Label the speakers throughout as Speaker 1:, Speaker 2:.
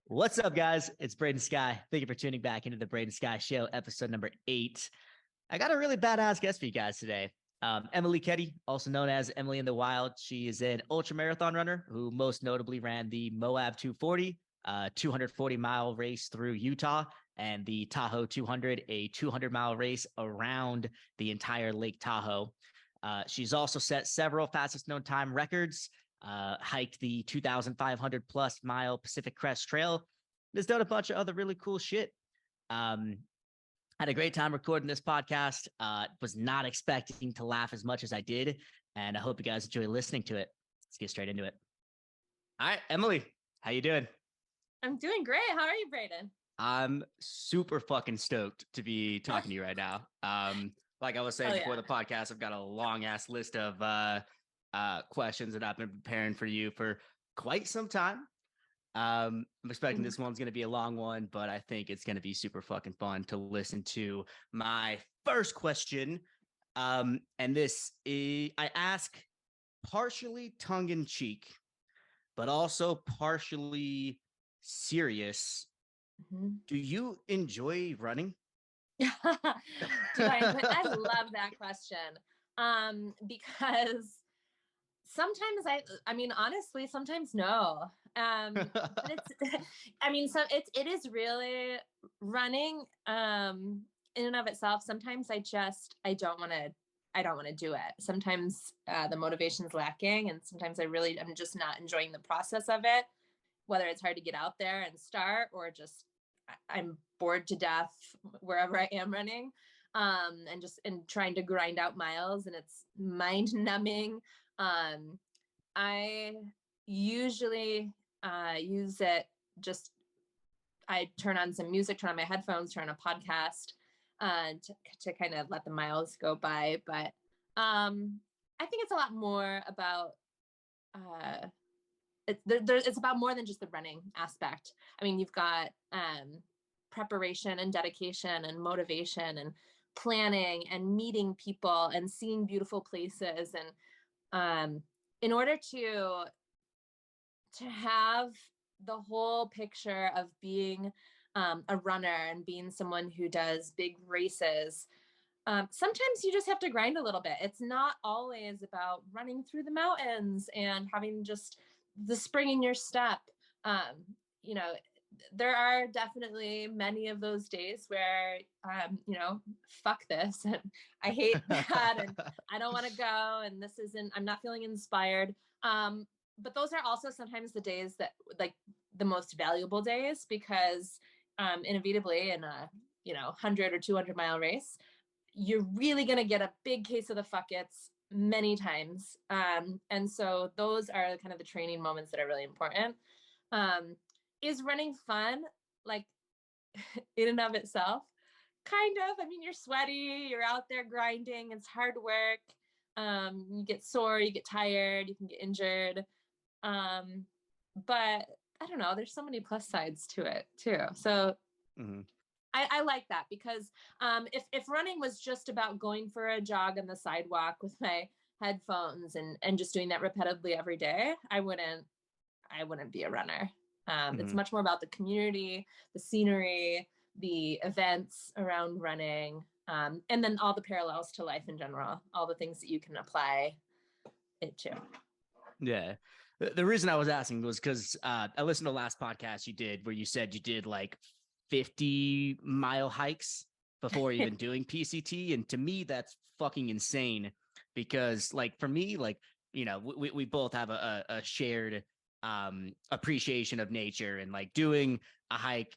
Speaker 1: What's up, guys? It's Braden Sky. Thank you for tuning back into the Braden Sky Show, episode number 8. I got a really badass guest for you guys today. Emily Keddie, also known as Emily in the Wild. She is an ultra marathon runner who most notably ran the Moab 240, 240-mile race through Utah, and the Tahoe 200, a 200-mile race around the entire Lake Tahoe. She's also set several fastest known time records, hiked the 2,500 plus mile Pacific Crest Trail, and has done a bunch of other really cool shit. Had a great time recording this podcast. Was not expecting to laugh as much as I did, and I hope you guys enjoy listening to it. Let's get straight into it. All right, Emily, how you doing?
Speaker 2: I'm doing great. How are you, Braden?
Speaker 1: I'm super fucking stoked to be talking to you right now. Like I was saying before the podcast, I've got a long ass list of questions that I've been preparing for you for quite some time. I'm expecting this one's going to be a long one, but I think it's going to be super fucking fun to listen to. My first question, and this is, I ask partially tongue in cheek, but also partially serious. Do you enjoy running?
Speaker 2: I love that question. Because sometimes I mean, honestly, sometimes no. But it is really running, in and of itself. Sometimes I don't want to do it. Sometimes, the motivation's lacking, and sometimes I'm just not enjoying the process of it, whether it's hard to get out there and start, or just I'm bored to death wherever I am running, and trying to grind out miles, and it's mind numbing. I usually use it I turn on some music, turn on my headphones, turn on a podcast, to kind of let the miles go by. But I think it's a lot more about it's about more than just the running aspect. I mean, you've got preparation and dedication and motivation and planning and meeting people and seeing beautiful places. And in order to have the whole picture of being a runner and being someone who does big races, sometimes you just have to grind a little bit. It's not always about running through the mountains and having just the spring in your step. There are definitely many of those days where, fuck this, and I hate that, and I don't want to go, and I'm not feeling inspired. But those are also sometimes the days that, like, the most valuable days, because inevitably in a 100 or 200 mile race, you're really going to get a big case of the fuck-its many times. And so those are kind of the training moments that are really important. Is running fun, like, in and of itself? Kind of. I mean, you're sweaty, you're out there grinding, it's hard work. You get sore, you get tired, you can get injured. But I don't know, there's so many plus sides to it too. So I like that, because if running was just about going for a jog on the sidewalk with my headphones and just doing that repetitively every day, I wouldn't be a runner. It's much more about the community, the scenery, the events around running, and then all the parallels to life in general, all the things that you can apply it to.
Speaker 1: Yeah. The reason I was asking was because I listened to the last podcast you did where you said you did like 50-mile hikes before even doing PCT. And to me, that's fucking insane, because, like, for me, like, we both have a shared appreciation of nature, and like doing a hike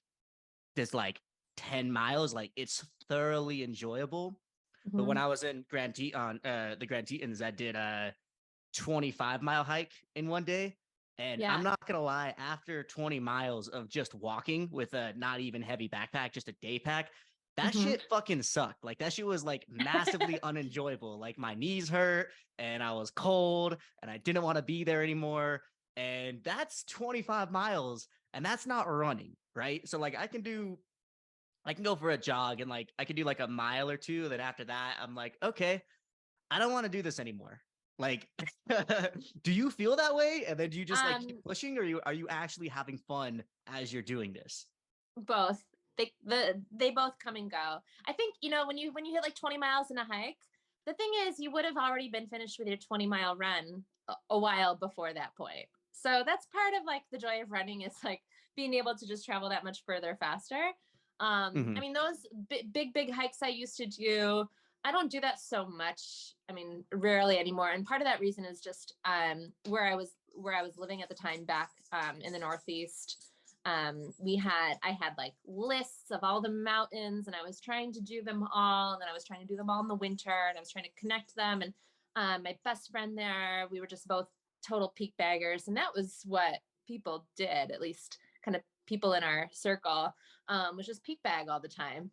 Speaker 1: that's like 10 miles, like, it's thoroughly enjoyable. But when I was in the Grand Tetons, I did a 25-mile hike in one day, and I'm not gonna lie, after 20 miles of just walking with a not even heavy backpack, just a day pack, that shit fucking sucked. Like, that shit was like massively unenjoyable. Like, my knees hurt and I was cold and I didn't want to be there anymore. And that's 25 miles, and that's not running, right? So, like, I can go for a jog, and like I can do like a mile or two. Then after that, I'm like, okay, I don't want to do this anymore. Like, do you feel that way? And then do you just like keep
Speaker 2: Um,
Speaker 1: pushing, or are you actually having fun as you're doing this?
Speaker 2: both. They both come and go. I think, when you hit like 20 miles in a hike, the thing is you would have already been finished with your 20-mile run a while before that point. So that's part of like the joy of running, is like being able to just travel that much further faster.
Speaker 1: Mm-hmm.
Speaker 2: I mean, those big hikes I used to do, I don't do that so much. I mean, rarely anymore. And part of that reason is just where I was living at the time, back in the Northeast. I had like lists of all the mountains, and I was trying to do them all, and then I was trying to do them all in the winter, and I was trying to connect them. And my best friend there, we were just both total peak baggers, and that was what people did, at least kind of people in our circle, was just peak bag all the time.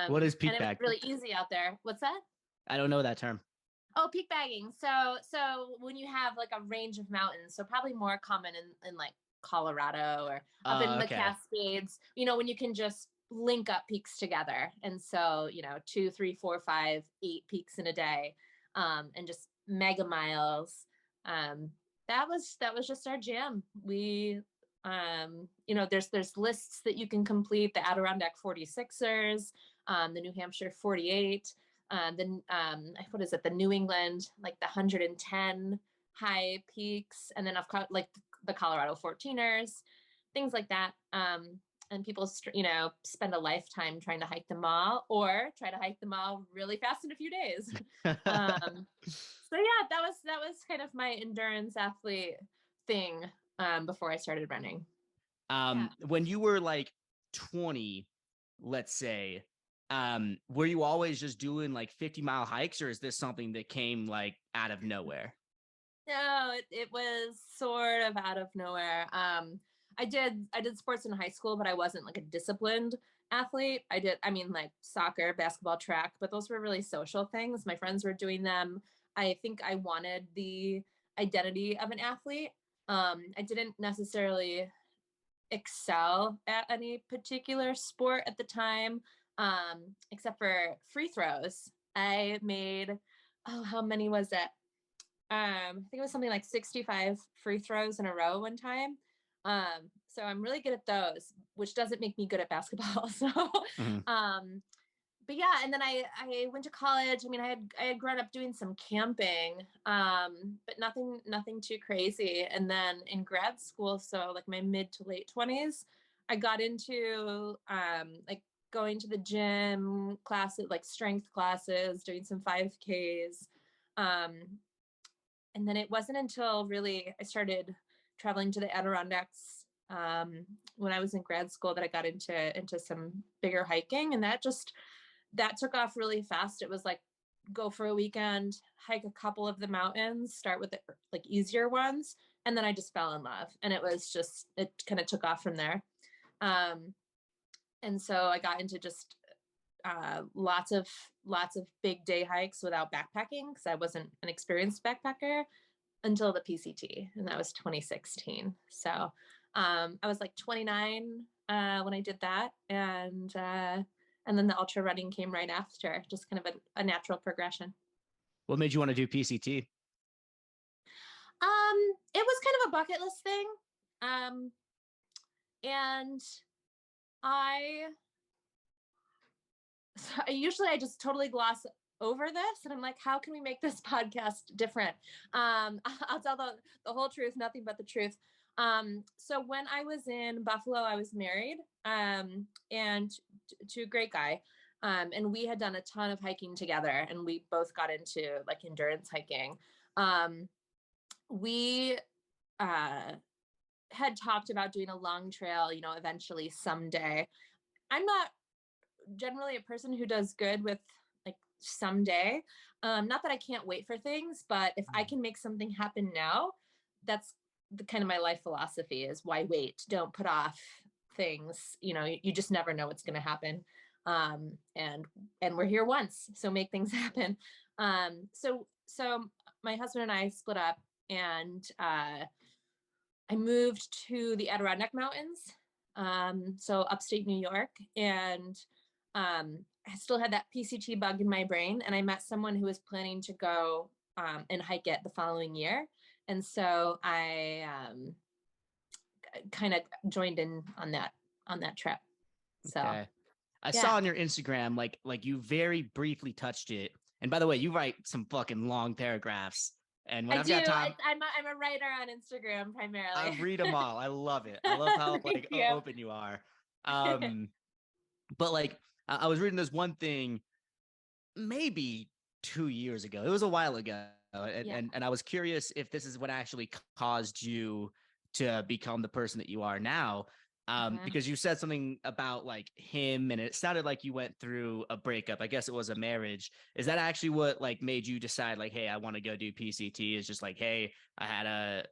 Speaker 1: What is
Speaker 2: And
Speaker 1: peak
Speaker 2: it was
Speaker 1: bag?
Speaker 2: really easy out there. What's that?
Speaker 1: I don't know that term.
Speaker 2: Oh, peak bagging. So when you have like a range of mountains, so probably more common in like Colorado or up in the
Speaker 1: Okay.
Speaker 2: Cascades, when you can just link up peaks together. And so, 2, 3, 4, 5, 8 peaks in a day, and just mega miles. Um, that was just our jam. There's lists that you can complete: the Adirondack 46ers, the New Hampshire 48, what is it, the New England, like the 110 high peaks, and then of course like the Colorado 14ers, things like that. And people spend a lifetime trying to hike them all, or try to hike them all really fast in a few days. So yeah, that was kind of my endurance athlete thing, before I started running. Yeah.
Speaker 1: When you were like 20, let's say, were you always just doing like 50-mile hikes, or is this something that came like out of nowhere?
Speaker 2: No, it was sort of out of nowhere. I did sports in high school, but I wasn't like a disciplined athlete. I mean, like soccer, basketball, track, but those were really social things. My friends were doing them. I think I wanted the identity of an athlete. I didn't necessarily excel at any particular sport at the time, except for free throws. I made, oh, how many was it? I think it was something like 65 free throws in a row one time. So I'm really good at those, which doesn't make me good at basketball. So,
Speaker 1: Mhm.
Speaker 2: um, but yeah, and then I went to college. I mean, I had grown up doing some camping, but nothing too crazy. And then in grad school, so like my mid to late 20s, I got into like going to the gym classes, like strength classes, doing some 5Ks. Um, and then it wasn't until really I started traveling to the Adirondacks, when I was in grad school, that I got into some bigger hiking, and that took off really fast. It was like, go for a weekend, hike a couple of the mountains, start with the like easier ones, and then I just fell in love, and it kind of took off from there. Um, and so I got into just lots of big day hikes without backpacking, because I wasn't an experienced backpacker until the PCT, and that was 2016. So I was like 29 when I did that, and then the ultra running came right after, just kind of a natural progression.
Speaker 1: What made you want to do PCT?
Speaker 2: It was kind of a bucket list thing, um, and I I just totally gloss over this, and I'm like, how can we make this podcast different? I'll tell the whole truth, nothing but the truth. So when I was in Buffalo, I was married, and to a great guy. And we had done a ton of hiking together, and we both got into like endurance hiking. We had talked about doing a long trail, eventually someday. I'm not generally a person who does good with like someday. Not that I can't wait for things, but if I can make something happen now, that's the kind of my life philosophy: is why wait? Don't put off things. You just never know what's going to happen. And we're here once, so make things happen. So my husband and I split up, and I moved to the Adirondack Mountains, so upstate New York, and I still had that PCT bug in my brain. And I met someone who was planning to go and hike it the following year. And so I kind of joined in on that trip. So
Speaker 1: Okay. I
Speaker 2: yeah.
Speaker 1: saw on your Instagram, like you very briefly touched it. And by the way, you write some fucking long paragraphs. And when
Speaker 2: I
Speaker 1: I've
Speaker 2: do.
Speaker 1: got time,
Speaker 2: I'm a writer on Instagram primarily.
Speaker 1: I read them all. I love it. I love how
Speaker 2: Thank
Speaker 1: like
Speaker 2: you.
Speaker 1: open you are. But like I was reading this one thing maybe 2 years ago. It was a while ago. And I was curious if this is what actually caused you to become the person that you are now. Because you said something about like him and it sounded like you went through a breakup. I guess it was a marriage. Is that actually what like made you decide like, hey, I want to go do PCT? Is just like, hey, I had a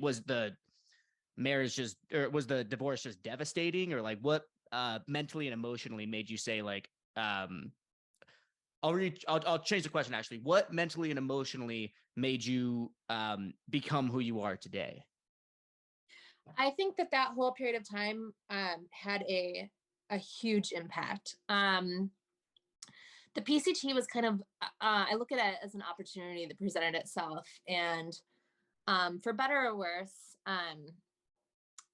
Speaker 1: was the marriage just, or was the divorce just devastating, or like what mentally and emotionally made you say like, I'll change the question actually. What mentally and emotionally made you become who you are today?
Speaker 2: I think that whole period of time had a huge impact. The PCT was kind of I look at it as an opportunity that presented itself, and for better or worse,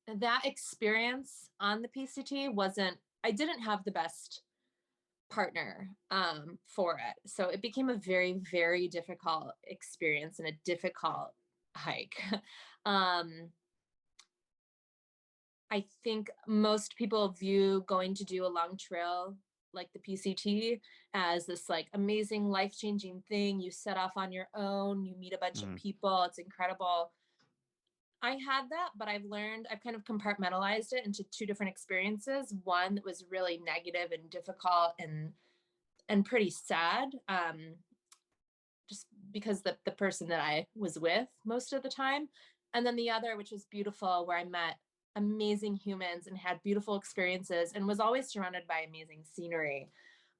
Speaker 2: that experience on the PCT wasn't. I didn't have the best partner for it, so it became a very, very difficult experience and a difficult hike. um, I think most people view going to do a long trail like the PCT as this like amazing life-changing thing. You set off on your own, you meet a bunch of people, it's incredible. I had that, but I've kind of compartmentalized it into two different experiences. One that was really negative and difficult and pretty sad. Just because the person that I was with most of the time. And then the other, which was beautiful, where I met amazing humans and had beautiful experiences and was always surrounded by amazing scenery.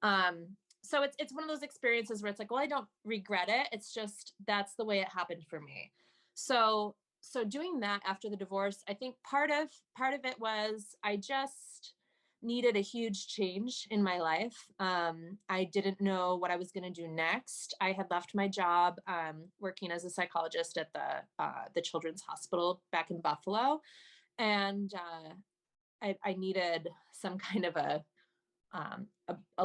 Speaker 2: So it's one of those experiences where it's like, well, I don't regret it. It's just that's the way it happened for me. So doing that after the divorce, I think part of it was I just needed a huge change in my life. I didn't know what I was going to do next. I had left my job working as a psychologist at the Children's Hospital back in Buffalo, and I needed some kind of a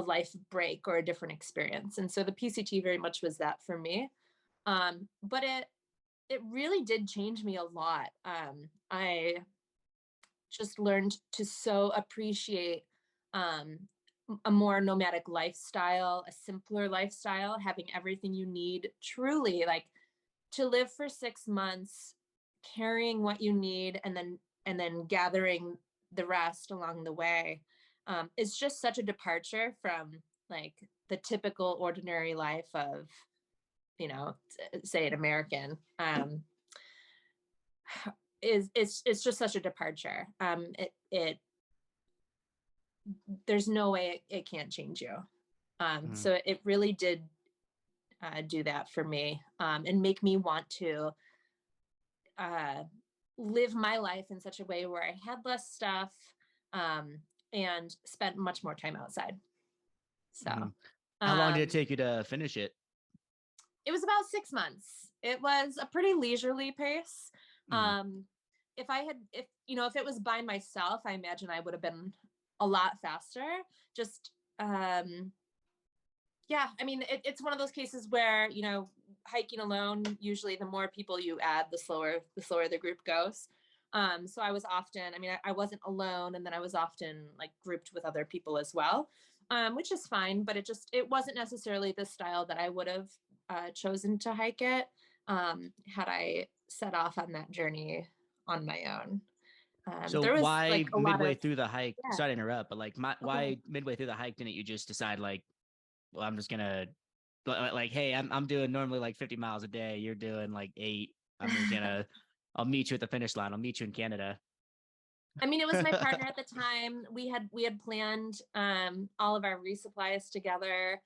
Speaker 2: life break or a different experience. And so the PCT very much was that for me. But it really did change me a lot. I just learned to so appreciate a more nomadic lifestyle, a simpler lifestyle, having everything you need, truly, like to live for 6 months, carrying what you need, and then gathering the rest along the way. Is just such a departure from like the typical ordinary life of, say an American. It's just such a departure. There's no way it can't change you. So it really did do that for me, and make me want to live my life in such a way where I had less stuff, and spent much more time outside. So
Speaker 1: how long did it take you to finish it?
Speaker 2: It was about 6 months. It was a pretty leisurely pace. If it was by myself, I imagine I would have been a lot faster. Just, yeah, I mean, it's one of those cases where, hiking alone, usually the more people you add, the slower the group goes. So I was often, I wasn't alone, and then I was often like grouped with other people as well, which is fine, but it wasn't necessarily the style that I would have chosen to hike it had I set off on that journey on my own.
Speaker 1: So
Speaker 2: there was
Speaker 1: why
Speaker 2: like a
Speaker 1: midway
Speaker 2: lot of
Speaker 1: through the hike?
Speaker 2: yeah.
Speaker 1: Sorry to interrupt, but like why midway through the hike didn't you just decide like, well, I'm just gonna like, hey, I'm doing normally like 50 miles a day. You're doing like 8. I'm just gonna I'll meet you at the finish line. I'll meet you in Canada.
Speaker 2: It was my partner at the time. We had planned all of our resupplies together.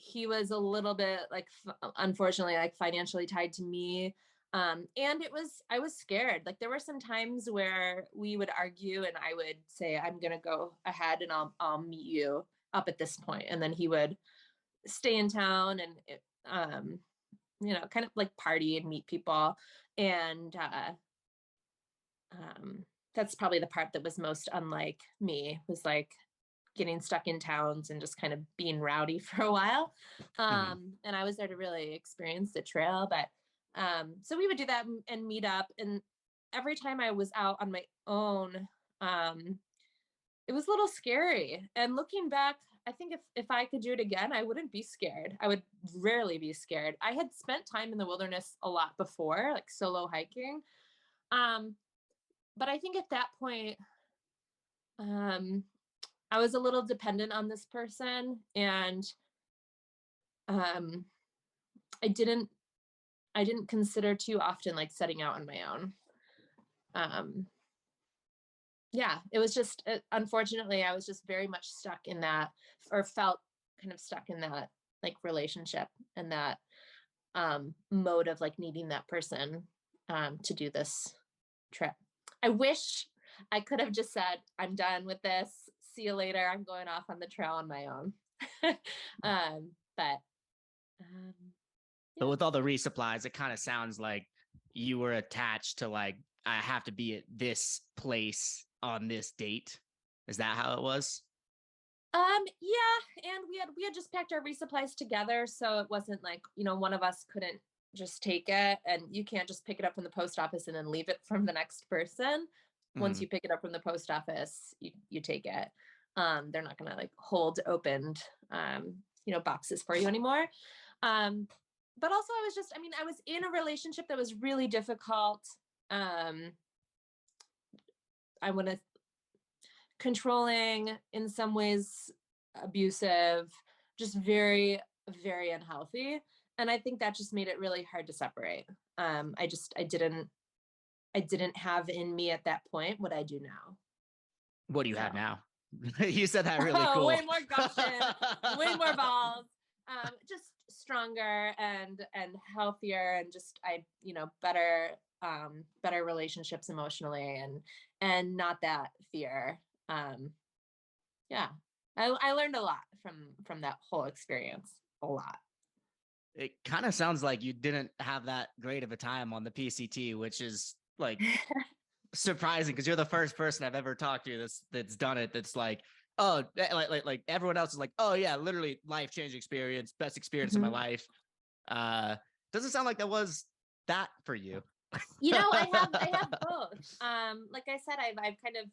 Speaker 2: He was a little bit like unfortunately like financially tied to me. And I was scared. Like there were some times where we would argue and I would say, I'm going to go ahead and I'll meet you up at this point. And then he would stay in town and, kind of like party and meet people. And that's probably the part that was most unlike me, was like getting stuck in towns and just kind of being rowdy for a while.
Speaker 1: Mhm.
Speaker 2: And I was there to really experience the trail. But so we would do that and meet up. And every time I was out on my own, it was a little scary. And looking back, I think if I could do it again, I wouldn't be scared. I would rarely be scared. I had spent time in the wilderness a lot before, like solo hiking. Um, but I think at that point, um, I was a little dependent on this person, and um, I didn't I didn't consider too often like setting out on my own. Um, yeah, it was just unfortunately I was just very much stuck in that, or felt kind of stuck in that like relationship and that mode of like needing that person to do this trip. I wish I could have just said, I'm done with this. See you later. I'm going off on the trail on my own. But
Speaker 1: But
Speaker 2: yeah.
Speaker 1: with all the resupplies, it kind of sounds like you were attached to like, I have to be at this place on this date. Is that how it was?
Speaker 2: Yeah, and we had just packed our resupplies together, so it wasn't like, one of us couldn't just take it, and you can't just pick it up from the post office and then leave it from the next person. Once
Speaker 1: Mhm.
Speaker 2: you pick it up from the post office, you take it. They're not gonna like hold opened boxes for you anymore. Um, but also I was in a relationship that was really difficult. Um, I want to controlling, in some ways abusive, just very, very unhealthy. And I think that just made it really hard to separate. I didn't have in me at that point what I do now.
Speaker 1: What do you have
Speaker 2: So
Speaker 1: now? You said that really
Speaker 2: oh, way
Speaker 1: cool.
Speaker 2: more gumption, way more balls. Just stronger and healthier, and just better relationships emotionally, and not that fear. Um, yeah, I learned a lot from that whole experience. A lot.
Speaker 1: It kind of sounds like you didn't have that great of a time on the PCT, which is like surprising because you're the first person I've ever talked to that's done it. That's like, oh, like everyone else is like, oh yeah, literally life-changing experience, best experience of my
Speaker 2: Mhm.
Speaker 1: life. Uh, doesn't sound like that was that for you.
Speaker 2: I have both. Like I said, I've kind of,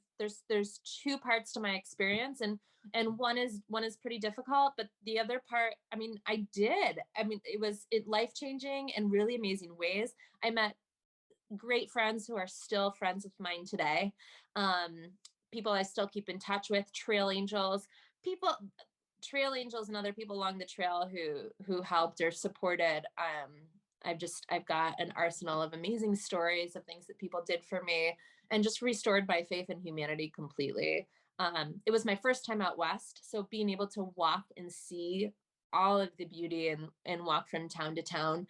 Speaker 2: there's two parts to my experience, and one is pretty difficult, but the other part, it was life changing in really amazing ways. I met great friends who are still friends with mine today. Um, People I still keep in touch with, people trail angels and other people along the trail who helped or supported. I've got an arsenal of amazing stories of things that people did for me, and just restored my faith in humanity completely. It was my first time out west, so being able to walk and see all of the beauty and walk from town to town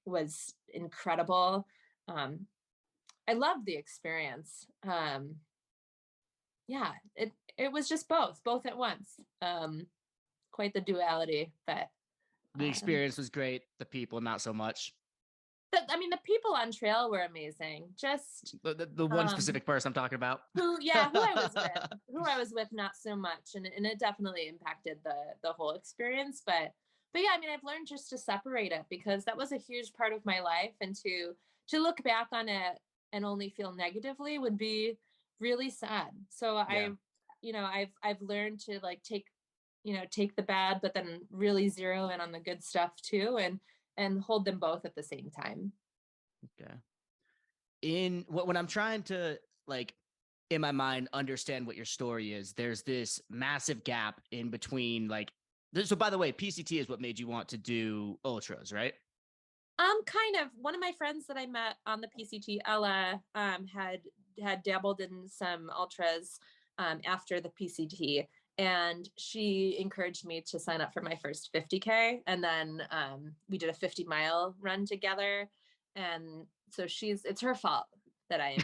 Speaker 2: was incredible. um, I loved the experience. Yeah, it was just both at once. Quite the duality, but
Speaker 1: The
Speaker 2: um,
Speaker 1: experience was great. The people, not so much.
Speaker 2: the people on trail were amazing. Just
Speaker 1: The one
Speaker 2: um,
Speaker 1: specific person I'm talking about.
Speaker 2: who I was with, not so much, and it definitely impacted the whole experience. But yeah, I've learned just to separate it, because that was a huge part of my life, and to look back on it and only feel negatively would be really sad. So
Speaker 1: Yeah.
Speaker 2: I've learned to like take the bad, but then really zero in on the good stuff too, and hold them both at the same time.
Speaker 1: Okay. When I'm trying to like in my mind understand what your story is, there's this massive gap in between like so by the way, PCT is what made you want to do ultras, right?
Speaker 2: Kind of. One of my friends that I met on the PCT, Ella, had dabbled in some ultras after the PCT, and she encouraged me to sign up for my first 50K, and then we did a 50-mile run together, and so it's her fault that I'm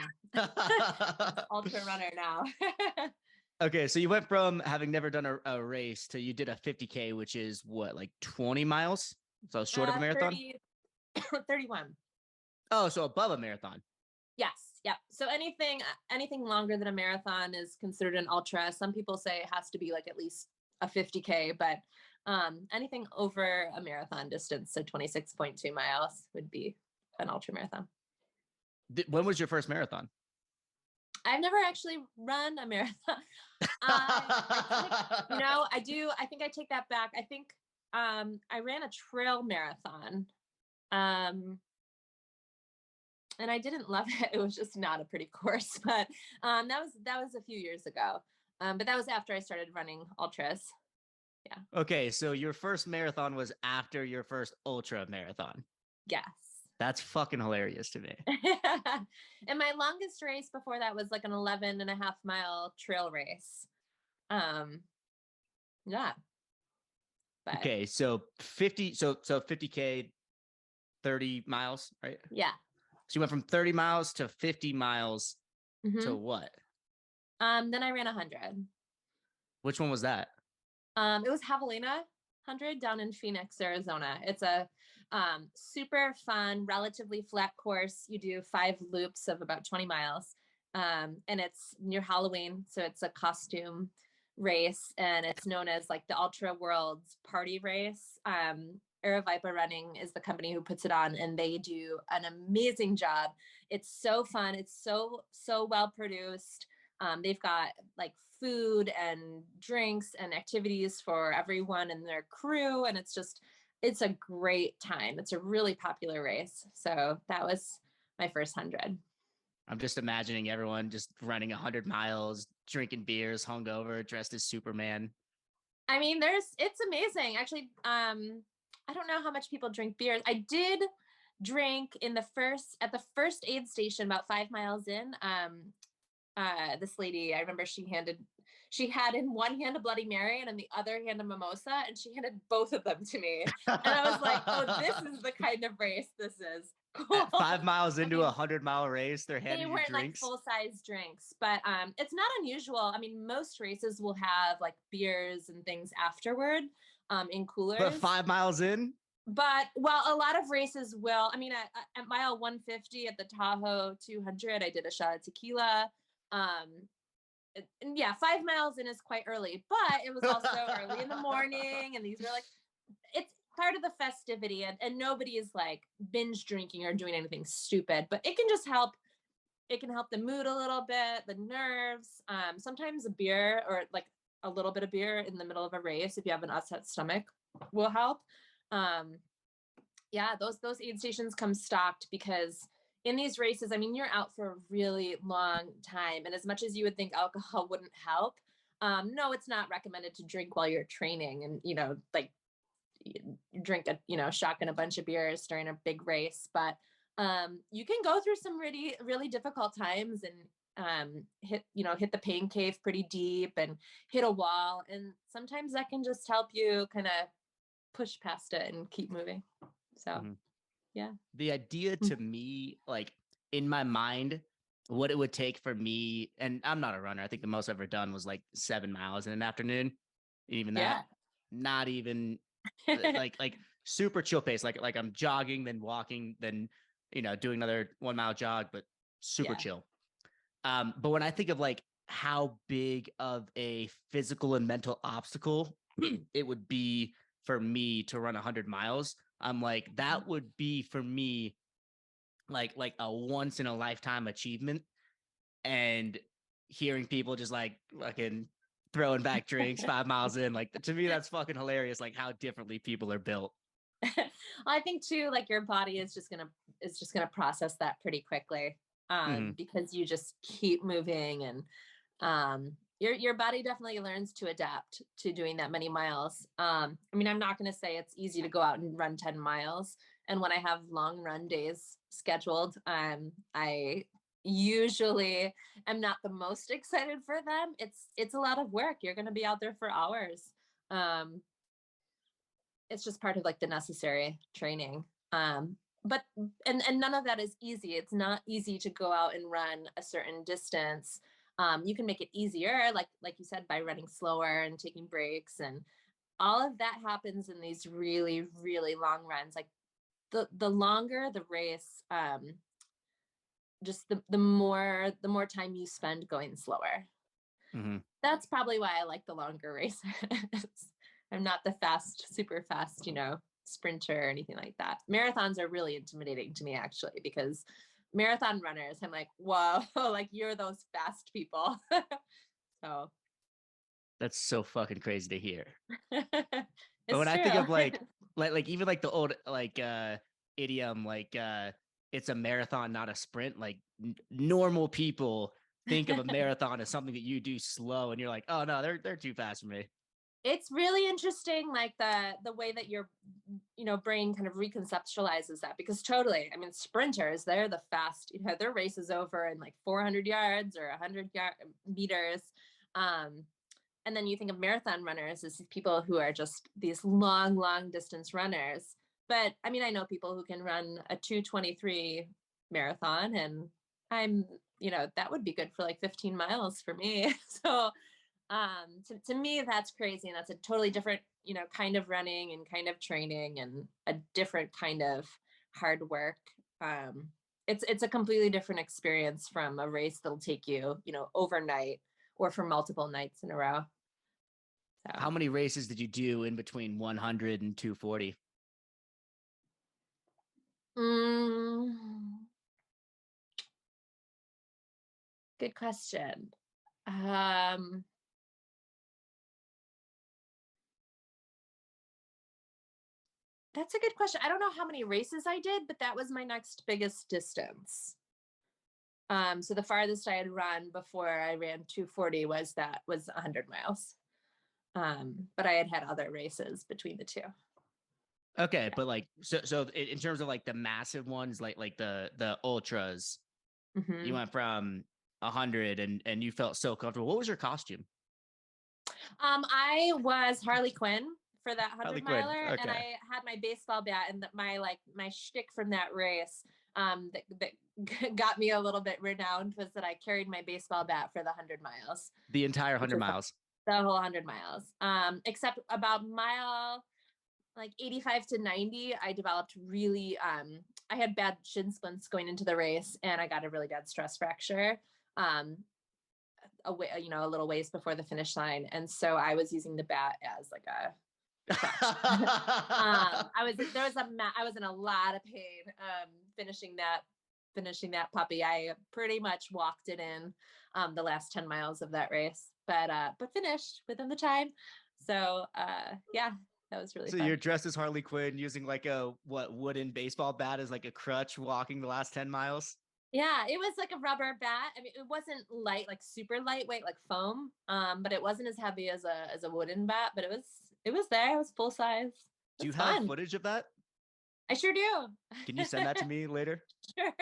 Speaker 2: ultra runner now.
Speaker 1: Okay, so you went from having never done a race to you did a 50K, which is what, like 20 miles? So short of a marathon?
Speaker 2: 30, 31.
Speaker 1: Oh, so above a marathon.
Speaker 2: Yes. Yep. So anything longer than a marathon is considered an ultra. Some people say it has to be like at least a 50K, but anything over a marathon distance, so 26.2 miles would be an ultra marathon.
Speaker 1: When was your first marathon?
Speaker 2: I've never actually run a marathon. I think I take that back. I think I ran a trail marathon. And I didn't love it. It was just not a pretty course, but that was a few years ago. But that was after I started running ultras. Yeah.
Speaker 1: Okay, so your first marathon was after your first ultra marathon.
Speaker 2: Yes.
Speaker 1: That's fucking hilarious to me.
Speaker 2: And my longest race before that was like an 11.5 mile trail race. Yeah. But
Speaker 1: Okay, so 50K, 30 miles, right?
Speaker 2: yeah.
Speaker 1: So you went from 30 miles to 50 miles to what?
Speaker 2: Then I ran 100.
Speaker 1: Which one was that?
Speaker 2: It was Javelina 100 down in Phoenix, Arizona. It's a super fun, relatively flat course. You do 5 loops of about 20 miles. And it's near Halloween. So it's a costume race, and it's known as like the Ultra World's party race. Vipa Running is the company who puts it on, and they do an amazing job. It's so fun. It's so well produced. They've got like food and drinks and activities for everyone in their crew, and it's a great time. It's a really popular race. So that was my first 100.
Speaker 1: I'm just imagining everyone just running 100 miles, drinking beers, hungover, dressed as Superman.
Speaker 2: I mean, it's amazing. Actually, I don't know how much people drink beers. I did drink at the first aid station about 5 miles in. This lady, I remember she had in one hand a Bloody Mary and in the other hand a mimosa, and she handed both of them to me. And I was like, oh, this is the kind of race this is. Cool.
Speaker 1: At 5 miles into a 100-mile race, they're handing you drinks.
Speaker 2: They weren't like full-size drinks, but it's not unusual. I mean, most races will have like beers and things afterward in coolers.
Speaker 1: But 5 miles in?
Speaker 2: But a lot of races will. I mean, at mile 150 at the Tahoe 200, I did a shot of tequila. And yeah, 5 miles in is quite early, but it was also early in the morning, and these were like, it's part of the festivity, and nobody is like binge drinking or doing anything stupid, but it can just help. It can help the mood a little bit, the nerves. Sometimes a beer or like a little bit of beer in the middle of a race, if you have an upset stomach, will help. Yeah, those aid stations come stocked because in these races, I mean, you're out for a really long time. And as much as you would think alcohol wouldn't help, no, it's not recommended to drink while you're training and, like drink shotgun a bunch of beers during a big race. But you can go through some really, really difficult times and hit the pain cave pretty deep and hit a wall. And sometimes that can just help you kind of push past it and keep moving. So yeah.
Speaker 1: The idea to me, like in my mind, what it would take for me, and I'm not a runner. I think the most I've ever done was like 7 miles in an afternoon. Even that, not even like super chill pace. Like I'm jogging, then walking, then doing another 1 mile jog, but super chill. But when I think of like how big of a physical and mental obstacle it would be for me to run 100 miles, I'm like, that would be for me like a once in a lifetime achievement. And hearing people just like fucking throwing back drinks 5 miles in, like to me, that's fucking hilarious. Like how differently people are built.
Speaker 2: I think too, like your body is just gonna process that pretty quickly because you just keep moving, and your body definitely learns to adapt to doing that many miles. I mean, I'm not going to say it's easy to go out and run 10 miles. And when I have long run days scheduled, I usually am not the most excited for them. It's a lot of work. You're going to be out there for hours. It's just part of like the necessary training. But none of that is easy. It's not easy to go out and run a certain distance You can make it easier, like you said, by running slower and taking breaks, and all of that happens in these really, really long runs. Like the longer the race, just the more time you spend going slower.
Speaker 1: Mm-hmm.
Speaker 2: That's probably why I like the longer races. I'm not the super fast, sprinter or anything like that. Marathons are really intimidating to me, actually, because marathon runners, I'm like, whoa, like you're those fast people. So
Speaker 1: That's so fucking crazy to hear. But
Speaker 2: it's
Speaker 1: when I think
Speaker 2: true.
Speaker 1: of like even like the old idiom, it's a marathon, not a sprint. Like normal people think of a marathon as something that you do slow, and you're like, oh no, they're too fast for me.
Speaker 2: It's really interesting, like the way that your brain kind of reconceptualizes that, because totally, I mean, sprinters, they're the fast, their race is over in like 400 yards or 100 meters. And then you think of marathon runners as people who are just these long distance runners. But I mean, I know people who can run a 2:23 marathon, and I'm, that would be good for like 15 miles for me. So to me, that's crazy. And that's a totally different, kind of running and kind of training, and a different kind of hard work. It's a completely different experience from a race that'll take you, overnight or for multiple nights in a row. So.
Speaker 1: How many races did you do in between 100 and 240?
Speaker 2: Good question. That's a good question. I don't know how many races I did, but that was my next biggest distance. So the farthest I had run before I ran 240 was 100 miles. But I had other races between the two.
Speaker 1: Okay, yeah. But like so in terms of like the massive ones, like the ultras,
Speaker 2: mm-hmm.
Speaker 1: You went from 100 and you felt so comfortable. What was your costume?
Speaker 2: I was Harley Quinn for that 100 miler,
Speaker 1: okay.
Speaker 2: And I had my baseball bat, and my shtick from that race that got me a little bit renowned was that I carried my baseball bat for the 100 miles.
Speaker 1: The entire 100 miles.
Speaker 2: The whole 100 miles. Except about mile like 85 to 90, I developed really I had bad shin splints going into the race, and I got a really bad stress fracture. A little ways before the finish line, and so I was using the bat as like a I was in a lot of pain finishing that puppy. I pretty much walked it in the last 10 miles of that race, but finished within the time. So yeah, that was really
Speaker 1: so
Speaker 2: fun.
Speaker 1: You're dressed as Harley Quinn, using like a wooden baseball bat as like a crutch, walking the last 10 miles.
Speaker 2: Yeah, it was like a rubber bat. I mean, it wasn't light, like super lightweight, like foam. But it wasn't as heavy as a wooden bat. But it was there. It was full size.
Speaker 1: Do you have footage of that?
Speaker 2: I sure do.
Speaker 1: Can you send that to me later?
Speaker 2: Sure.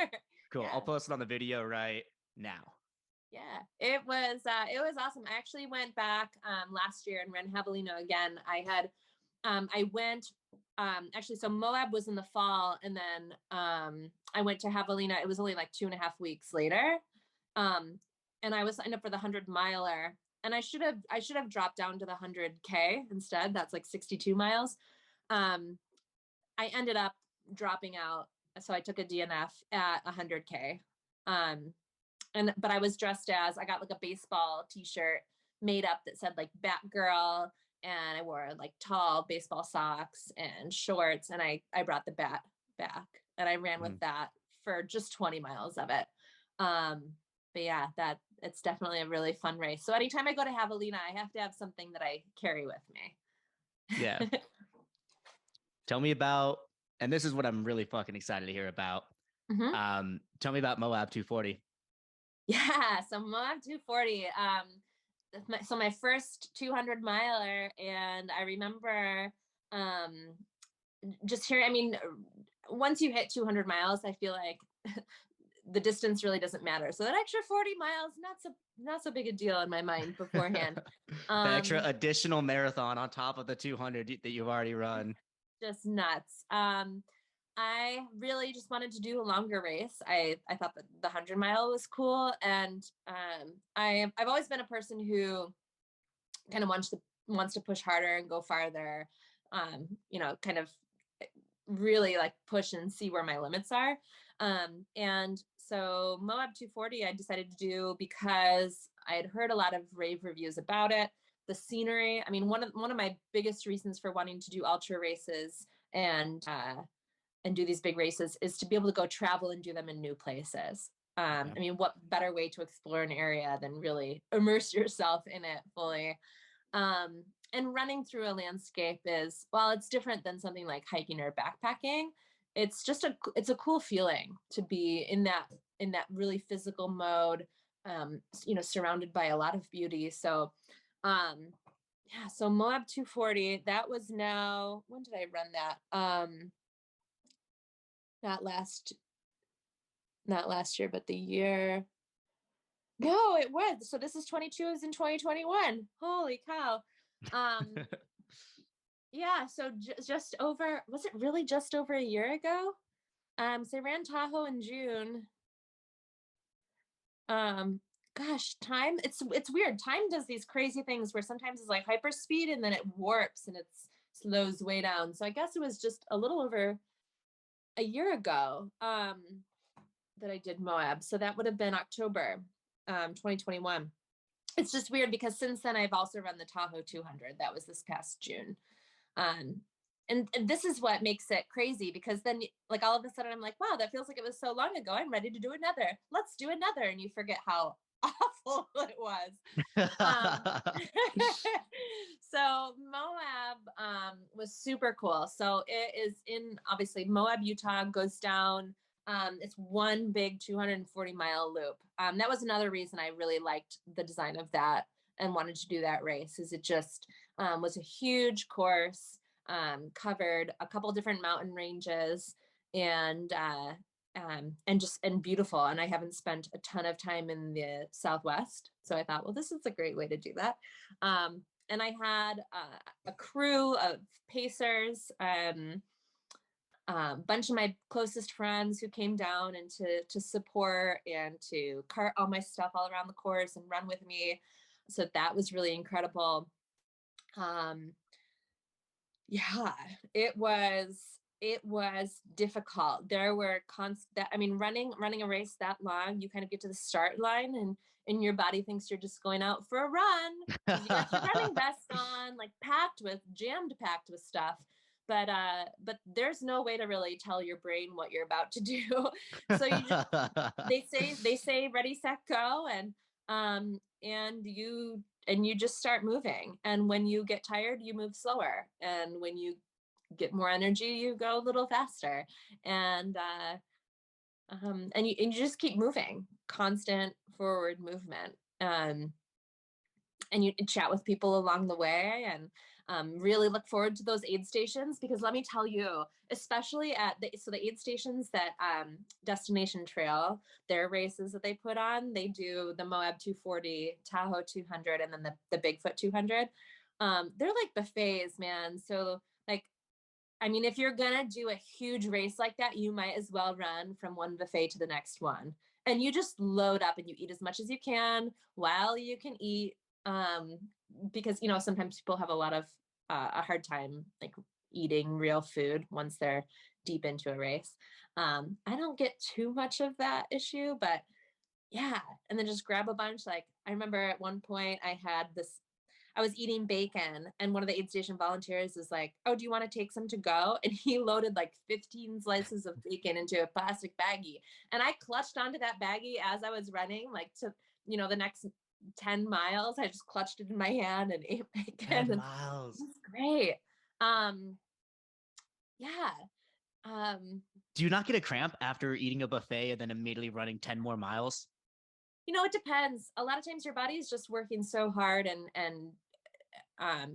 Speaker 1: Cool. Yeah. I'll post it on the video right now.
Speaker 2: Yeah, it was awesome. I actually went back last year and ran Javelina again. I went actually, so Moab was in the fall, and then I went to Javelina. It was only like 2.5 weeks later. And I was signed up for the 100 miler, and I should have dropped down to the 100K instead. That's like 62 miles. I ended up dropping out, so I took a DNF at 100K. But I was dressed as, I got like a baseball t-shirt made up that said like Batgirl, and I wore like tall baseball socks and shorts, and I brought the bat back, and I ran with that for just 20 miles of it. But yeah, it's definitely a really fun race. So anytime I go to Javelina, I have to have something that I carry with me.
Speaker 1: Yeah. Tell me about, and this is what I'm really fucking excited to hear about. Mm-hmm. Tell me about Moab 240.
Speaker 2: Yeah, so Moab 240. So my first 200 miler, and I remember just hearing, I mean, once you hit 200 miles, I feel like the distance really doesn't matter. So that extra 40 miles, not so big a deal in my mind beforehand.
Speaker 1: The extra additional marathon on top of the 200 that you've already run.
Speaker 2: Just nuts. I really just wanted to do a longer race. I thought that the 100-mile was cool. And I've always been a person who kind of wants to push harder and go farther, kind of really like push and see where my limits are. And so Moab 240, I decided to do because I had heard a lot of rave reviews about it. The scenery. I mean, one of my biggest reasons for wanting to do ultra races and do these big races is to be able to go travel and do them in new places.
Speaker 1: Okay.
Speaker 2: I mean, what better way to explore an area than really immerse yourself in it fully? And running through a landscape is, well, it's different than something like hiking or backpacking. It's a cool feeling to be in that really physical mode, surrounded by a lot of beauty. So, yeah, so Moab 240, that was now, when did I run that? Not last year, but the year. No, it was. So this is 22, is in 2021. Holy cow. Yeah, so just over, was it really just over a year ago? So I ran Tahoe in June. Gosh, time, it's weird. Time does these crazy things where sometimes it's like hyper speed and then it warps and it slows way down. So I guess it was just a little over a year ago that I did Moab. So that would have been October 2021. It's just weird because since then I've also run the Tahoe 200. That was this past June. And this is what makes it crazy, because then like all of a sudden I'm like, wow, that feels like it was so long ago. I'm ready to do another. Let's do another. And you forget how awful it was. So Moab was super cool. So it is in, obviously, Moab, Utah, goes down. It's one big 240-mile loop. That was another reason I really liked the design of that and wanted to do that race, is it just was a huge course, covered a couple different mountain ranges, and beautiful. And I haven't spent a ton of time in the Southwest, so I thought, well, this is a great way to do that. And I had a crew of pacers, bunch of my closest friends who came down and to support and to cart all my stuff all around the course and run with me. So that was really incredible. Yeah, it was difficult. There were running a race that long, you kind of get to the start line and your body thinks you're just going out for a run. You got your running vest on, like packed with stuff. But there's no way to really tell your brain what you're about to do. So they say ready, set, go, and you just start moving. And when you get tired, you move slower. And when you get more energy, you go a little faster. And you just keep moving, constant forward movement. And you chat with people along the way, and really look forward to those aid stations, because let me tell you, especially at the aid stations that Destination Trail, their races that they put on, they do the Moab 240, Tahoe 200, and then the Bigfoot 200. They're like buffets, man. So like, I mean, if you're gonna do a huge race like that, you might as well run from one buffet to the next one. And you just load up and you eat as much as you can while you can eat. Because, sometimes people have a hard time like eating real food once they're deep into a race. I don't get too much of that issue, but yeah. And then just grab a bunch. Like, I remember at one point I was eating bacon, and one of the aid station volunteers is like, oh, do you want to take some to go? And he loaded like 15 slices of bacon into a plastic baggie. And I clutched onto that baggie as I was running, like to, the next 10 miles. I just clutched it in my hand and ate bacon.
Speaker 1: 10 miles.
Speaker 2: It's great. Yeah.
Speaker 1: Do you not get a cramp after eating a buffet and then immediately running 10 more miles?
Speaker 2: It depends. A lot of times your body is just working so hard, and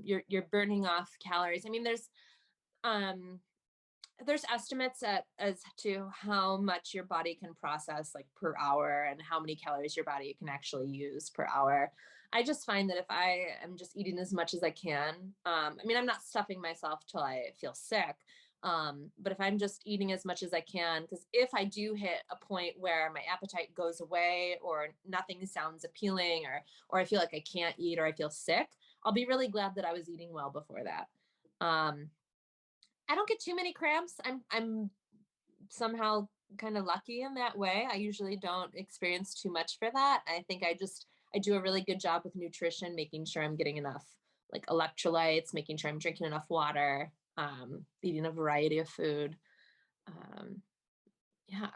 Speaker 2: you're burning off calories. I mean, there's estimates as to how much your body can process like per hour, and how many calories your body can actually use per hour. I just find that if I am just eating as much as I can, I mean, I'm not stuffing myself till I feel sick. But if I'm just eating as much as I can, because if I do hit a point where my appetite goes away or nothing sounds appealing or I feel like I can't eat or I feel sick, I'll be really glad that I was eating well before that. I don't get too many cramps. I'm somehow kind of lucky in that way. I usually don't experience too much for that. I think I do a really good job with nutrition, making sure I'm getting enough like electrolytes, making sure I'm drinking enough water, eating a variety of food. Yeah.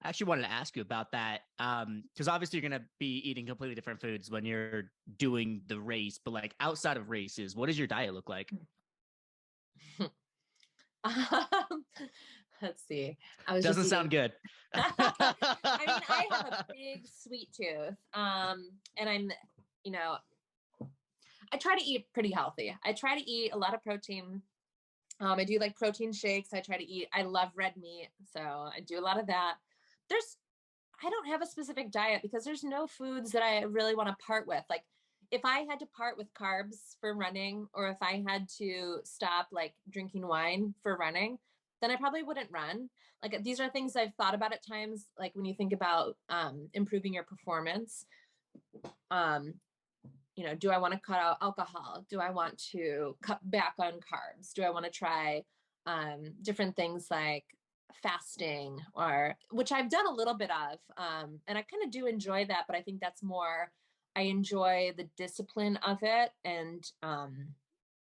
Speaker 1: I actually wanted to ask you about that. Because obviously you're gonna be eating completely different foods when you're doing the race, but like outside of races, what does your diet look like?
Speaker 2: um, let's see. I was just
Speaker 1: Doesn't
Speaker 2: eating.
Speaker 1: sound good.
Speaker 2: I mean, I have a big sweet tooth. And I try to eat pretty healthy. I try to eat a lot of protein. I do like protein shakes. I love red meat. So I do a lot of that. I don't have a specific diet because there's no foods that I really want to part with. Like if I had to part with carbs for running, or if I had to stop like drinking wine for running, then I probably wouldn't run. Like these are things I've thought about at times. Like when you think about improving your performance, um, do I want to cut out alcohol? Do I want to cut back on carbs? Do I want to try different things like fasting, or which I've done a little bit of, and I kind of do enjoy that, but I think that's more, I enjoy the discipline of it, and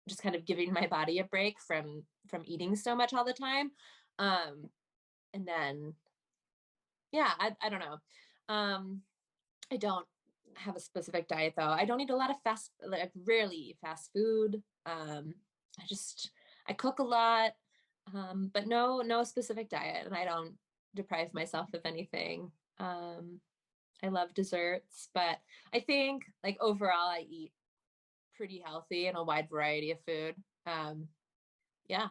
Speaker 2: just kind of giving my body a break from eating so much all the time. And then yeah, I don't know. I don't have a specific diet though. I don't eat a lot of like rarely eat fast food. I cook a lot, but no specific diet, and I don't deprive myself of anything. I love desserts, but I think like overall I eat pretty healthy and a wide variety of food. Yeah,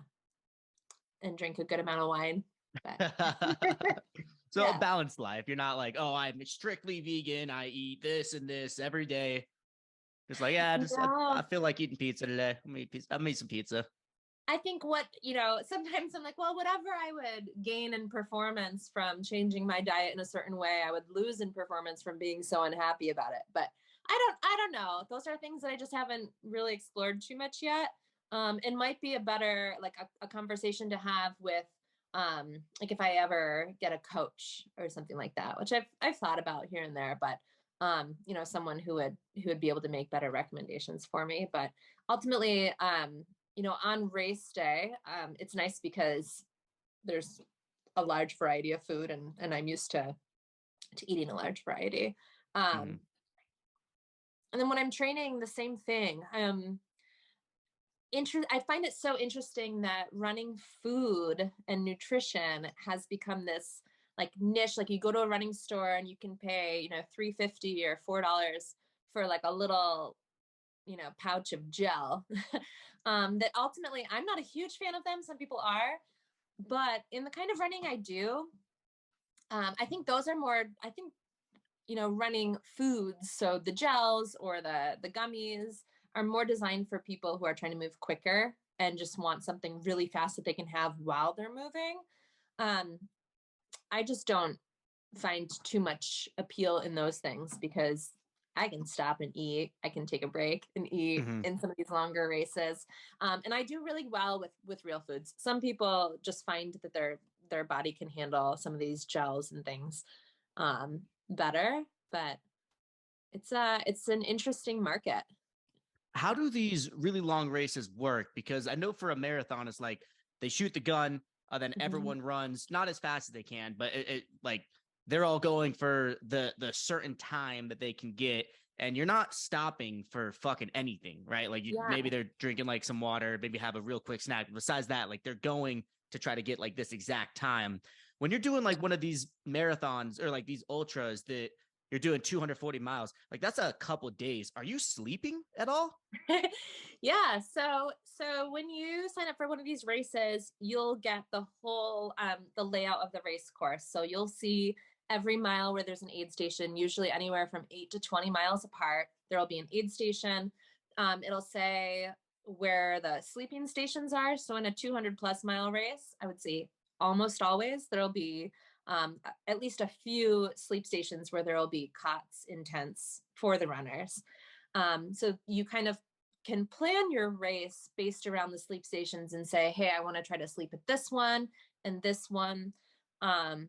Speaker 2: and drink a good amount of wine. But
Speaker 1: So a
Speaker 2: yeah.
Speaker 1: balanced life. You're not like, oh, I'm strictly vegan. I eat this and this every day. Just like, yeah, I
Speaker 2: No.
Speaker 1: feel like eating pizza today. I'm eat some pizza.
Speaker 2: I think sometimes I'm like, well, whatever I would gain in performance from changing my diet in a certain way, I would lose in performance from being so unhappy about it. But I don't know. Those are things that I just haven't really explored too much yet. It might be a better, like a conversation to have with, like if I ever get a coach or something like that, which I've thought about here and there, but, someone who would be able to make better recommendations for me. But ultimately, on race day, it's nice because there's a large variety of food, and I'm used to eating a large variety.
Speaker 1: Mhm.
Speaker 2: And then when I'm training, the same thing. I find it so interesting that running food and nutrition has become this like niche. Like you go to a running store and you can pay, $3.50 or $4 for like a little, pouch of gel. That ultimately I'm not a huge fan of them. Some people are, but in the kind of running I do, I think those are more, I think, running foods. So the gels or the gummies are more designed for people who are trying to move quicker and just want something really fast that they can have while they're moving. I just don't find too much appeal in those things because I can stop and eat. I can take a break and eat
Speaker 1: Mhm.
Speaker 2: in some of these longer races. And I do really well with real foods. Some people just find that their body can handle some of these gels and things better, but it's an interesting market.
Speaker 1: How do these really long races work? Because I know for a marathon, it's like they shoot the gun, then
Speaker 2: Mhm.
Speaker 1: everyone runs not as fast as they can, but it like they're all going for the certain time that they can get, and you're not stopping for fucking anything, right? Like maybe
Speaker 2: Yeah.
Speaker 1: they're drinking like some water, maybe have a real quick snack. Besides that, like they're going to try to get like this exact time. When you're doing like one of these marathons or like these ultras that you're doing 240 miles, like that's a couple days. Are you sleeping at all?
Speaker 2: Yeah. So when you sign up for one of these races, you'll get the whole the layout of the race course. So you'll see every mile where there's an aid station, usually anywhere from 8 to 20 miles apart. There will be an aid station. It'll say where the sleeping stations are. So in a 200 plus mile race, I would say almost always there'll be at least a few sleep stations where there'll be cots in tents for the runners. So you kind of can plan your race based around the sleep stations and say, hey, I want to try to sleep at this one and this one. And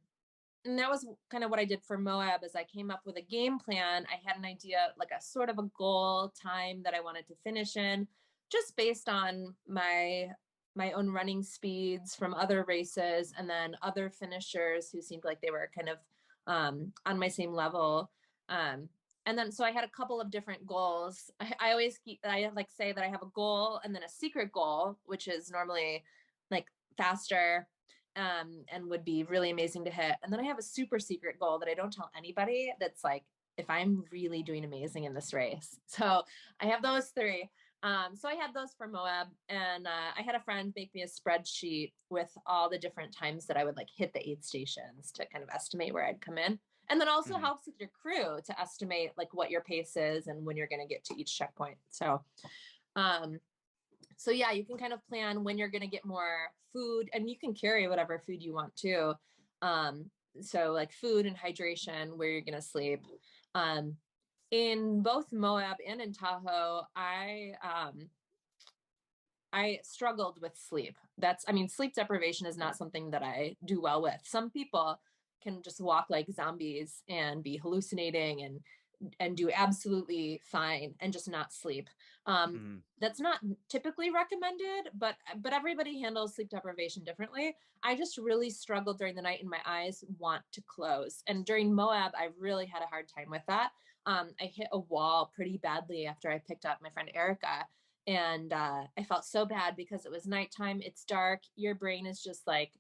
Speaker 2: that was kind of what I did for Moab. As I came up with a game plan, I had an idea, like a sort of a goal time that I wanted to finish in, just based on my own running speeds from other races, and then other finishers who seemed like they were kind of on my same level. And then so I had a couple of different goals. I like say that I have a goal and then a secret goal, which is normally like faster and would be really amazing to hit. And then I have a super secret goal that I don't tell anybody. That's like, if I'm really doing amazing in this race. So I have those three. So I had those for Moab, and I had a friend make me a spreadsheet with all the different times that I would like hit the aid stations to kind of estimate where I'd come in. And then also helps with your crew to estimate like what your pace is and when you're going to get to each checkpoint. So yeah, you can kind of plan when you're going to get more food, and you can carry whatever food you want too. So like food and hydration, where you're going to sleep. In both Moab and in Tahoe, I struggled with sleep. Sleep deprivation is not something that I do well with. Some people can just walk like zombies and be hallucinating and do absolutely fine and just not sleep. That's not typically recommended, but everybody handles sleep deprivation differently. I just really struggled during the night and my eyes want to close. And during Moab, I really had a hard time with that. I hit a wall pretty badly after I picked up my friend Erica. And I felt so bad because it was nighttime. It's dark. Your brain is just like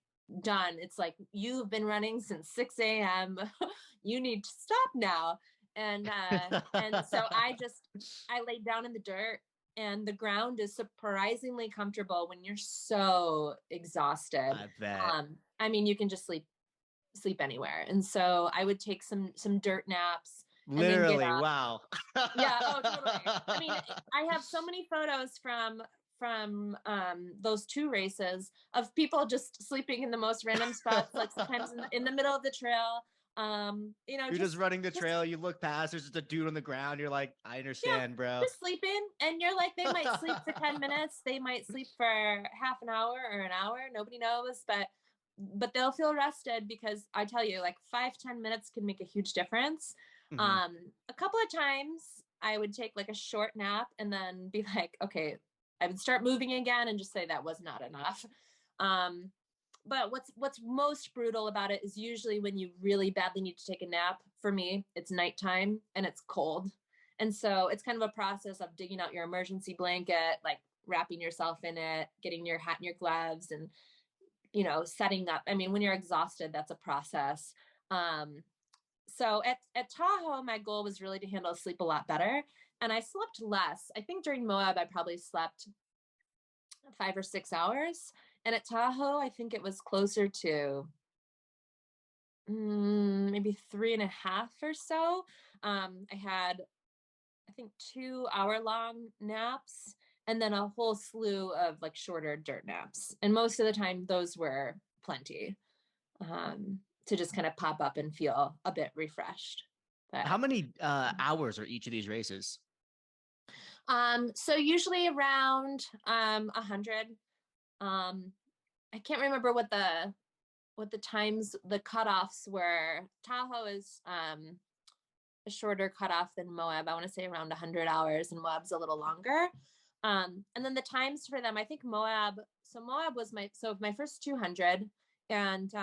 Speaker 2: done. It's like, you've been running since 6 a.m. You need to stop now. And so I laid down in the dirt, and the ground is surprisingly comfortable when you're so exhausted.
Speaker 1: I bet.
Speaker 2: You can just sleep anywhere. And so I would take some dirt naps.
Speaker 1: Literally,
Speaker 2: and then get up.
Speaker 1: wow.
Speaker 2: Yeah, oh totally. I have so many photos from those two races of people just sleeping in the most random spots, like sometimes in the middle of the trail.
Speaker 1: You're just running the trail, you look past, there's just a dude on the ground, you're like, I understand, bro.
Speaker 2: Just sleeping, and you're like, they might sleep for 10 minutes, they might sleep for half an hour or an hour, nobody knows, but they'll feel rested, because I tell you, like 5-10 minutes can make a huge difference. A couple of times I would take like a short nap and then be like, okay, I would start moving again and just say that was not enough. But what's most brutal about it is usually when you really badly need to take a nap. For me, it's nighttime and it's cold. And so it's kind of a process of digging out your emergency blanket, like wrapping yourself in it, getting your hat and your gloves, and, setting up. When you're exhausted, that's a process. So at Tahoe, my goal was really to handle sleep a lot better. And I slept less. I think during Moab, I probably slept 5 or 6 hours. And at Tahoe, I think it was closer to maybe 3.5 or so. I had, I think, 2-hour-long naps, and then a whole slew of like shorter dirt naps. And most of the time, those were plenty to just kind of pop up and feel a bit refreshed. But
Speaker 1: how many hours are each of these races?
Speaker 2: So usually around 100. I can't remember what the times, the cutoffs were. Tahoe is a shorter cutoff than Moab. I want to say around 100 hours, and Moab's a little longer. And then the times for them, I think Moab was my first 200, and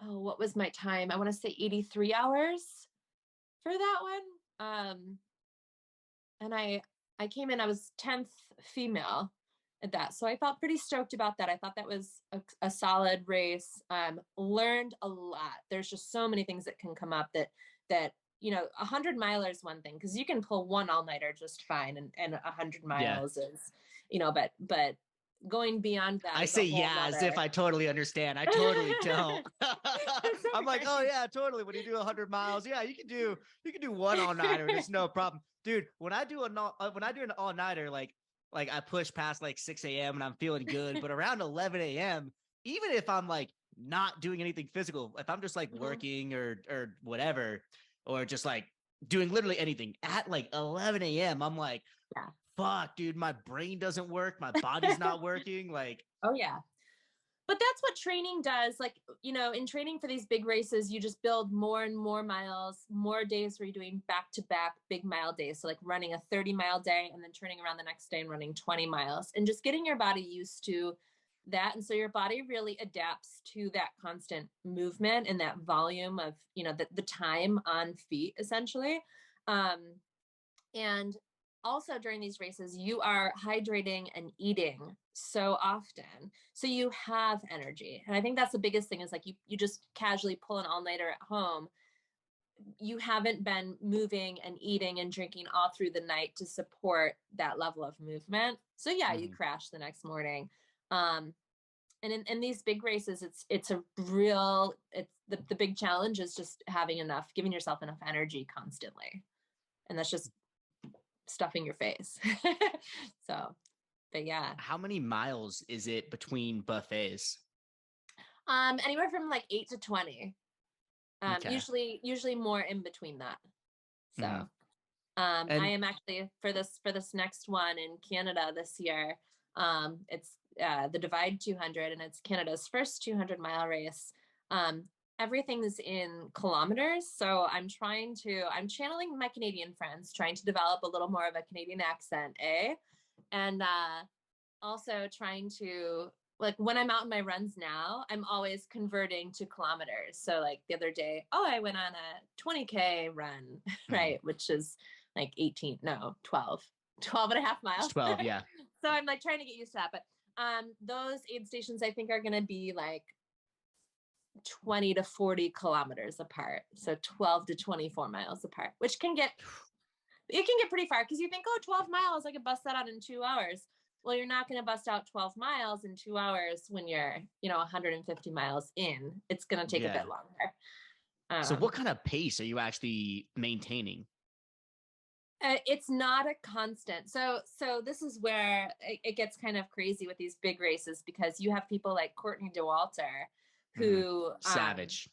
Speaker 2: what was my time? I want to say 83 hours for that one. And I came in, I was 10th female at that. So I felt pretty stoked about that. I thought that was a solid race. Learned a lot. There's just so many things that can come up that 100 miler is one thing, because you can pull one all-nighter just fine, and 100 miles is, but going beyond that.
Speaker 1: I say as if I totally understand. I totally don't. I'm like, oh yeah, totally. When you do 100 miles, yeah, you can do one all-nighter. It's no problem, dude. When I do an all-nighter, like like I push past like 6 a.m. and I'm feeling good, but around 11 a.m., even if I'm like not doing anything physical, if I'm just like working or whatever, or just like doing literally anything at like 11 a.m., I'm like,
Speaker 2: Yeah.
Speaker 1: fuck, dude, my brain doesn't work. My body's not working. Like,
Speaker 2: Oh yeah. But that's what training does. Like, you know, in training for these big races, you just build more and more miles, more days where you're doing back to back big mile days. So like running a 30-mile day and then turning around the next day and running 20 miles and just getting your body used to that. And so your body really adapts to that constant movement and that volume of, you know, the time on feet essentially. And also during these races, you are hydrating and eating so often. So you have energy. And I think that's the biggest thing is like you just casually pull an all-nighter at home. You haven't been moving and eating and drinking all through the night to support that level of movement. So yeah, you crash the next morning. And in these big races, it's the big challenge is just having enough, giving yourself enough energy constantly. And that's just stuffing your face. So, but yeah.
Speaker 1: how many miles is it between buffets?
Speaker 2: Anywhere from like 8 to 20.
Speaker 1: Okay.
Speaker 2: Usually more in between that. So,
Speaker 1: And
Speaker 2: I am actually for this next one in Canada this year. It's the Divide 200, and it's Canada's first 200-mile race. Everything's in kilometers. So I'm channeling my Canadian friends, trying to develop a little more of a Canadian accent, and also trying to, like, when I'm out in my runs now, I'm always converting to kilometers. So like the other day, I went on a 20K run, right? Which is like 12 and a half miles.
Speaker 1: It's 12, yeah.
Speaker 2: So I'm like trying to get used to that. But those aid stations I think are going to be like 20 to 40 kilometers apart. So 12 to 24 miles apart, which can get pretty far because you think, 12 miles, I could bust that out in 2 hours. Well, you're not going to bust out 12 miles in 2 hours when you're, 150 miles in. It's going to take a bit longer.
Speaker 1: So what kind of pace are you actually maintaining?
Speaker 2: It's not a constant. So this is where it gets kind of crazy with these big races because you have people like Courtney Dauwalter who
Speaker 1: savage.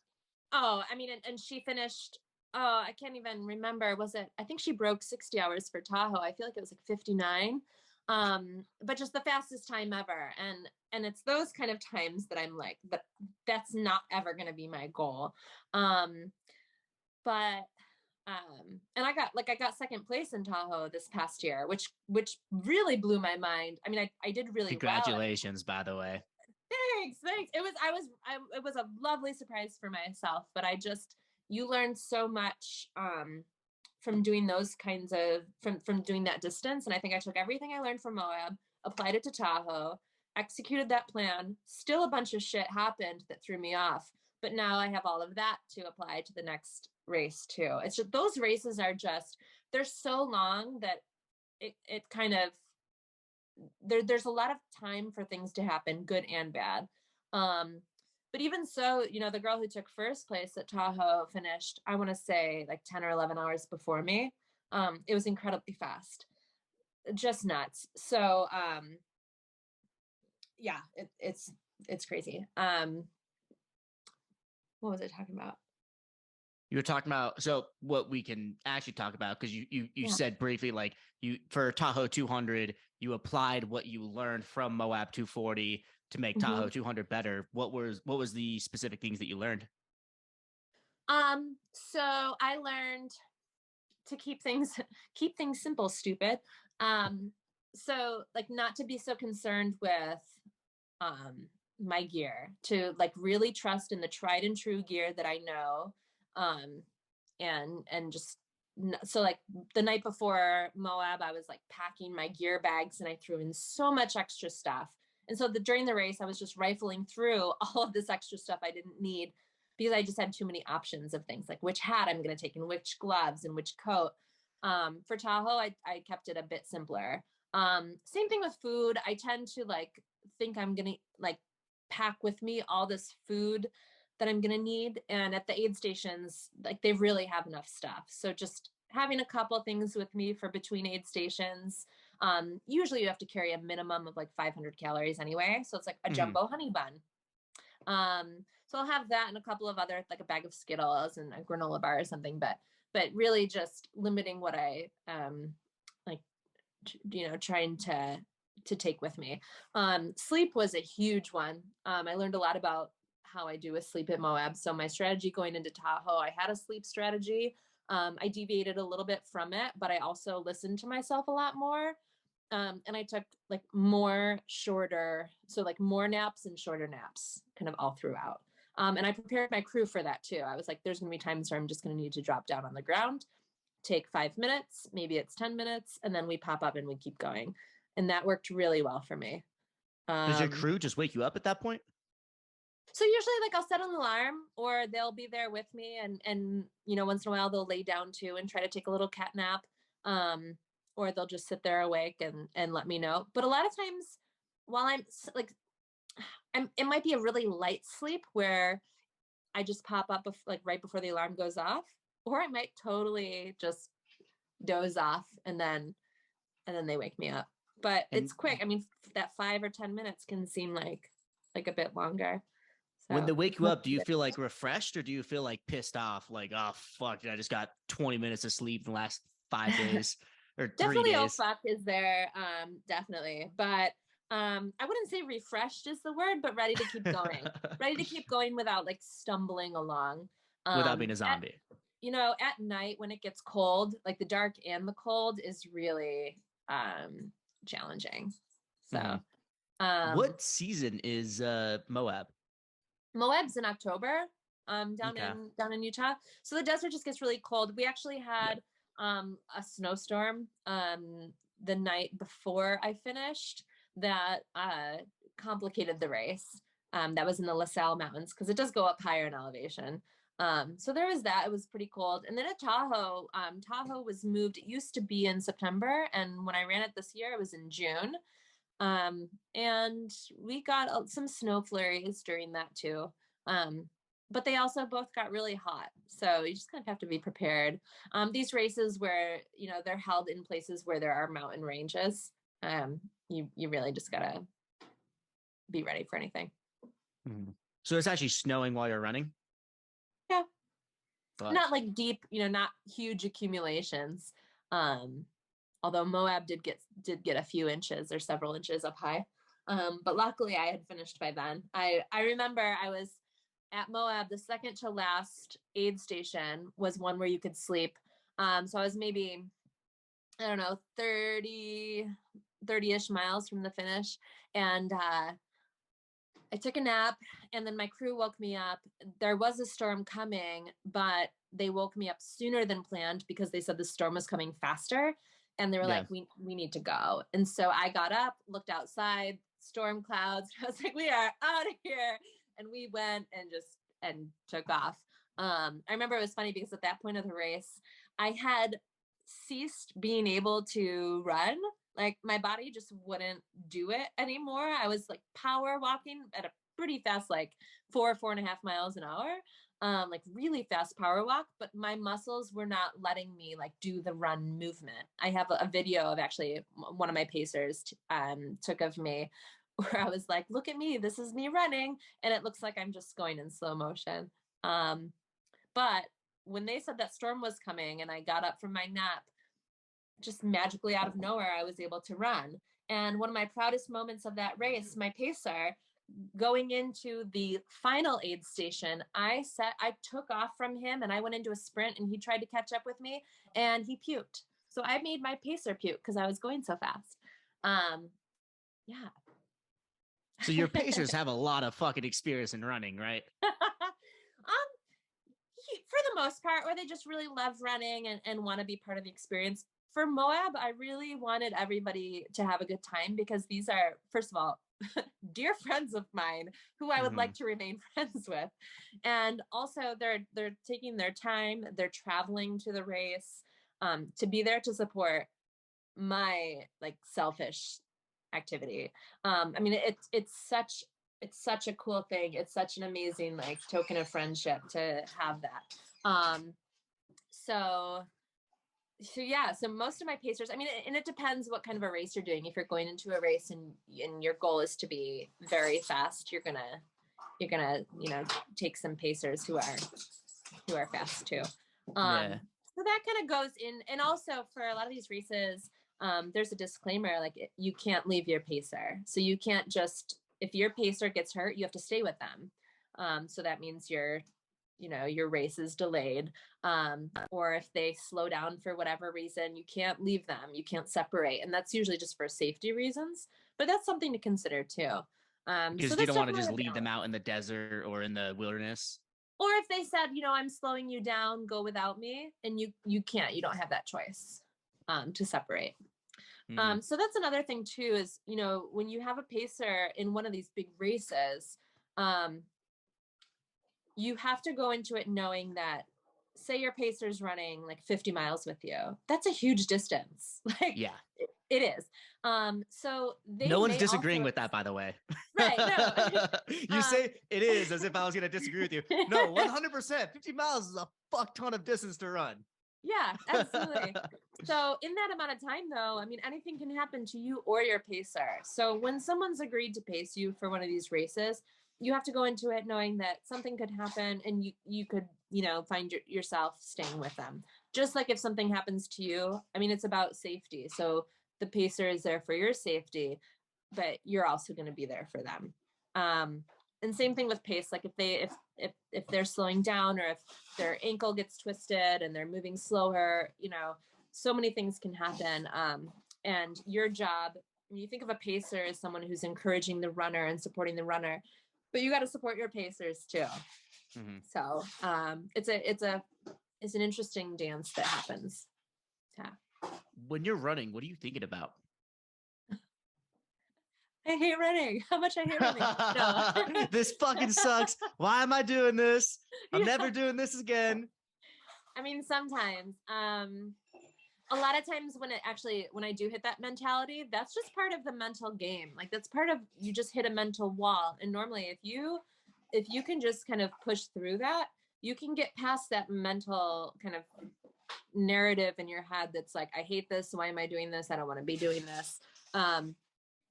Speaker 2: I mean, and she finished, I can't even remember. I think she broke 60 hours for Tahoe. I feel like it was like 59. But just the fastest time ever. And it's those kind of times that I'm like, that's not ever going to be my goal. And I got second place in Tahoe this past year, which really blew my mind. I mean, I did really
Speaker 1: Congratulations, by the way.
Speaker 2: Thanks. It was a lovely surprise for myself, but you learn so much, from doing those kinds of, from doing that distance. And I think I took everything I learned from Moab, applied it to Tahoe, executed that plan. Still a bunch of shit happened that threw me off, but now I have all of that to apply to the next race too. It's just, those races are just, they're so long that it kind of, there's a lot of time for things to happen, good and bad. But even so, the girl who took first place at Tahoe finished, I want to say like 10 or 11 hours before me. It was incredibly fast, just nuts. So, yeah, it's crazy. What was I talking about?
Speaker 1: You were talking about, so what we can actually talk about, because you said briefly, like for Tahoe 200, you applied what you learned from Moab 240 to make Tahoe 200 better. What was the specific things that you learned?
Speaker 2: So I learned to keep things simple, stupid. So like not to be so concerned with my gear, to like really trust in the tried and true gear that I know. And just, so like the night before Moab, I was like packing my gear bags and I threw in so much extra stuff. And so during the race, I was just rifling through all of this extra stuff I didn't need because I just had too many options of things like which hat I'm going to take and which gloves and which coat. For Tahoe, I kept it a bit simpler. Same thing with food. I tend to like think I'm going to like pack with me all this food that I'm going to need. And at the aid stations, like they really have enough stuff. So just having a couple things with me for between aid stations, Usually you have to carry a minimum of like 500 calories anyway. So it's like a jumbo honey bun. So I'll have that and a couple of other, like a bag of Skittles and a granola bar or something, but really just limiting what I, like, trying to take with me. Sleep was a huge one. I learned a lot about how I do with sleep at Moab. So my strategy going into Tahoe, I had a sleep strategy. I deviated a little bit from it, but I also listened to myself a lot more. And I took like more naps and shorter naps kind of all throughout. And I prepared my crew for that too. I was like, there's going to be times where I'm just going to need to drop down on the ground, take 5 minutes, maybe it's 10 minutes, and then we pop up and we keep going. And that worked really well for me.
Speaker 1: Does your crew just wake you up at that point?
Speaker 2: So usually like I'll set an alarm or they'll be there with me and once in a while they'll lay down too and try to take a little cat nap. Or they'll just sit there awake and let me know. But a lot of times while I'm like, it might be a really light sleep where I just pop up like right before the alarm goes off, or I might totally just doze off and then they wake me up. But it's quick. I mean, that 5 or 10 minutes can seem like a bit longer. So
Speaker 1: when they wake you up, do you feel like refreshed or do you feel like pissed off? Like, oh fuck, I just got 20 minutes of sleep in the last 5 days or 3 days.
Speaker 2: Definitely, oh fuck is there. Definitely. But I wouldn't say refreshed is the word, but ready to keep going. Ready to keep going without like stumbling along.
Speaker 1: Without being a zombie.
Speaker 2: At night when it gets cold, like the dark and the cold is really challenging. So
Speaker 1: what season is Moab?
Speaker 2: Moab's in October, down in Utah. So the desert just gets really cold. We actually had a snowstorm the night before I finished that complicated the race. That was in the La Salle Mountains because it does go up higher in elevation. So there was that. It was pretty cold. And then at Tahoe, Tahoe was moved. It used to be in September. And when I ran it this year, it was in June. And we got some snow flurries during that too. But they also both got really hot. So you just kind of have to be prepared. These races where, they're held in places where there are mountain ranges, you really just gotta be ready for anything.
Speaker 1: So it's actually snowing while you're running?
Speaker 2: Yeah. But not like deep, not huge accumulations. Although Moab did get a few inches or several inches up high. But luckily I had finished by then. I remember I was at Moab, the second to last aid station was one where you could sleep. So I was maybe, I don't know, 30-ish miles from the finish. And I took a nap and then my crew woke me up. There was a storm coming, but they woke me up sooner than planned because they said the storm was coming faster. And they were like, we need to go. And so I got up, looked outside, storm clouds. I was like, we are out of here. And we went and took off. I remember it was funny because at that point of the race, I had ceased being able to run. Like my body just wouldn't do it anymore. I was like power walking at a pretty fast, like 4.5 miles an hour. Like really fast power walk, but my muscles were not letting me like do the run movement. I have a video of actually one of my pacers took of me where I was like, look at me, this is me running. And it looks like I'm just going in slow motion. But when they said that storm was coming and I got up from my nap, just magically out of nowhere, I was able to run. And one of my proudest moments of that race, my pacer, going into the final aid station, I took off from him and I went into a sprint and he tried to catch up with me and he puked. So I made my pacer puke because I was going so fast. Yeah.
Speaker 1: So your pacers have a lot of fucking experience in running, right?
Speaker 2: For the most part, or they just really love running and want to be part of the experience. For Moab, I really wanted everybody to have a good time because these are, first of all, dear friends of mine who I would like to remain friends with. And also they're taking their time, they're traveling to the race, to be there to support my like selfish activity. I mean, it's such a cool thing. It's such an amazing like token of friendship to have that. So So most of my pacers, I mean, and it depends what kind of a race you're doing. If you're going into a race and your goal is to be very fast, you're gonna, take some pacers who are fast too.
Speaker 1: Yeah.
Speaker 2: So that kind of goes in. And also for a lot of these races, there's a disclaimer, like you can't leave your pacer. So you can't just, if your pacer gets hurt, you have to stay with them. So that means your race is delayed. Or if they slow down for whatever reason, you can't leave them, you can't separate. And that's usually just for safety reasons, but that's something to consider too.
Speaker 1: Because
Speaker 2: So
Speaker 1: you
Speaker 2: that's
Speaker 1: don't want to
Speaker 2: definitely
Speaker 1: just
Speaker 2: a
Speaker 1: leave them
Speaker 2: balance.
Speaker 1: out in the desert or in the wilderness.
Speaker 2: Or if they said, I'm slowing you down, go without me, and you can't, you don't have that choice to separate. So that's another thing too, is, when you have a pacer in one of these big races, you have to go into it knowing that, say your pacer's running like 50 miles with you. That's a huge distance. Like,
Speaker 1: Yeah.
Speaker 2: it is. So they
Speaker 1: No one's
Speaker 2: may
Speaker 1: disagreeing
Speaker 2: also,
Speaker 1: with that, by the way.
Speaker 2: right, no.
Speaker 1: You say it is as if I was going to disagree with you. No, 100%. 50 miles is a fuck ton of distance to run.
Speaker 2: Yeah, absolutely. So in that amount of time, though, I mean, anything can happen to you or your pacer. So when someone's agreed to pace you for one of these races, you have to go into it knowing that something could happen, and you could, find yourself staying with them. Just like if something happens to you, I mean, it's about safety. So the pacer is there for your safety, but you're also going to be there for them. And same thing with pace. Like if they're slowing down, or if their ankle gets twisted and they're moving slower, so many things can happen. And your job, when you think of a pacer as someone who's encouraging the runner and supporting the runner, but you got to support your pacers too. Mm-hmm. So it's an interesting dance that happens. Yeah.
Speaker 1: When you're running, what are you thinking about?
Speaker 2: I hate running. How much I hate running. No.
Speaker 1: This fucking sucks. Why am I doing this? I'm never doing this again.
Speaker 2: I mean, sometimes. A lot of times when I do hit that mentality, that's just part of the mental game. Like, that's part of, you just hit a mental wall. And normally if you can just kind of push through that, you can get past that mental kind of narrative in your head that's like, I hate this. Why am I doing this? I don't want to be doing this. A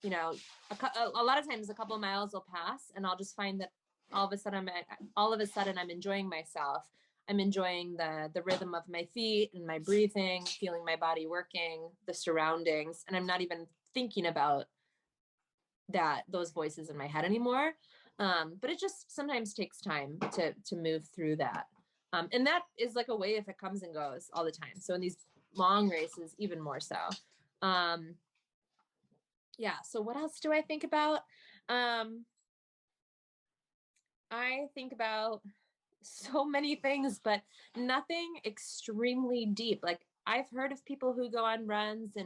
Speaker 2: lot of times a couple of miles will pass and I'll just find that all of a sudden I'm enjoying myself. I'm enjoying the rhythm of my feet and my breathing, feeling my body working, the surroundings, and I'm not even thinking about those voices in my head anymore. But it just sometimes takes time to move through that. And that is like a wave that comes and goes all the time. So in these long races, even more so. Yeah. So what else do I think about? I think about so many things, but nothing extremely deep. Like, I've heard of people who go on runs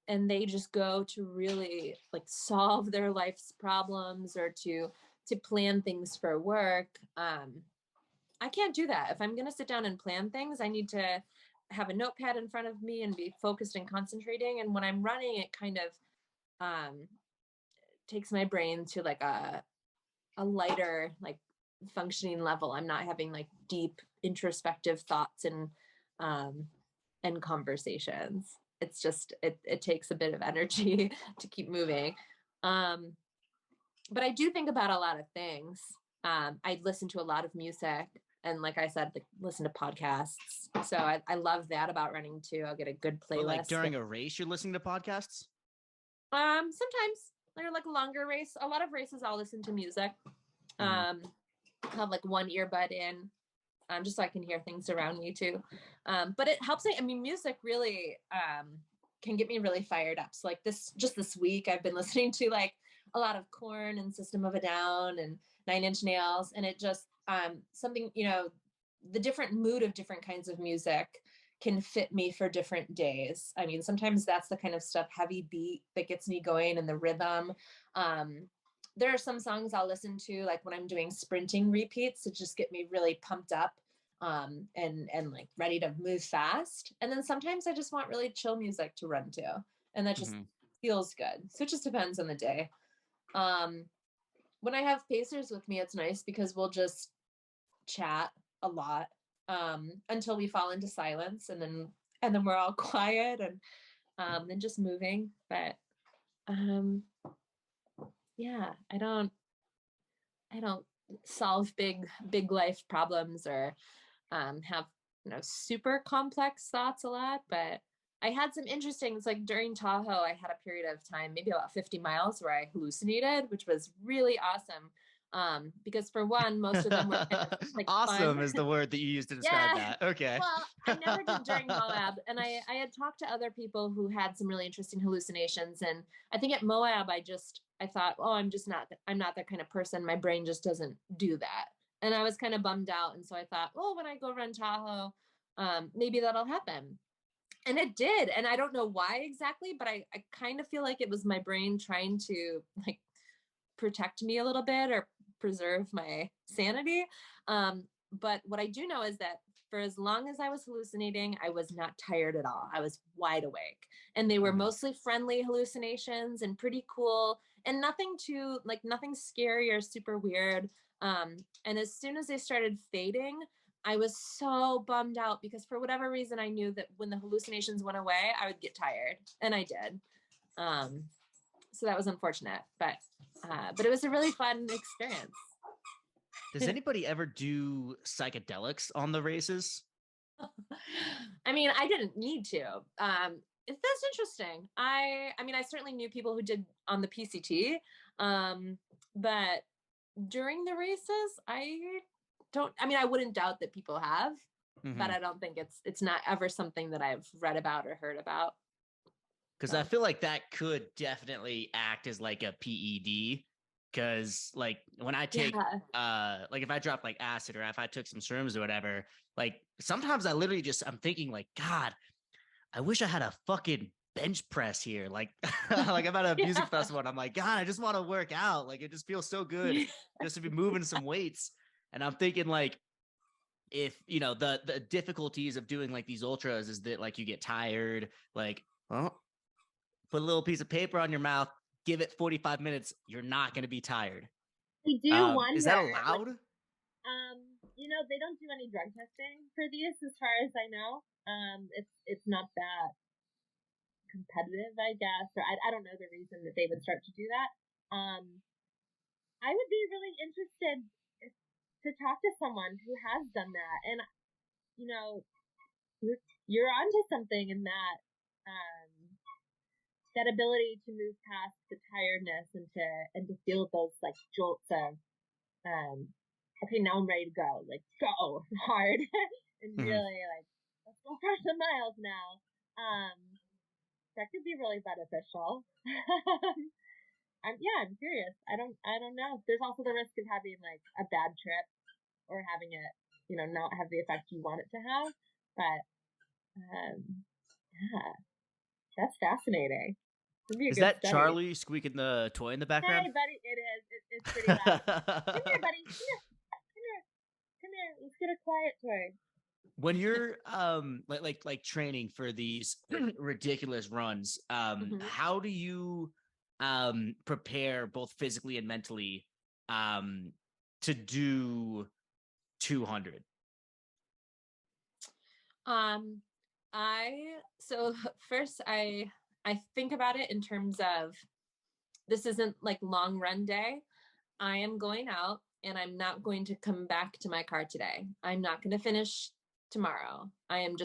Speaker 2: and they just go to really like solve their life's problems, or to plan things for work. I can't do that. If I'm going to sit down and plan things, I need to have a notepad in front of me and be focused and concentrating. And when I'm running, it kind of takes my brain to like a lighter, like, functioning level. I'm not having like deep introspective thoughts and conversations. It's just, it takes a bit of energy to keep moving. But I do think about a lot of things. I listen to a lot of music, and like I said, listen to podcasts. So I love that about running too. I'll get a good playlist.
Speaker 1: But like during a race, you're listening to podcasts?
Speaker 2: Sometimes they're like a longer race. A lot of races I'll listen to music. Have like one earbud in, just so I can hear things around me too. But it helps me. I mean, music really can get me really fired up. So like this week, I've been listening to like a lot of Korn and System of a Down and 9 Inch Nails, and it just something, the different mood of different kinds of music can fit me for different days. I mean, sometimes that's the kind of stuff, heavy beat, that gets me going, and the rhythm. There are some songs I'll listen to like when I'm doing sprinting repeats to just get me really pumped up and like ready to move fast. And then sometimes I just want really chill music to run to, and that just feels good. So it just depends on the day. When I have pacers with me, it's nice because we'll just chat a lot until we fall into silence, and then and then we're all quiet and then just moving. But yeah, I don't solve big life problems or have super complex thoughts a lot, but I had some interesting, it's like during Tahoe, I had a period of time, maybe about 50 miles where I hallucinated, which was really awesome. Because for one, most of them were kind of like
Speaker 1: awesome
Speaker 2: fun.
Speaker 1: is the word that you used to describe
Speaker 2: Yeah.
Speaker 1: that. Okay.
Speaker 2: Well, I never did during Moab, and I had talked to other people who had some really interesting hallucinations, and I think at Moab, I thought, oh, I'm not that kind of person. My brain just doesn't do that, and I was kind of bummed out, and so I thought, oh, when I go run Tahoe, maybe that'll happen. And it did, and I don't know why exactly, but I kind of feel like it was my brain trying to like protect me a little bit or preserve my sanity. But what I do know is that for as long as I was hallucinating, I was not tired at all. I was wide awake. And they were mostly friendly hallucinations and pretty cool and nothing scary or super weird. And as soon as they started fading, I was so bummed out because for whatever reason, I knew that when the hallucinations went away, I would get tired. And I did. So that was unfortunate, but it was a really fun experience.
Speaker 1: Does anybody ever do psychedelics on the races?
Speaker 2: I mean, I didn't need to. That's interesting. I mean, I certainly knew people who did on the PCT, but during the races, I wouldn't doubt that people have, but I don't think it's not ever something that I've read about or heard about.
Speaker 1: Because I feel like that could definitely act as like a PED. Because like when I take like if I drop like acid or if I took some shrooms or whatever, like sometimes I literally I'm thinking like, God, I wish I had a fucking bench press here. Like like I'm at a music festival and I'm like, God, I just want to work out. Like it just feels so good just to be moving some weights. And I'm thinking like, if the difficulties of doing like these ultras is that like you get tired, like, well, put a little piece of paper on your mouth, give it 45 minutes, you're not going to be tired.
Speaker 2: I do wonder.
Speaker 1: Is that allowed?
Speaker 2: They don't do any drug testing for these as far as I know. It's not that competitive, I guess, or I don't know the reason that they would start to do that. I would be really interested to talk to someone who has done that, and you're onto something in that that ability to move past the tiredness and to feel those like jolts of okay, now I'm ready to go, like go hard and really like let's go for some miles now. That could be really beneficial. I'm curious. I don't know. There's also the risk of having like a bad trip or having it, not have the effect you want it to have. But yeah, that's fascinating.
Speaker 1: Is that study. Charlie squeaking the toy in the background?
Speaker 2: Hey, buddy, it is. It's pretty loud. Come here, buddy. Come here. Let's get a quiet toy.
Speaker 1: When you're like training for these ridiculous runs, how do you prepare both physically and mentally to do 200?
Speaker 2: So first I think about it in terms of this isn't like long run day. I am going out and I'm not going to come back to my car today. I'm not going to finish tomorrow. I'm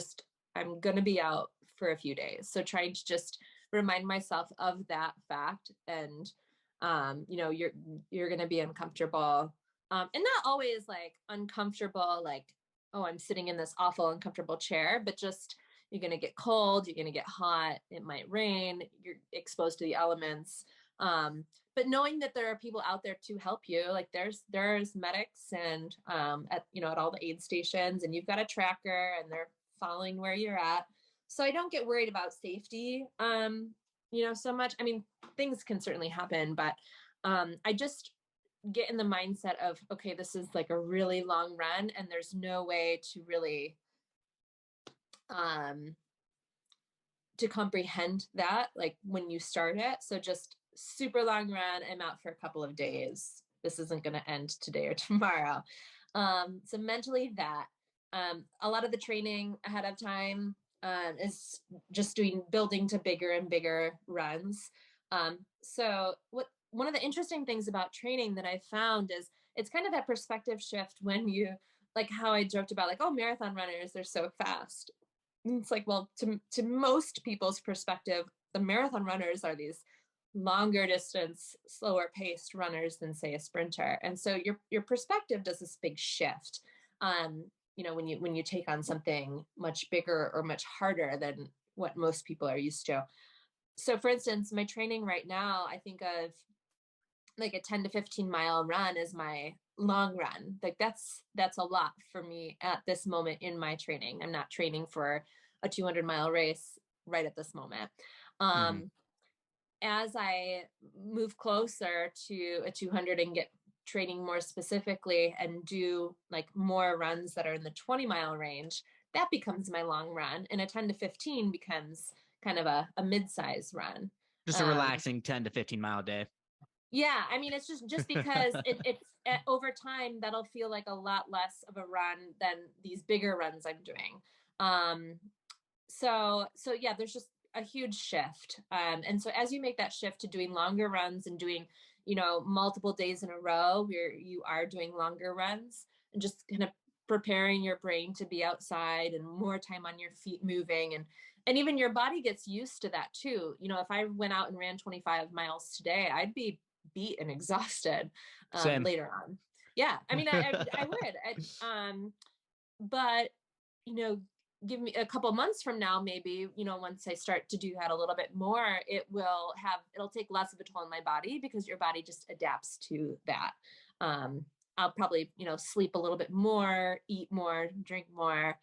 Speaker 2: going to be out for a few days. So trying to just remind myself of that fact. And, you're going to be uncomfortable. And not always like uncomfortable, like, oh, I'm sitting in this awful, uncomfortable chair, but just, you're going to get cold, you're going to get hot, it might rain, you're exposed to the elements. But knowing that there are people out there to help you, like there's medics and at all the aid stations, and you've got a tracker and they're following where you're at. So I don't get worried about safety, so much. I mean, things can certainly happen, but I just get in the mindset of, okay, this is like a really long run and there's no way to really to comprehend that like when you start it. So just super long run, I'm out for a couple of days, this isn't going to end today or tomorrow. So mentally that a lot of the training ahead of time is just building to bigger and bigger runs. So one of the interesting things about training that I found is it's kind of that perspective shift when you, like how I joked about like, oh, marathon runners, they're so fast. And it's like, well, to most people's perspective, the marathon runners are these longer distance, slower paced runners than say a sprinter. And so your perspective does this big shift. When you take on something much bigger or much harder than what most people are used to. So for instance, my training right now, I think of like a 10 to 15 mile run is my long run. Like that's a lot for me at this moment in my training. I'm not training for a 200-mile race right at this moment. As I move closer to a 200 and get training more specifically and do like more runs that are in the 20-mile range, that becomes my long run. And a 10 to 15 becomes kind of a mid-size run.
Speaker 1: Just a relaxing 10 to 15 mile day.
Speaker 2: Yeah. I mean, it's just because it's over time, that'll feel like a lot less of a run than these bigger runs I'm doing. So yeah, there's just a huge shift. And so as you make that shift to doing longer runs and doing, multiple days in a row where you are doing longer runs and just kind of preparing your brain to be outside and more time on your feet moving, and even your body gets used to that too. If I went out and ran 25 miles today, I'd be beat and exhausted later on. Yeah. I mean, I would, but give me a couple months from now, maybe, once I start to do that a little bit more, it'll take less of a toll on my body because your body just adapts to that. I'll probably, sleep a little bit more, eat more, drink more.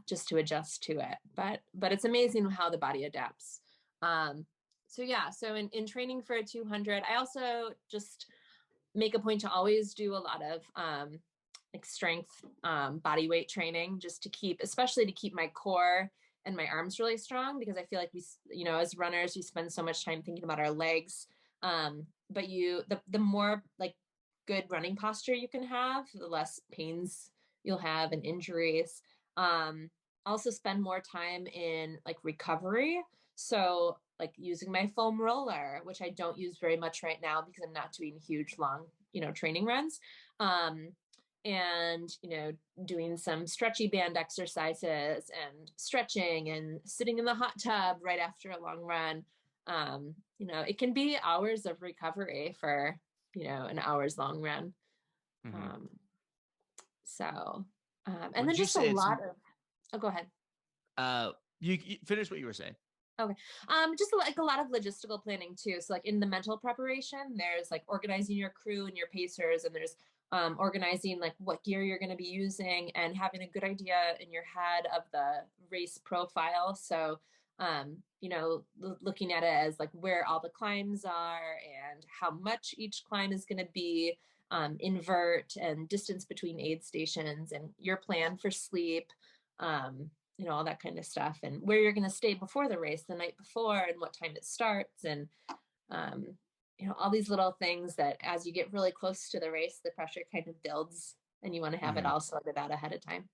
Speaker 2: Just to adjust to it. But it's amazing how the body adapts. So in training for a 200, I also just make a point to always do a lot of, like strength, body weight training, just especially to keep my core and my arms really strong, because I feel like we, as runners, we spend so much time thinking about our legs. But the more like good running posture you can have, the less pains you'll have and injuries. Also spend more time in like recovery. So like using my foam roller, which I don't use very much right now because I'm not doing huge, long, training runs. And doing some stretchy band exercises and stretching and sitting in the hot tub right after a long run. It can be hours of recovery for an hour's long run. And then just a lot of go ahead.
Speaker 1: You finish what you were saying.
Speaker 2: Okay. Just like a lot of logistical planning too. So like in the mental preparation, there's like organizing your crew and your pacers, and there's organizing like what gear you're going to be using and having a good idea in your head of the race profile. So, looking at it as like where all the climbs are and how much each climb is going to be, invert and distance between aid stations, and your plan for sleep, all that kind of stuff, and where you're going to stay before the race the night before and what time it starts. And, all these little things that as you get really close to the race, the pressure kind of builds and you want to have it all sorted out ahead of time.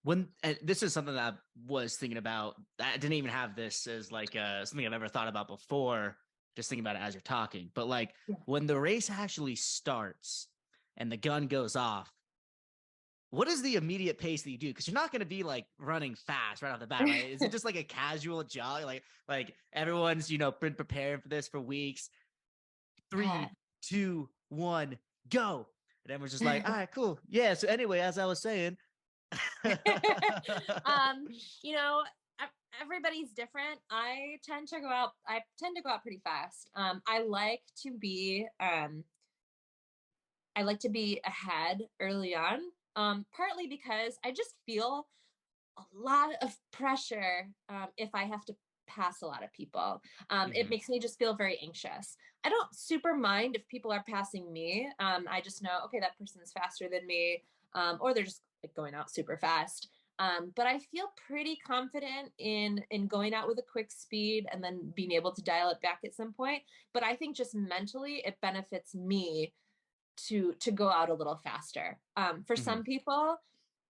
Speaker 1: When this is something that I was thinking about, I didn't even have this as like something I've ever thought about before, just thinking about it as you're talking, but like when the race actually starts and the gun goes off, what is the immediate pace that you do? Because you're not going to be like running fast right off the bat, right? Is it just like a casual jog? Like everyone's, been preparing for this for weeks. 3, 2, 1, go. And everyone's just like, all right, cool. Yeah. So anyway, as I was saying,
Speaker 2: everybody's different. I tend to go out pretty fast. I like to be ahead early on. Partly because I just feel a lot of pressure if I have to pass a lot of people. It makes me just feel very anxious. I don't super mind if people are passing me. I just know, okay, that person's faster than me, or they're just like going out super fast. But I feel pretty confident in going out with a quick speed and then being able to dial it back at some point. But I think just mentally, it benefits me to go out a little faster. For some people,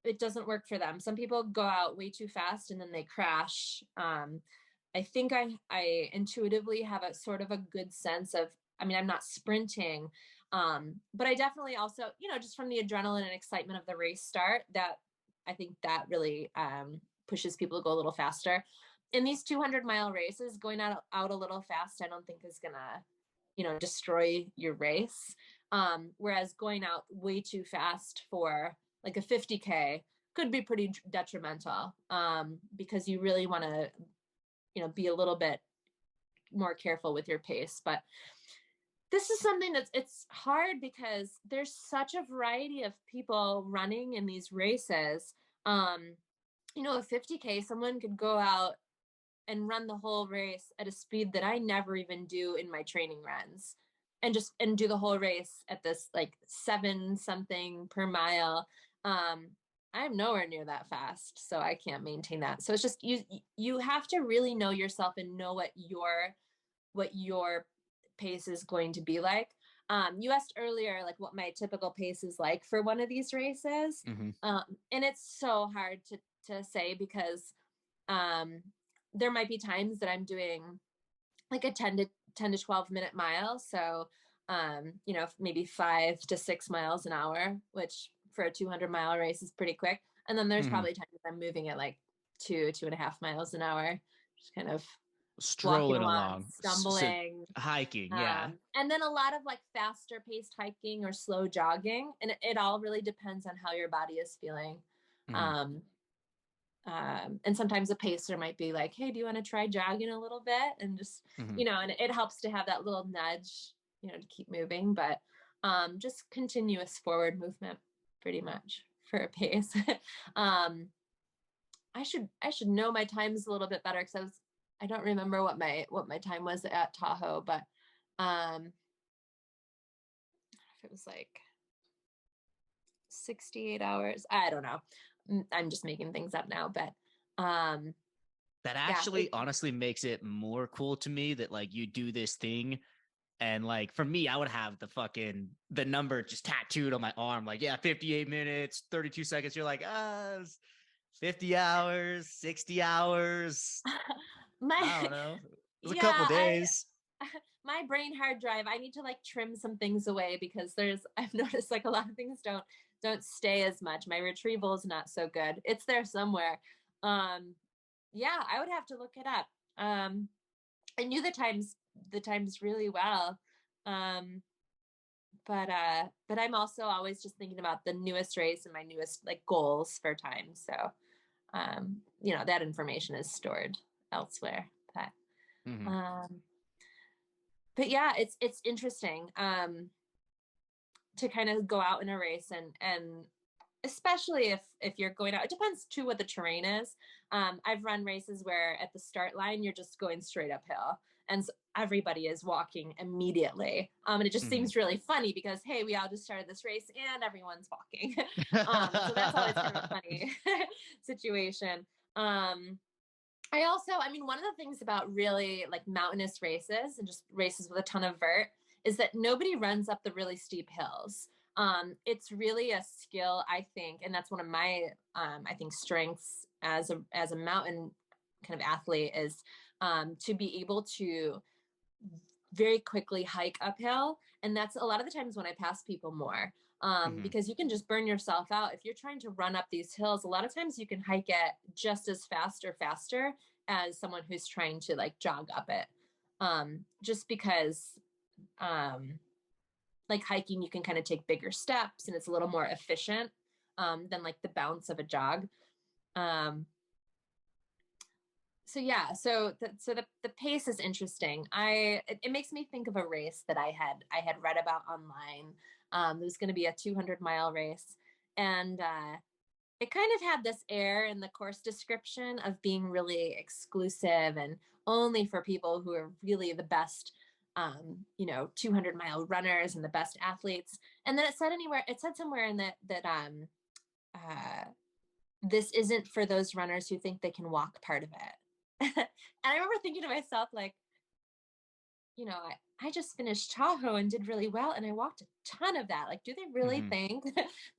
Speaker 2: it doesn't work for them. Some people go out way too fast and then they crash. I think I intuitively have a sort of a good sense of, I mean, I'm not sprinting, but I definitely also, just from the adrenaline and excitement of the race start, that I think that really pushes people to go a little faster. In these 200-mile races, going out a little fast, I don't think is gonna, destroy your race. Whereas going out way too fast for like a 50K could be pretty detrimental, because you really want to, be a little bit more careful with your pace. But this is something it's hard because there's such a variety of people running in these races. A 50K, someone could go out and run the whole race at a speed that I never even do in my training runs, and do the whole race at this like 7 something per mile. I'm nowhere near that fast, so I can't maintain that. So it's just you have to really know yourself and know what your pace is going to be like. You asked earlier like what my typical pace is like for one of these races.
Speaker 1: Mm-hmm.
Speaker 2: And it's so hard to say because there might be times that I'm doing like a 10 to 12 minute mile. So, maybe 5 to 6 miles an hour, which for a 200-mile race is pretty quick. And then there's probably times I'm moving at like 2.5 miles an hour, just kind of
Speaker 1: Strolling
Speaker 2: walking along,
Speaker 1: along,
Speaker 2: stumbling,
Speaker 1: hiking. Yeah.
Speaker 2: and then a lot of like faster paced hiking or slow jogging. And it all really depends on how your body is feeling.
Speaker 1: Mm-hmm.
Speaker 2: And sometimes a pacer might be like, hey, do you want to try jogging a little bit? And just,
Speaker 1: Mm-hmm.
Speaker 2: and it helps to have that little nudge, to keep moving. But just continuous forward movement pretty much for a pace. I should know my times a little bit better because I don't remember what my time was at Tahoe, but if it was like 68 hours, I don't know. I'm just making things up now, but
Speaker 1: that
Speaker 2: yeah,
Speaker 1: actually honestly makes it more cool to me that like you do this thing. And like for me, I would have the number just tattooed on my arm, like, yeah, 58 minutes, 32 seconds. You're like, 50 hours, 60 hours. I don't know. It was a couple
Speaker 2: yeah,
Speaker 1: days.
Speaker 2: my brain hard drive, I need to like trim some things away because I've noticed like a lot of things don't stay as much. My retrieval is not so good. It's there somewhere. Yeah, I would have to look it up. I knew the times really well. But I'm also always just thinking about the newest race and my newest like goals for time. So that information is stored elsewhere.
Speaker 1: Mm-hmm.
Speaker 2: But yeah, it's interesting to kind of go out in a race and especially if you're going out, it depends too what the terrain is. I've run races where at the start line you're just going straight uphill and so everybody is walking immediately, and it just seems really funny because hey, we all just started this race and everyone's walking. So that's always kind of a funny situation. One of the things about really like mountainous races and just races with a ton of vert is that nobody runs up the really steep hills. It's really a skill, I think, and that's one of my, I think, strengths as a mountain kind of athlete is to be able to very quickly hike uphill. And that's a lot of the times when I pass people more, because you can just burn yourself out. If you're trying to run up these hills, a lot of times you can hike it just as fast or faster as someone who's trying to like jog up it. Just because like hiking, you can kind of take bigger steps and it's a little more efficient than like the bounce of a jog. So yeah, so the pace is interesting. It makes me think of a race that I had read about online. It was going to be a 200-mile race, and it kind of had this air in the course description of being really exclusive and only for people who are really the best 200-mile runners and the best athletes. And then it said somewhere in that this isn't for those runners who think they can walk part of it. And I remember thinking to myself, like, I just finished Tahoe and did really well, and I walked a ton of that. Like, do they really think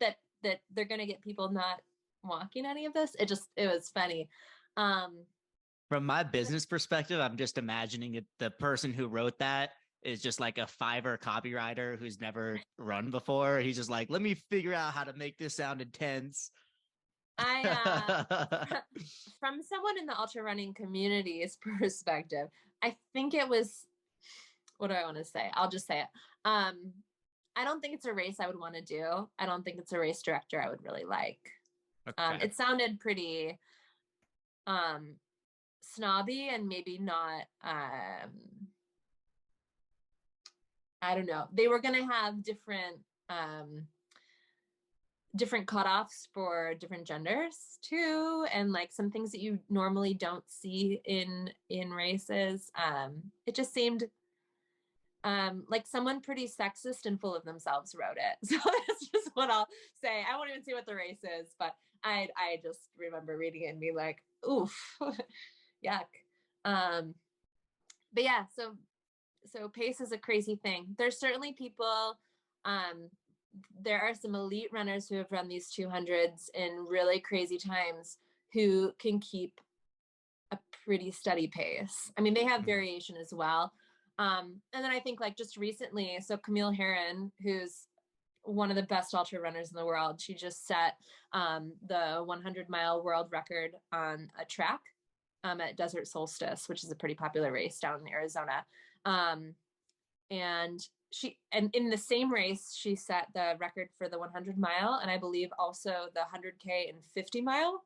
Speaker 2: that they're going to get people not walking any of this. It was funny.
Speaker 1: From my business perspective, I'm just imagining it, the person who wrote that is just like a Fiverr copywriter who's never run before. He's just like, let me figure out how to make this sound intense.
Speaker 2: From someone in the ultra running community's perspective, I think it was, what do I want to say? I'll just say it. I don't think it's a race I would want to do. I don't think it's a race director I would really like.
Speaker 1: Okay.
Speaker 2: It sounded pretty snobby and maybe not, I don't know. They were going to have different cutoffs for different genders too, and like some things that you normally don't see in races. It just seemed like someone pretty sexist and full of themselves wrote it. So that's just what I'll say. I won't even see what the race is, but I just remember reading it and being like, oof, yuck. But yeah, so pace is a crazy thing. There's certainly people, there are some elite runners who have run these 200s in really crazy times who can keep a pretty steady pace. I mean, they have variation as well. And then I think like just recently, so Camille Herron, who's one of the best ultra runners in the world, she just set the 100-mile world record on a track at Desert Solstice, which is a pretty popular race down in Arizona. And in the same race, she set the record for the 100-mile, and I believe also the 100K and 50-mile.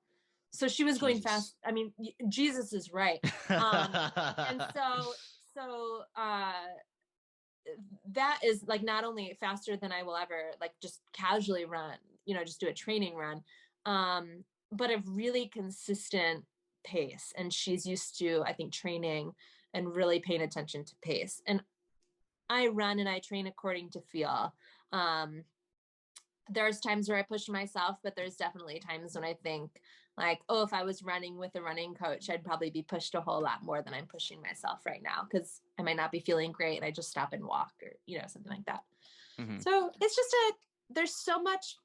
Speaker 2: So she was going fast. I mean, Jesus is right. And so that is like not only faster than I will ever like just casually run, just do a training run, but a really consistent pace. And she's used to, I think, training and really paying attention to pace. And I run and I train according to feel. There's times where I push myself, but there's definitely times when I think like, oh, if I was running with a running coach, I'd probably be pushed a whole lot more than I'm pushing myself right now, because I might not be feeling great and I just stop and walk or, something like that. Mm-hmm. So it's just there's so much,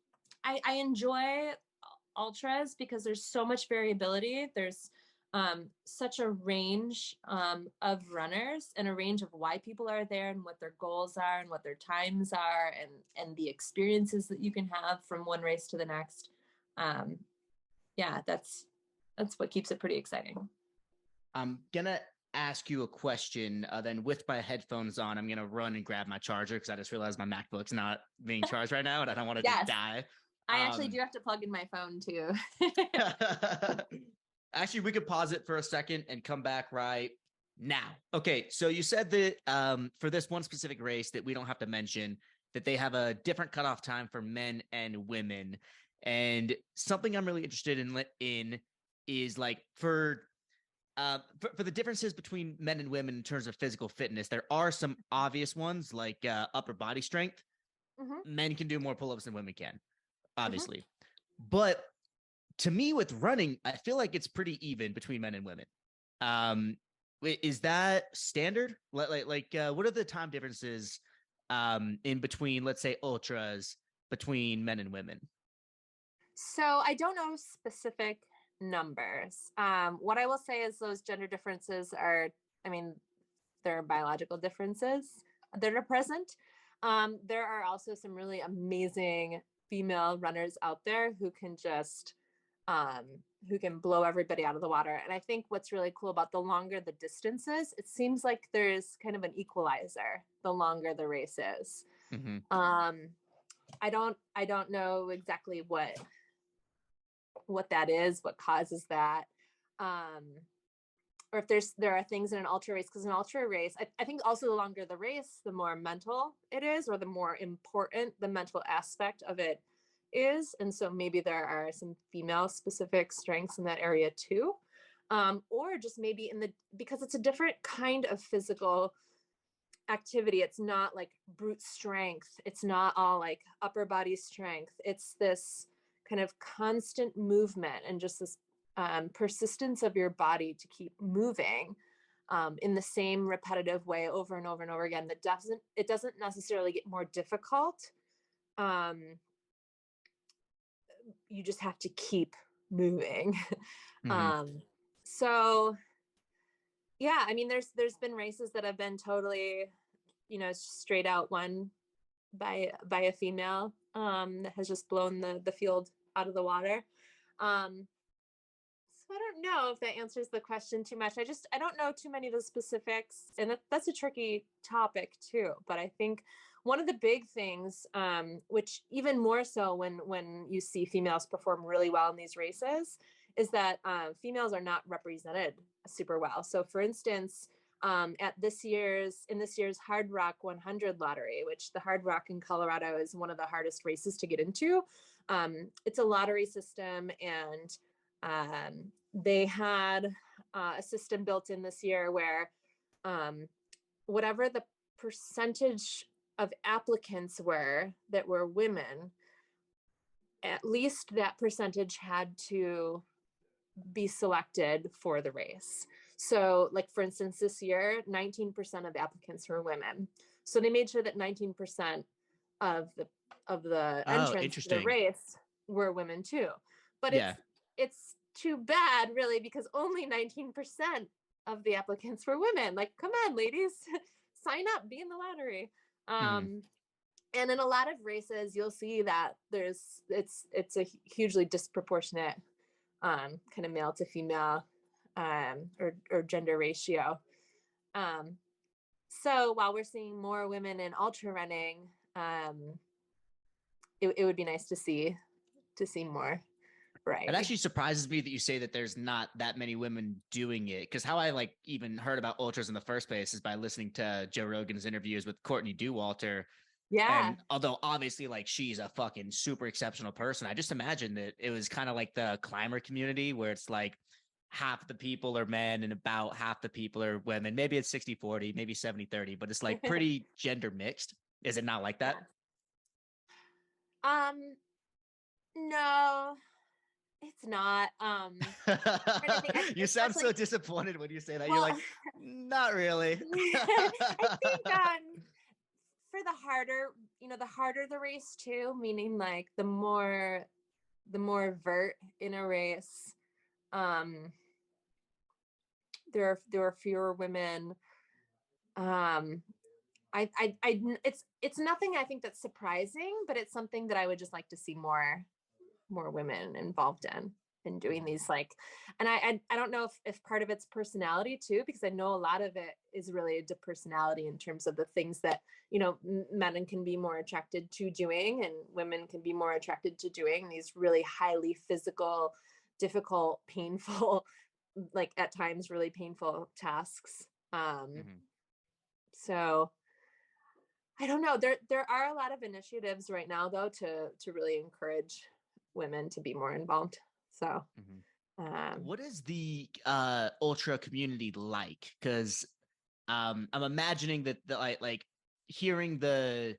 Speaker 2: I enjoy ultras because there's so much variability. There's such a range of runners and a range of why people are there and what their goals are and what their times are and the experiences that you can have from one race to the next. Yeah, that's what keeps it pretty exciting.
Speaker 1: I'm gonna ask you a question. Then with my headphones on, I'm gonna run and grab my charger because I just realized my MacBook's not being charged right now, and I don't want to just die.
Speaker 2: I actually do have to plug in my phone too.
Speaker 1: Actually, we could pause it for a second and come back right now. Okay, so you said that for this one specific race that we don't have to mention, that they have a different cutoff time for men and women. And something I'm really interested in is like for the differences between men and women in terms of physical fitness. There are some obvious ones like upper body strength. Mm-hmm. Men can do more pull-ups than women can, obviously. Mm-hmm. But to me, with running, I feel like it's pretty even between men and women. Is that standard? What are the time differences in between, let's say, ultras between men and women?
Speaker 2: So I don't know specific numbers. What I will say is those gender differences are, there are biological differences that are present. There are also some really amazing female runners out there who can just, who can blow everybody out of the water. And I think what's really cool about the longer the distance is, it seems like there's kind of an equalizer the longer the race is. Mm-hmm. I don't know exactly what that is, what causes that, or if there are things in an ultra race, because an ultra race, I think also the longer the race, the more mental it is, or the more important the mental aspect of it is. And so maybe there are some female specific strengths in that area too, or just maybe because it's a different kind of physical activity. It's not like brute strength. It's not all like upper body strength. It's this kind of constant movement and just this persistence of your body to keep moving in the same repetitive way over and over and over again. It doesn't necessarily get more difficult, you just have to keep moving.
Speaker 1: Mm-hmm.
Speaker 2: So yeah, I mean, there's been races that have been totally, straight out won by a female, that has just blown the field out of the water. So I don't know if that answers the question too much. I don't know too many of the specifics, and that's a tricky topic too. But I think one of the big things, which even more so when you see females perform really well in these races, is that females are not represented super well. So, for instance, at this year's Hard Rock 100 lottery, which the Hard Rock in Colorado is one of the hardest races to get into. It's a lottery system, and they had a system built in this year where whatever the percentage of applicants were that were women, at least that percentage had to be selected for the race. So, like, for instance, this year, 19% of applicants were women. So they made sure that 19% of the
Speaker 1: Oh,
Speaker 2: entrants to the
Speaker 1: interesting.
Speaker 2: race were women too. But
Speaker 1: Yeah.
Speaker 2: it's too bad, really, because only 19% of the applicants were women. Like, come on, ladies, sign up, be in the lottery.
Speaker 1: Mm-hmm.
Speaker 2: And in a lot of races, you'll see that it's a hugely disproportionate kind of male to female or gender ratio. So while we're seeing more women in ultra running, it would be nice to see more variety.
Speaker 1: It actually surprises me that you say that there's not that many women doing it, because how I like even heard about ultras in the first place is by listening to Joe Rogan's interviews with Courtney Dauwalter.
Speaker 2: Yeah.
Speaker 1: And although obviously like she's a fucking super exceptional person, I just imagine that it was kind of like the climber community where it's like half the people are men and about half the people are women. Maybe it's 60-40, maybe 70-30, but it's like pretty gender mixed. Is it not like that?
Speaker 2: Yeah. No, it's not.
Speaker 1: You sound so disappointed when you say that.
Speaker 2: Well,
Speaker 1: You're like, not really.
Speaker 2: I think for the harder the race too, meaning like the more vert in a race, there are fewer women. It's nothing I think that's surprising, but it's something that I would just like to see more women involved in doing these, like, and I don't know if part of it's personality too, because I know a lot of it is related to personality in terms of the things that men can be more attracted to doing and women can be more attracted to doing, these really highly physical, difficult, painful, like at times really painful tasks. So I don't know. There are a lot of initiatives right now, though, to really encourage women to be more involved. So,
Speaker 1: what is the ultra community like? Because I'm imagining that like hearing the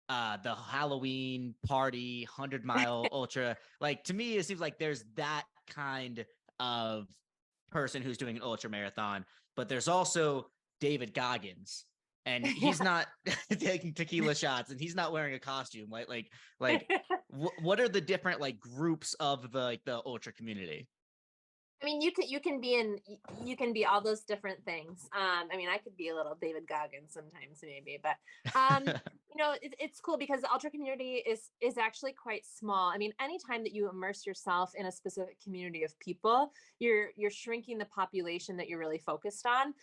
Speaker 1: Halloween party 100-mile ultra, like to me it seems like there's that kind of person who's doing an ultra marathon, but there's also David Goggins, and he's not taking tequila shots and he's not wearing a costume. What are the different like groups of the ultra community?
Speaker 2: I mean, you can be all those different things. I mean, I could be a little David Goggins sometimes, maybe, but it's cool because the ultra community is actually quite small. I mean, anytime that you immerse yourself in a specific community of people, you're shrinking the population that you're really focused on.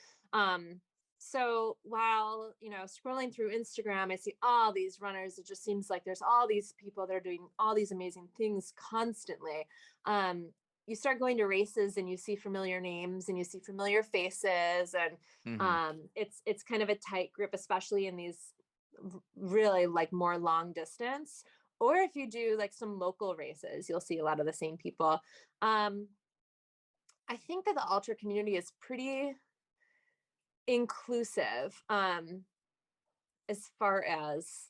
Speaker 2: So while scrolling through Instagram, I see all these runners. It just seems like there's all these people that are doing all these amazing things constantly. You start going to races and you see familiar names and you see familiar faces, and it's kind of a tight group, especially in these really like more long distance, or if you do like some local races, you'll see a lot of the same people. I think that the ultra community is pretty inclusive as far as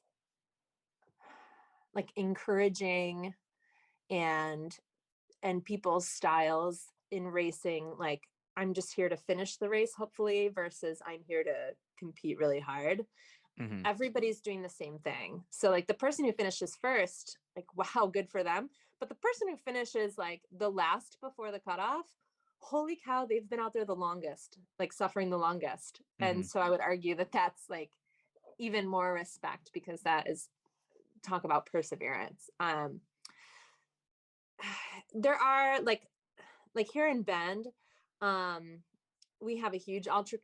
Speaker 2: like encouraging and people's styles in racing. Like, I'm just here to finish the race, hopefully, versus I'm here to compete really hard. Everybody's doing the same thing. So like the person who finishes first, like, wow, good for them. But the person who finishes like the last before the cutoff, holy cow, they've been out there the longest, like suffering the longest. And so I would argue that that's like even more respect, because that is talk about perseverance. There are like here in Bend, we have a huge ultra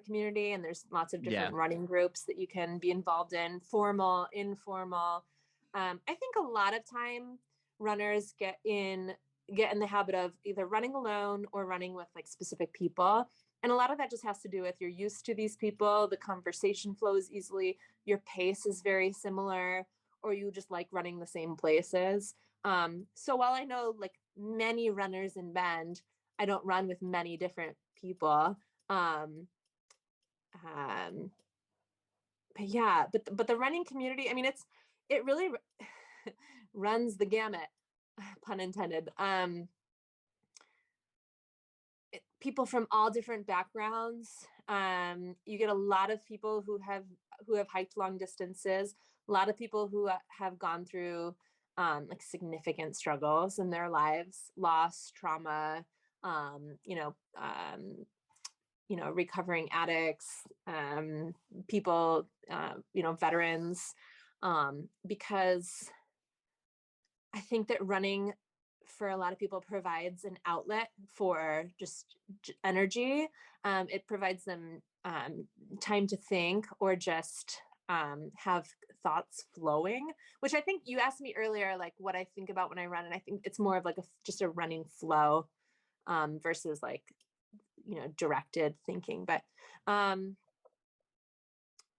Speaker 2: community, and there's lots of different running groups that you can be involved in, formal, informal. I think a lot of time runners get in the habit of either running alone or running with like specific people. And a lot of that just has to do with you're used to these people, the conversation flows easily, your pace is very similar, or you just like running the same places. So while I know like many runners in Bend, I don't run with many different people. But yeah, but the running community, I mean, it really runs the gamut, pun intended. People from all different backgrounds. You get a lot of people who have hiked long distances, a lot of people who have gone through like significant struggles in their lives, loss, trauma, recovering addicts, people, veterans, because I think that running for a lot of people provides an outlet for just energy. It provides them time to think, or just have thoughts flowing, which I think you asked me earlier, like what I think about when I run. And I think it's more of like just a running flow versus like, directed thinking. But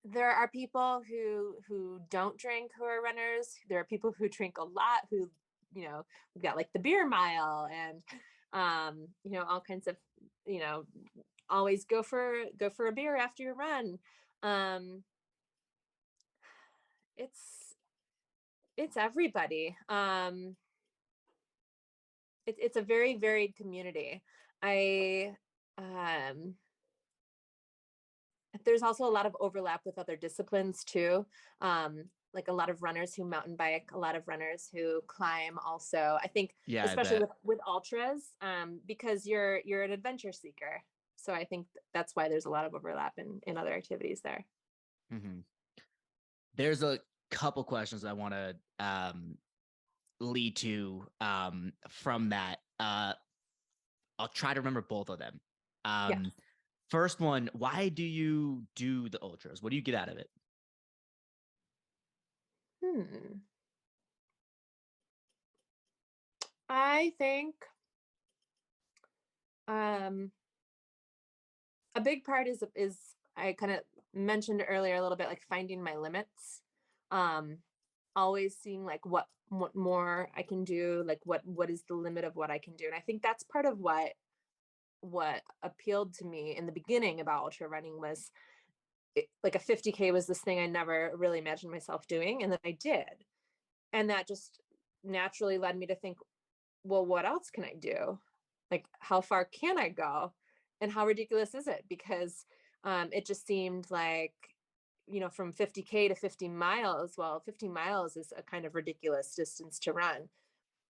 Speaker 2: there are people who don't drink, who are runners. There are people who drink a lot, who, we've got like the beer mile, and all kinds of, always go for a beer after your run. It's everybody. It's a very varied community. There's also a lot of overlap with other disciplines too. Like a lot of runners who mountain bike, a lot of runners who climb also. I think, especially with ultras, because you're an adventure seeker. So I think that's why there's a lot of overlap in other activities there.
Speaker 1: Mm-hmm. There's a couple questions I want to lead to from that. I'll try to remember both of them. First one, why do you do the ultras? What do you get out of it?
Speaker 2: I think a big part is I kind of mentioned earlier a little bit, like finding my limits. Always seeing like what more I can do, like what is the limit of what I can do. And I think that's part of what appealed to me in the beginning about ultra running was like a 50K was this thing I never really imagined myself doing. And then I did. And that just naturally led me to think, well, what else can I do? Like, how far can I go? And how ridiculous is it? Because it just seemed like, from 50K to 50 miles, well, 50 miles is a kind of ridiculous distance to run.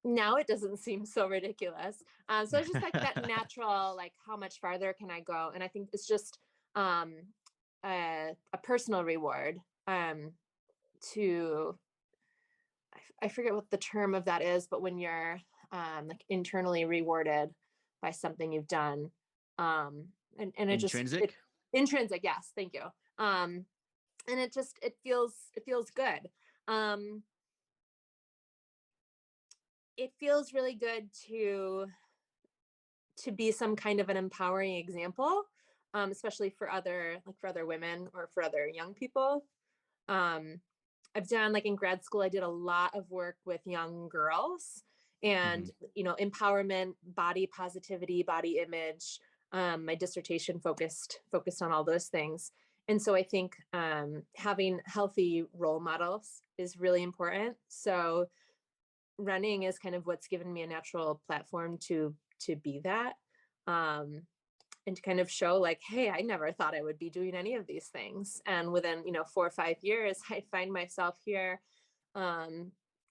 Speaker 2: Now it doesn't seem so ridiculous. So it's just like that natural, like how much farther can I go? And I think it's just a personal reward to, I forget what the term of that is, but when you're like internally rewarded by something you've done, and it
Speaker 1: intrinsic?
Speaker 2: Intrinsic, yes, thank you. And it feels good. It feels really good to be some kind of an empowering example, especially for other women or for other young people. I've done, like in grad school, I did a lot of work with young girls and, empowerment, body positivity, body image. My dissertation focused on all those things. And so I think having healthy role models is really important. So running is kind of what's given me a natural platform to be that, and to kind of show like, hey, I never thought I would be doing any of these things. And within, 4 or 5 years, I find myself here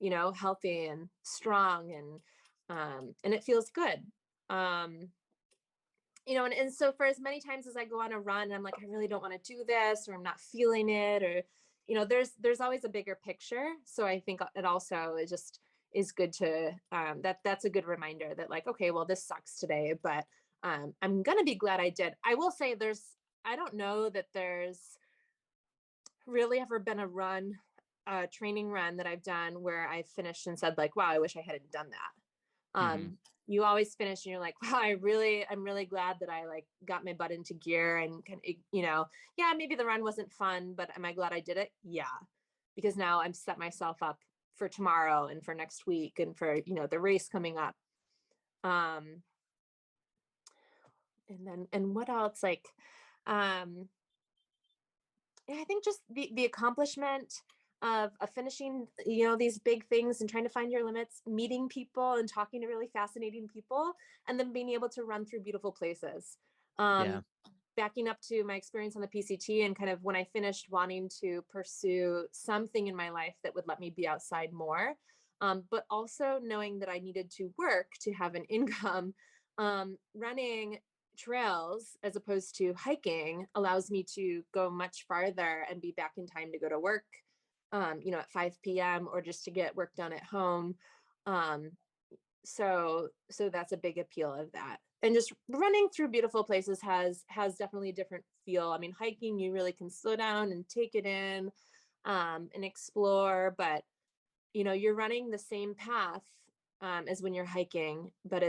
Speaker 2: healthy and strong, and it feels good. And so for as many times as I go on a run, I'm like, I really don't want to do this, or I'm not feeling it, or, there's always a bigger picture. So I think it also, it just is good to, that's a good reminder that, like, okay, well, this sucks today, but I'm going to be glad I did. I will say I don't know that there's really ever been a training run that I've done where I finished and said, like, wow, I wish I hadn't done that.
Speaker 1: Mm-hmm.
Speaker 2: You always finish and you're like, wow, I'm really glad that I, like, got my butt into gear and yeah, maybe the run wasn't fun, but am I glad I did it? Yeah. Because now I'm set myself up for tomorrow and for next week and for, the race coming up. And what else? Like, I think just the accomplishment of finishing, these big things and trying to find your limits, meeting people and talking to really fascinating people, and then being able to run through beautiful places.
Speaker 1: Yeah.
Speaker 2: Backing up to my experience on the PCT and kind of when I finished wanting to pursue something in my life that would let me be outside more, but also knowing that I needed to work to have an income, running trails as opposed to hiking allows me to go much farther and be back in time to go to work, at 5 p.m. or just to get work done at home. So that's a big appeal of that. And just running through beautiful places has definitely a different feel. I mean, hiking, you really can slow down and take it in, and explore, but you're running the same path, as when you're hiking, but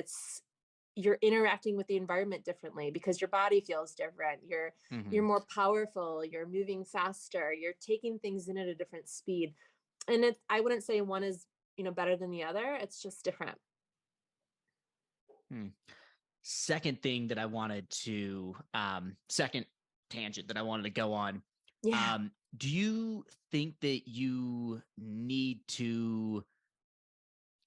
Speaker 2: you're interacting with the environment differently because your body feels different. You're more powerful, you're moving faster, you're taking things in at a different speed. And I wouldn't say one is, better than the other. It's just different.
Speaker 1: Second thing that I wanted to, second tangent that I wanted to go on.
Speaker 2: Yeah.
Speaker 1: Do you think that you need to,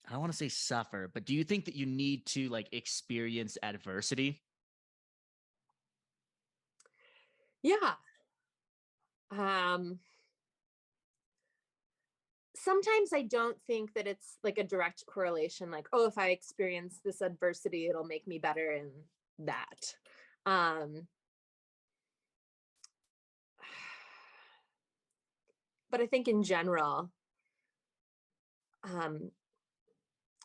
Speaker 1: I don't want to say suffer, but do you think that you need to, like, experience adversity?
Speaker 2: Yeah. Sometimes I don't think that it's like a direct correlation, like, oh, if I experience this adversity, it'll make me better in that. But I think in general,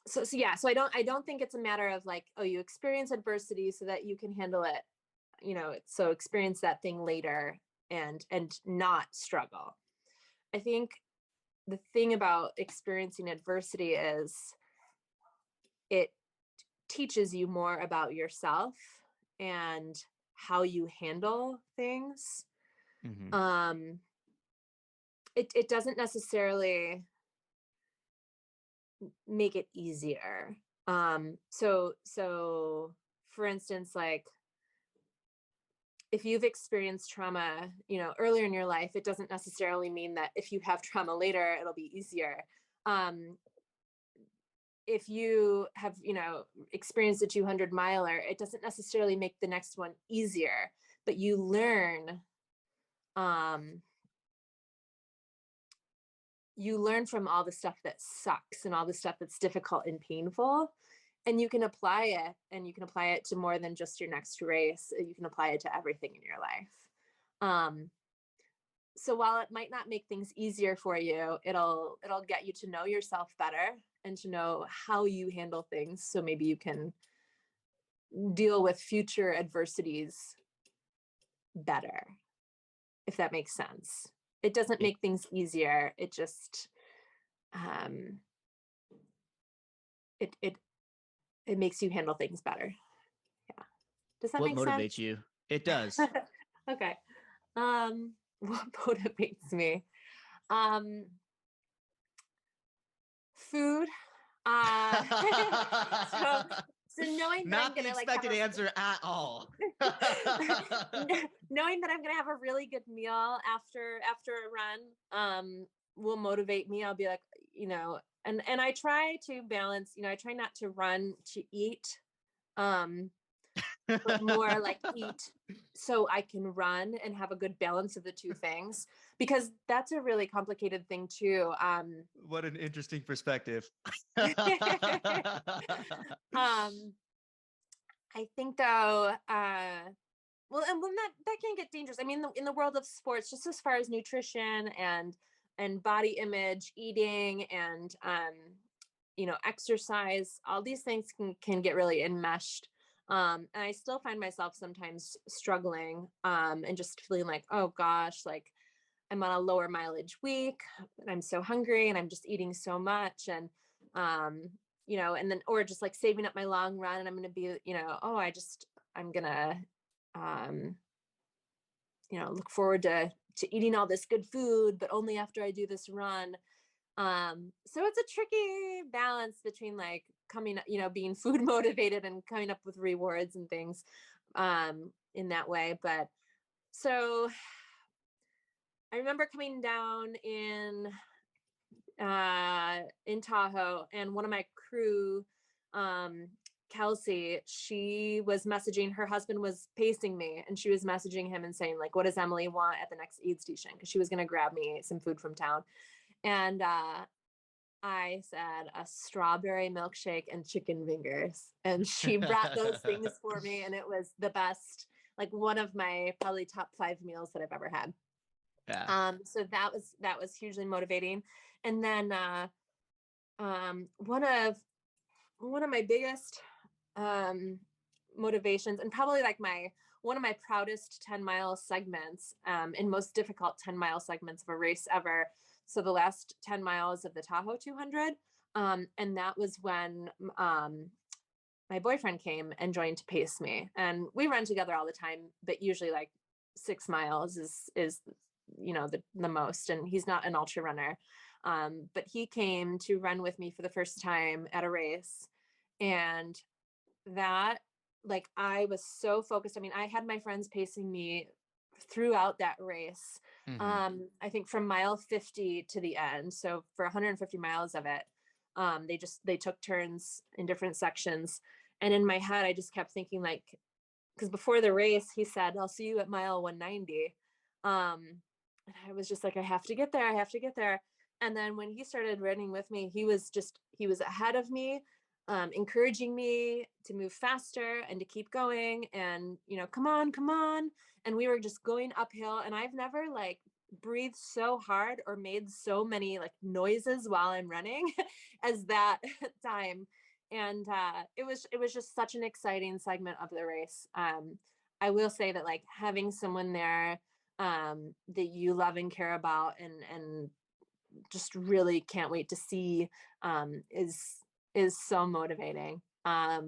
Speaker 2: so yeah, so I don't think it's a matter of, like, oh, you experience adversity so that you can handle it, so experience that thing later and not struggle. I think the thing about experiencing adversity is it teaches you more about yourself and how you handle things.
Speaker 1: Mm-hmm.
Speaker 2: It doesn't necessarily make it easier. So for instance, like, if you've experienced trauma, earlier in your life, it doesn't necessarily mean that if you have trauma later, it'll be easier. If you have, experienced a 200 miler, it doesn't necessarily make the next one easier, but you learn, from all the stuff that sucks and all the stuff that's difficult and painful, and you can apply it, and you can apply it to more than just your next race. You can apply it to everything in your life. So while it might not make things easier for you, it'll get you to know yourself better and to know how you handle things. So maybe you can deal with future adversities better, if that makes sense. It doesn't make things easier. It just, it makes you handle things better. Yeah. Does that
Speaker 1: What
Speaker 2: make sense?
Speaker 1: motivates you? It does.
Speaker 2: Okay. What motivates me? Food. So knowing that I'm
Speaker 1: Not the
Speaker 2: gonna, like, have
Speaker 1: expected answer at all.
Speaker 2: knowing that I'm gonna have a really good meal after a run, will motivate me. I'll be like, and I try to balance. I try not to run to eat, but more like eat so I can run and have a good balance of the two things, because that's a really complicated thing too.
Speaker 1: What an interesting perspective.
Speaker 2: I think though, well, and when that can get dangerous. I mean, in the world of sports, just as far as nutrition and body image, eating, and exercise, all these things can get really enmeshed. And I still find myself sometimes struggling, and just feeling like, oh gosh, like I'm on a lower mileage week and I'm so hungry and I'm just eating so much. And and then, or just like saving up my long run, and I'm going to be, I'm going to, look forward to eating all this good food, but only after I do this run. So it's a tricky balance between like being food motivated and coming up with rewards and things, in that way. But so I remember coming down in Tahoe, and one of my crew, Kelsey, she was messaging, her husband was pacing me, and she was messaging him and saying like, what does Emily want at the next aid station? Because she was going to grab me some food from town. And I said a strawberry milkshake and chicken fingers, and she brought those things for me, and it was the best, like one of my probably top 5 meals that I've ever had.
Speaker 1: Yeah.
Speaker 2: So that was hugely motivating. And then one of my biggest motivations, and probably like one of my proudest 10-mile segments, and most difficult 10-mile segments of a race ever. So the last 10 miles of the Tahoe 200. And that was when my boyfriend came and joined to pace me. And we run together all the time, but usually like 6 miles is the most. And he's not an ultra runner. But he came to run with me for the first time at a race. And that, like, I was so focused. I mean, I had my friends pacing me throughout that race.
Speaker 1: Mm-hmm.
Speaker 2: I think from mile 50 to the end. So for 150 miles of it, they took turns in different sections. And in my head, I just kept thinking, like, because before the race, he said, I'll see you at mile 190. And I was just like, I have to get there. I have to get there. And then when he started running with me, he was ahead of me, encouraging me to move faster and to keep going, and, come on, come on. And we were just going uphill, and I've never like breathed so hard or made so many like noises while I'm running as that time. And it was just such an exciting segment of the race. I will say that like having someone there that you love and care about, and just really can't wait to see, is so motivating. Yeah,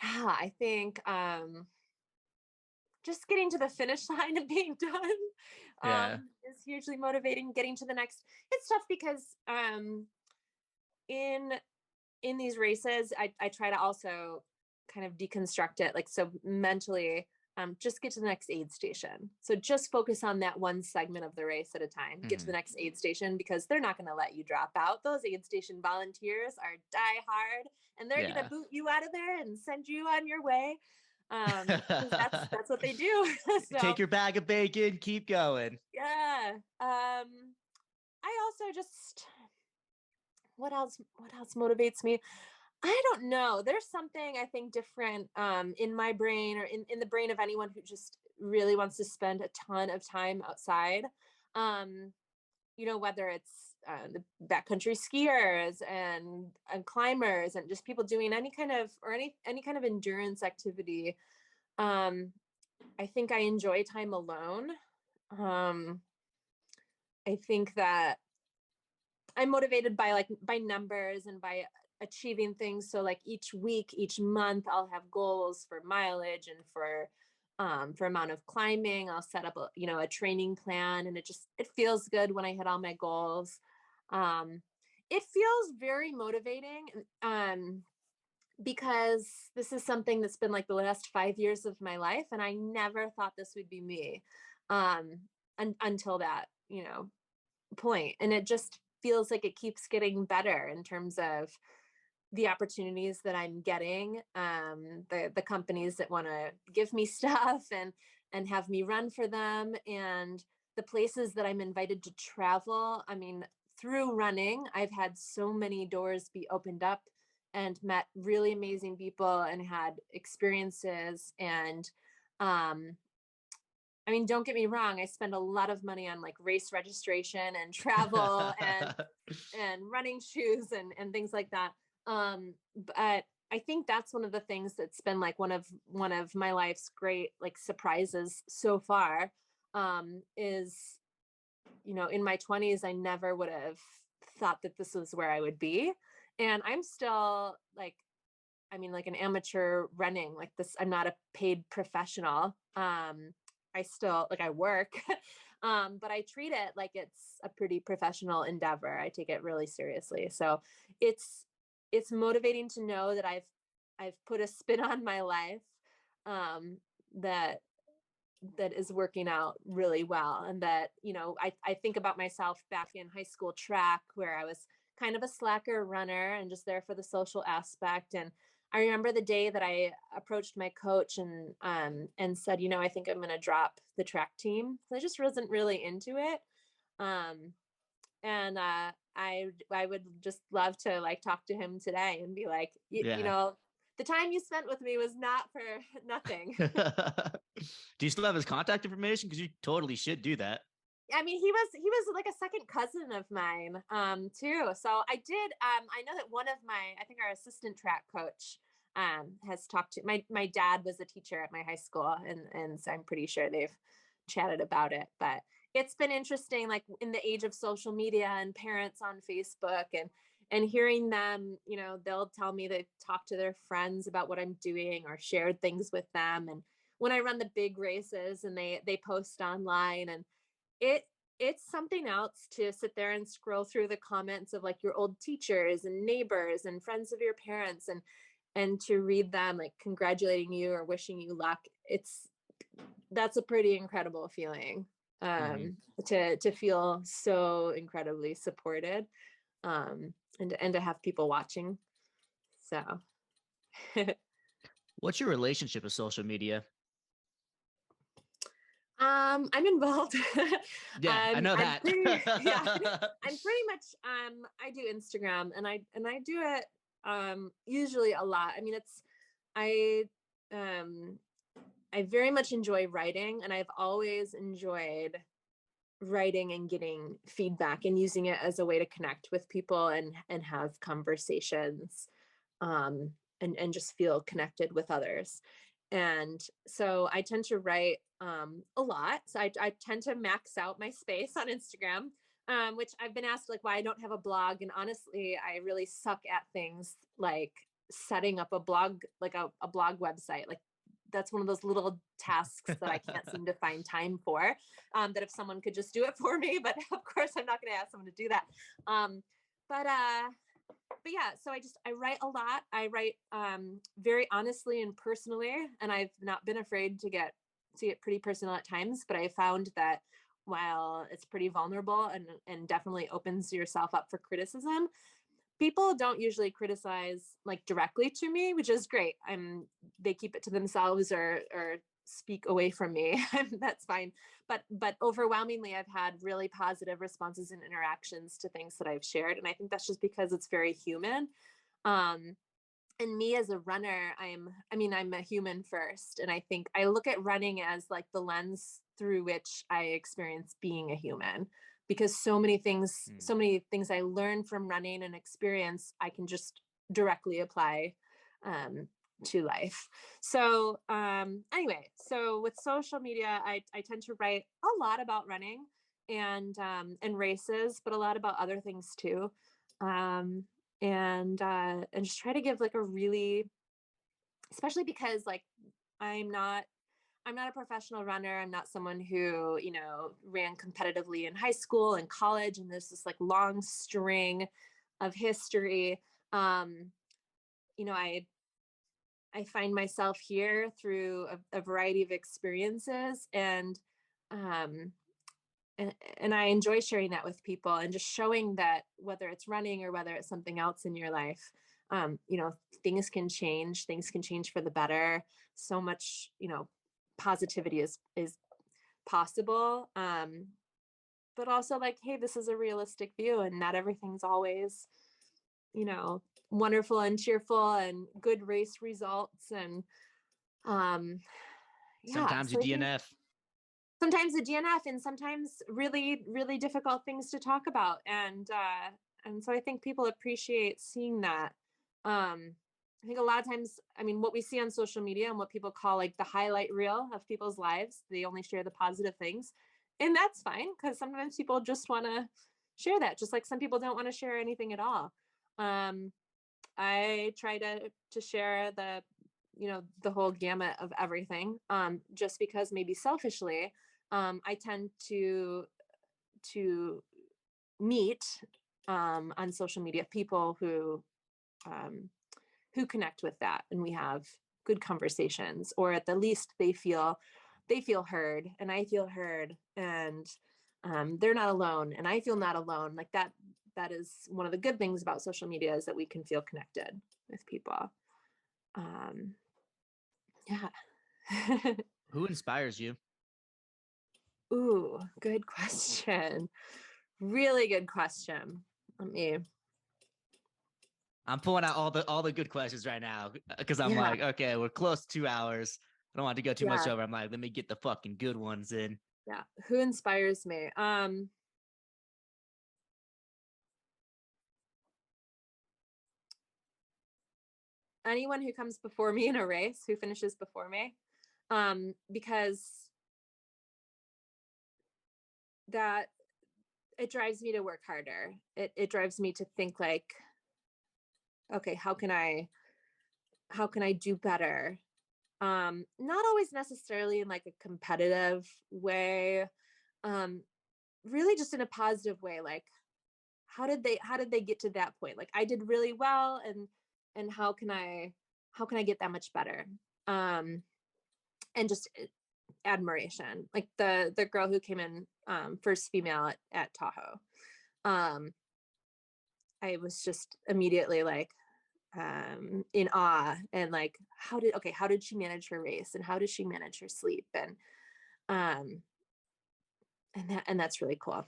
Speaker 2: I think just getting to the finish line and being done is hugely motivating. Getting to the next, it's tough because in these races, I try to also kind of deconstruct it, like, so mentally, just get to the next aid station. So just focus on that one segment of the race at a time. Get to the next aid station, because they're not going to let you drop out. Those aid station volunteers are die hard, and they're going to boot you out of there and send you on your way. That's what they do. So,
Speaker 1: take your bag of bacon, keep going.
Speaker 2: Yeah. I also just, what else motivates me? I don't know. There's something I think different in my brain, or in the brain of anyone who just really wants to spend a ton of time outside. Whether it's the backcountry skiers and climbers, and just people doing any kind of endurance activity. I think I enjoy time alone. I think that I'm motivated by numbers and by achieving things. So like each week, each month, I'll have goals for mileage and for amount of climbing. I'll set up a training plan, and it feels good when I hit all my goals. It feels very motivating, because this is something that's been like the last 5 years of my life, and I never thought this would be me, until that, point. And it just feels like it keeps getting better in terms of the opportunities that I'm getting, the companies that want to give me stuff and have me run for them, and the places that I'm invited to travel. I mean, through running, I've had so many doors be opened up and met really amazing people and had experiences. And I mean, don't get me wrong, I spend a lot of money on like race registration and travel and running shoes and things like that. But I think that's one of the things that's been like one of my life's great like surprises so far, is, in my 20s, I never would have thought that this was where I would be. And I'm still like, I mean, like an amateur running like this. I'm not a paid professional. I still like I work, but I treat it like it's a pretty professional endeavor. I take it really seriously. So it's motivating to know that I've put a spin on my life, that is working out really well. And that, I think about myself back in high school track, where I was kind of a slacker runner and just there for the social aspect. And I remember the day that I approached my coach and said, I think I'm going to drop the track team. I just wasn't really into it. And I would just love to like talk to him today and be like, the time you spent with me was not for nothing.
Speaker 1: Do you still have his contact information? Because you totally should do that.
Speaker 2: I mean, he was like a second cousin of mine, too. So I did, I know that I think our assistant track coach, has talked to my dad was a teacher at my high school. And so I'm pretty sure they've chatted about it, but it's been interesting, like in the age of social media and parents on Facebook and hearing them, they'll tell me they talk to their friends about what I'm doing or shared things with them. And when I run the big races and they post online, and it's something else to sit there and scroll through the comments of like your old teachers and neighbors and friends of your parents and to read them like congratulating you or wishing you luck. That's a pretty incredible feeling, to feel so incredibly supported, and to have people watching. So
Speaker 1: what's your relationship with social media?
Speaker 2: I'm involved.
Speaker 1: Yeah, I know that.
Speaker 2: I'm pretty much, I do Instagram and I do it, usually a lot. I mean, I very much enjoy writing, and I've always enjoyed writing and getting feedback and using it as a way to connect with people and have conversations, and just feel connected with others. And so I tend to write a lot. So I tend to max out my space on Instagram, which I've been asked like why I don't have a blog. And honestly, I really suck at things like setting up a blog, like a blog website. Like that's one of those little tasks that I can't seem to find time for, that if someone could just do it for me, but of course I'm not going to ask someone to do that. But yeah, so I write a lot. I write, very honestly and personally, and I've not been afraid to get pretty personal at times, but I found that while it's pretty vulnerable and definitely opens yourself up for criticism, people don't usually criticize like directly to me, which is great. They keep it to themselves or speak away from me. That's fine. But overwhelmingly, I've had really positive responses and interactions to things that I've shared. And I think that's just because it's very human. And me as a runner, I'm a human first. And I think I look at running as like the lens through which I experience being a human, because so many things I learn from running and experience, I can just directly apply, to life. So anyway, so with social media, I tend to write a lot about running and races, but a lot about other things too. And just try to give like a really, especially because like I'm not a professional runner. I'm not someone who, ran competitively in high school and college. And there's this like long string of history. I find myself here through a variety of experiences, and I enjoy sharing that with people and just showing that whether it's running or whether it's something else in your life, you know, things can change for the better. So much, you know, positivity is possible. But also like, hey, this is a realistic view, and not everything's always, you know, wonderful and cheerful and good race results. And yeah,
Speaker 1: Sometimes
Speaker 2: so
Speaker 1: you
Speaker 2: I think
Speaker 1: DNF.
Speaker 2: sometimes the DNF, and sometimes really, really difficult things to talk about. And so I think people appreciate seeing that. I think a lot of times, I mean, what we see on social media and what people call like the highlight reel of people's lives, they only share the positive things. And that's fine, because sometimes people just want to share that, just like some people don't want to share anything at all. I try to share the, you know, the whole gamut of everything, just because maybe selfishly, I tend to meet on social media people who connect with that, and we have good conversations, or at the least they feel heard, and I feel heard, and they're not alone, and I feel not alone. Like that is one of the good things about social media, is that we can feel connected with people. Yeah.
Speaker 1: Who inspires you?
Speaker 2: Ooh, good question. Really good question. Let me.
Speaker 1: I'm pulling out all the good questions right now because I'm
Speaker 2: Yeah.
Speaker 1: like, okay, we're close to 2 hours. I don't want to go too much
Speaker 2: Yeah.
Speaker 1: over. I'm like, let me get the fucking good ones in.
Speaker 2: Yeah. Who inspires me? Anyone who comes before me in a race, who finishes before me, because that it drives me to work harder. It drives me to think like, okay, how can I do better? Not always necessarily in like a competitive way, really just in a positive way. Like, how did they get to that point? Like, I did really well, and how can I get that much better? And just admiration, like the girl who came in first female at Tahoe. I was just immediately like in awe, and like, how did she manage her race, and how does she manage her sleep, um and that's really cool.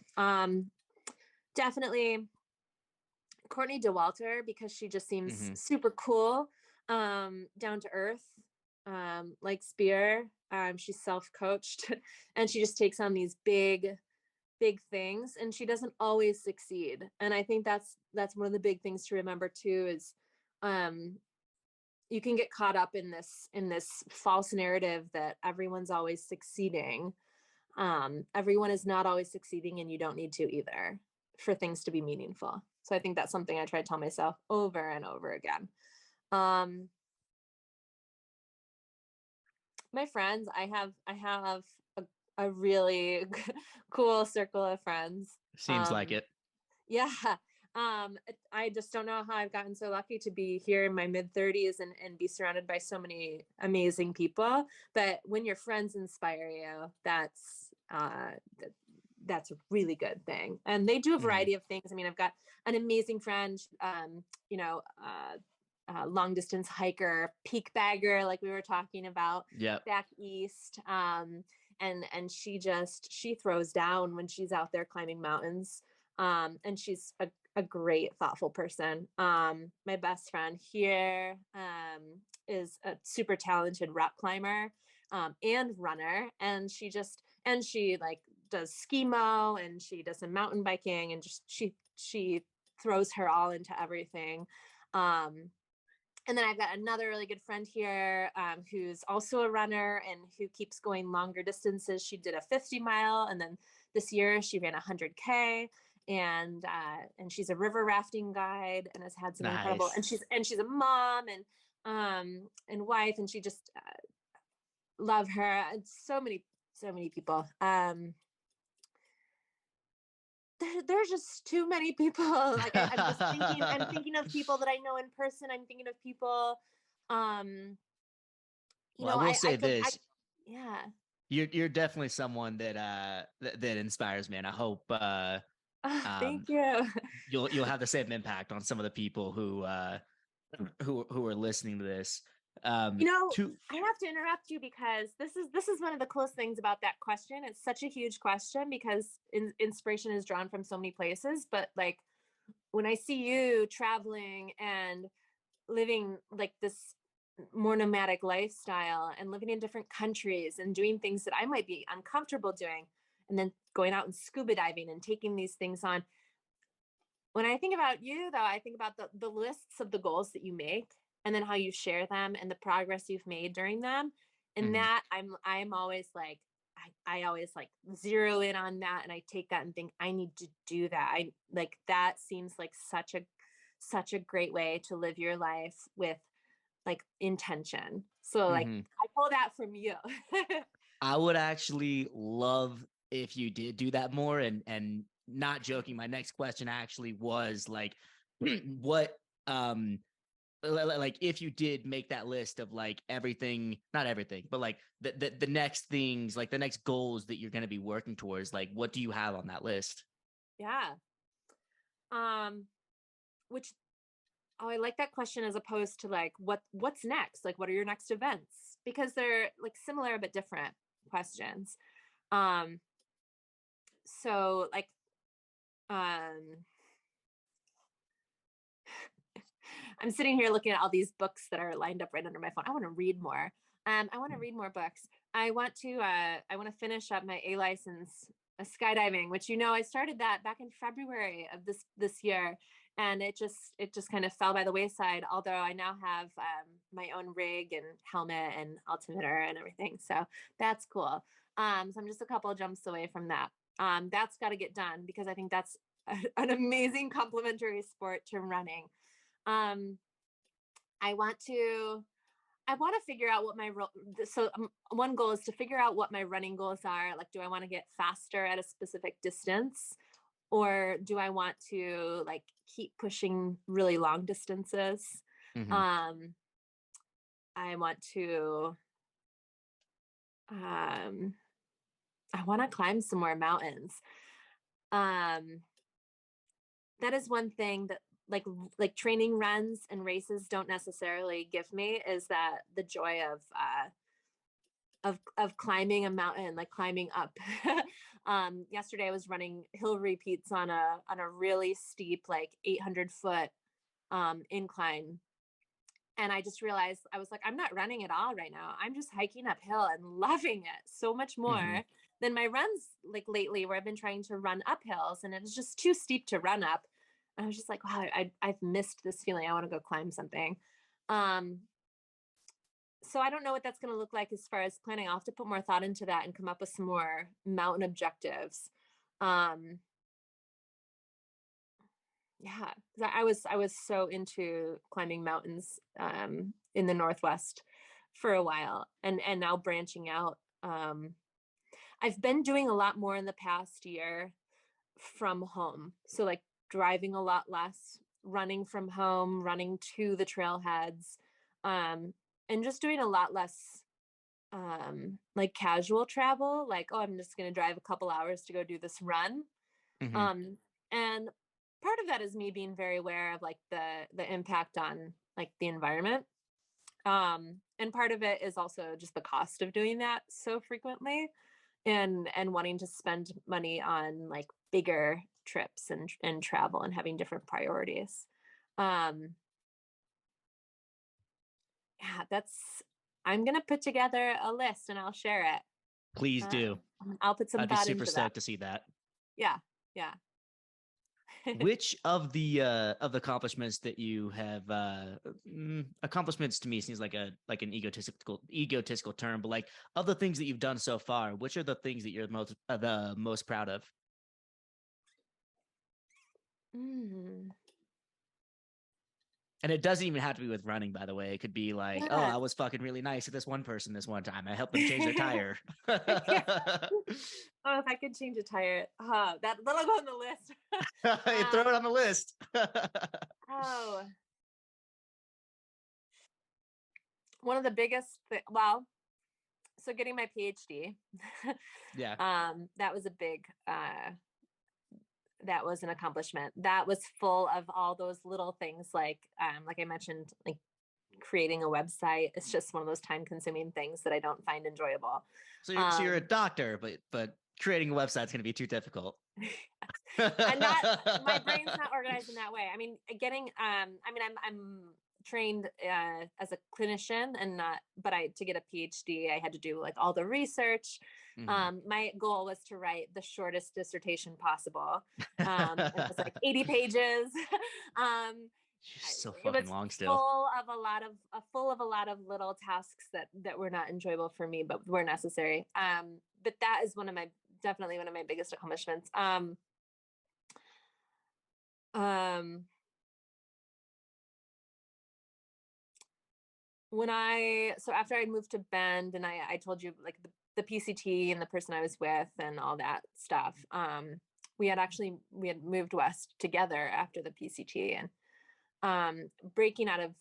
Speaker 2: Definitely Courtney Dauwalter, because she just seems super cool, down to earth, like Spear. She's self-coached and she just takes on these big things, and she doesn't always succeed. And I think that's one of the big things to remember too, is you can get caught up in this false narrative that everyone's always succeeding. Everyone is not always succeeding, and you don't need to either for things to be meaningful. So I think that's something I try to tell myself over and over again. My friends, I have a really cool circle of friends.
Speaker 1: Seems like it.
Speaker 2: Yeah. I just don't know how I've gotten so lucky to be here in my mid-30s and be surrounded by so many amazing people. But when your friends inspire you, that's a really good thing. And they do a variety of things. I mean, I've got an amazing friend, you know, long distance hiker, peak bagger, like we were talking about, back east. And she throws down when she's out there climbing mountains. And she's a great, thoughtful person. My best friend here is a super talented rock climber and runner. And she like does skimo, and she does some mountain biking, and just she throws her all into everything. And then I've got another really good friend here, who's also a runner and who keeps going longer distances. She did a 50 mile, and then this year she ran 100K, and she's a river rafting guide, and has had some incredible, and she's a mom and wife, and she just love her. And so many people. There's just too many people. Like I'm just thinking, I'm thinking of people that I know in person. I'm thinking of people, you know,
Speaker 1: I will say this.
Speaker 2: Yeah.
Speaker 1: You're definitely someone that that inspires me. And I hope
Speaker 2: Thank you.
Speaker 1: you'll have the same impact on some of the people who who are listening to this.
Speaker 2: You know,
Speaker 1: To
Speaker 2: I have to interrupt you because this is one of the coolest things about that question. It's such a huge question because inspiration is drawn from so many places. But like when I see you traveling and living like this more nomadic lifestyle and living in different countries and doing things that I might be uncomfortable doing, and then going out and scuba diving and taking these things on. When I think about you, though, I think about the lists of the goals that you make and then how you share them and the progress you've made during them. And
Speaker 1: Mhm.
Speaker 2: that I'm always like, I always like zero in on that and I take that and think I need to do that. I like that seems like such a great way to live your life with like intention. So like
Speaker 1: Mhm.
Speaker 2: I pull that from you.
Speaker 1: I would actually love if you did do that more. And not joking, my next question actually was like, what like if you did make that list of like everything, not everything, but like the next things, like the next goals that you're going to be working towards, like what do you have on that list?
Speaker 2: Yeah. Um, which Oh, I like that question as opposed to like what's next? Like what are your next events? Because they're like similar but different questions. Um so like um I'm sitting here looking at all these books that are lined up right under my phone. I want to read more. I want to read more books. I want to finish up my A license skydiving, which I started that back in February of this year, and it just kind of fell by the wayside. Although I now have my own rig and helmet and altimeter and everything, so that's cool. So I'm just a couple of jumps away from that. That's got to get done because I think that's an amazing complementary sport to running. Um, I want to figure out what my one goal is to figure out what my running goals are. Like, do I want to get faster at a specific distance, or do I want to like keep pushing really long distances?
Speaker 1: Mm-hmm.
Speaker 2: Um, I want to um, I want to climb some more mountains. Um, that is one thing that training runs and races don't necessarily give me, is that the joy of climbing a mountain, like climbing up. Yesterday I was running hill repeats on a really steep, like 800-foot incline. And I just realized, I was like, I'm not running at all right now. I'm just hiking uphill and loving it so much
Speaker 1: Mm-hmm.
Speaker 2: more than my runs like lately, where I've been trying to run up hills and it's just too steep to run up. And I was just like, wow, I've missed this feeling. I want to go climb something. Um, so I don't know what that's going to look like as far as planning. I'll have to put more thought into that and come up with some more mountain objectives. Um, yeah, 'cause I was so into climbing mountains in the Northwest for a while, and now branching out. I've been doing a lot more in the past year from home. So like driving a lot less, running from home, running to the trailheads, um, and just doing a lot less like casual travel. Like, oh, I'm just gonna drive a couple hours to go do this run.
Speaker 1: Mm-hmm.
Speaker 2: And part of that is me being very aware of like the impact on like the environment. And part of it is also just the cost of doing that so frequently, and wanting to spend money on like bigger trips and travel and having different priorities. Um, yeah, I'm gonna put together a list and I'll share it.
Speaker 1: Please do.
Speaker 2: I'll put some
Speaker 1: I'd be
Speaker 2: thought
Speaker 1: super
Speaker 2: into that.
Speaker 1: stoked to see that.
Speaker 2: Yeah, yeah.
Speaker 1: Which of the accomplishments that you have accomplishments to me seems like an egotistical term, but like of the things that you've done so far, which are the things that you're the most proud of?
Speaker 2: Mm.
Speaker 1: And it doesn't even have to be with running, by the way. It could be like, oh,
Speaker 2: Yeah.
Speaker 1: I was fucking really nice to this one person this one time. I helped them change their tire.
Speaker 2: Yeah. Oh, if I could change a tire, that'll go on the list.
Speaker 1: Throw it on the list.
Speaker 2: Oh, one of the biggest, well, so getting my PhD,
Speaker 1: Yeah.
Speaker 2: that was a big, that was an accomplishment. That was full of all those little things like I mentioned, like creating a website. It's just one of those time consuming things that I don't find enjoyable.
Speaker 1: So you're a doctor, but creating a website is going to be too difficult.
Speaker 2: And not, my brain's not organized in that way. I mean, I'm trained as a clinician and not, but to get a PhD, I had to do like all the research. My goal was to write the shortest dissertation possible. It was like 80 pages.
Speaker 1: So fucking long still.
Speaker 2: Full of a lot of little tasks that were not enjoyable for me, but were necessary. But that is definitely one of my biggest accomplishments. So after I moved to Bend, and I told you like the PCT and the person I was with and all that stuff, we had moved west together after the PCT, and breaking out of,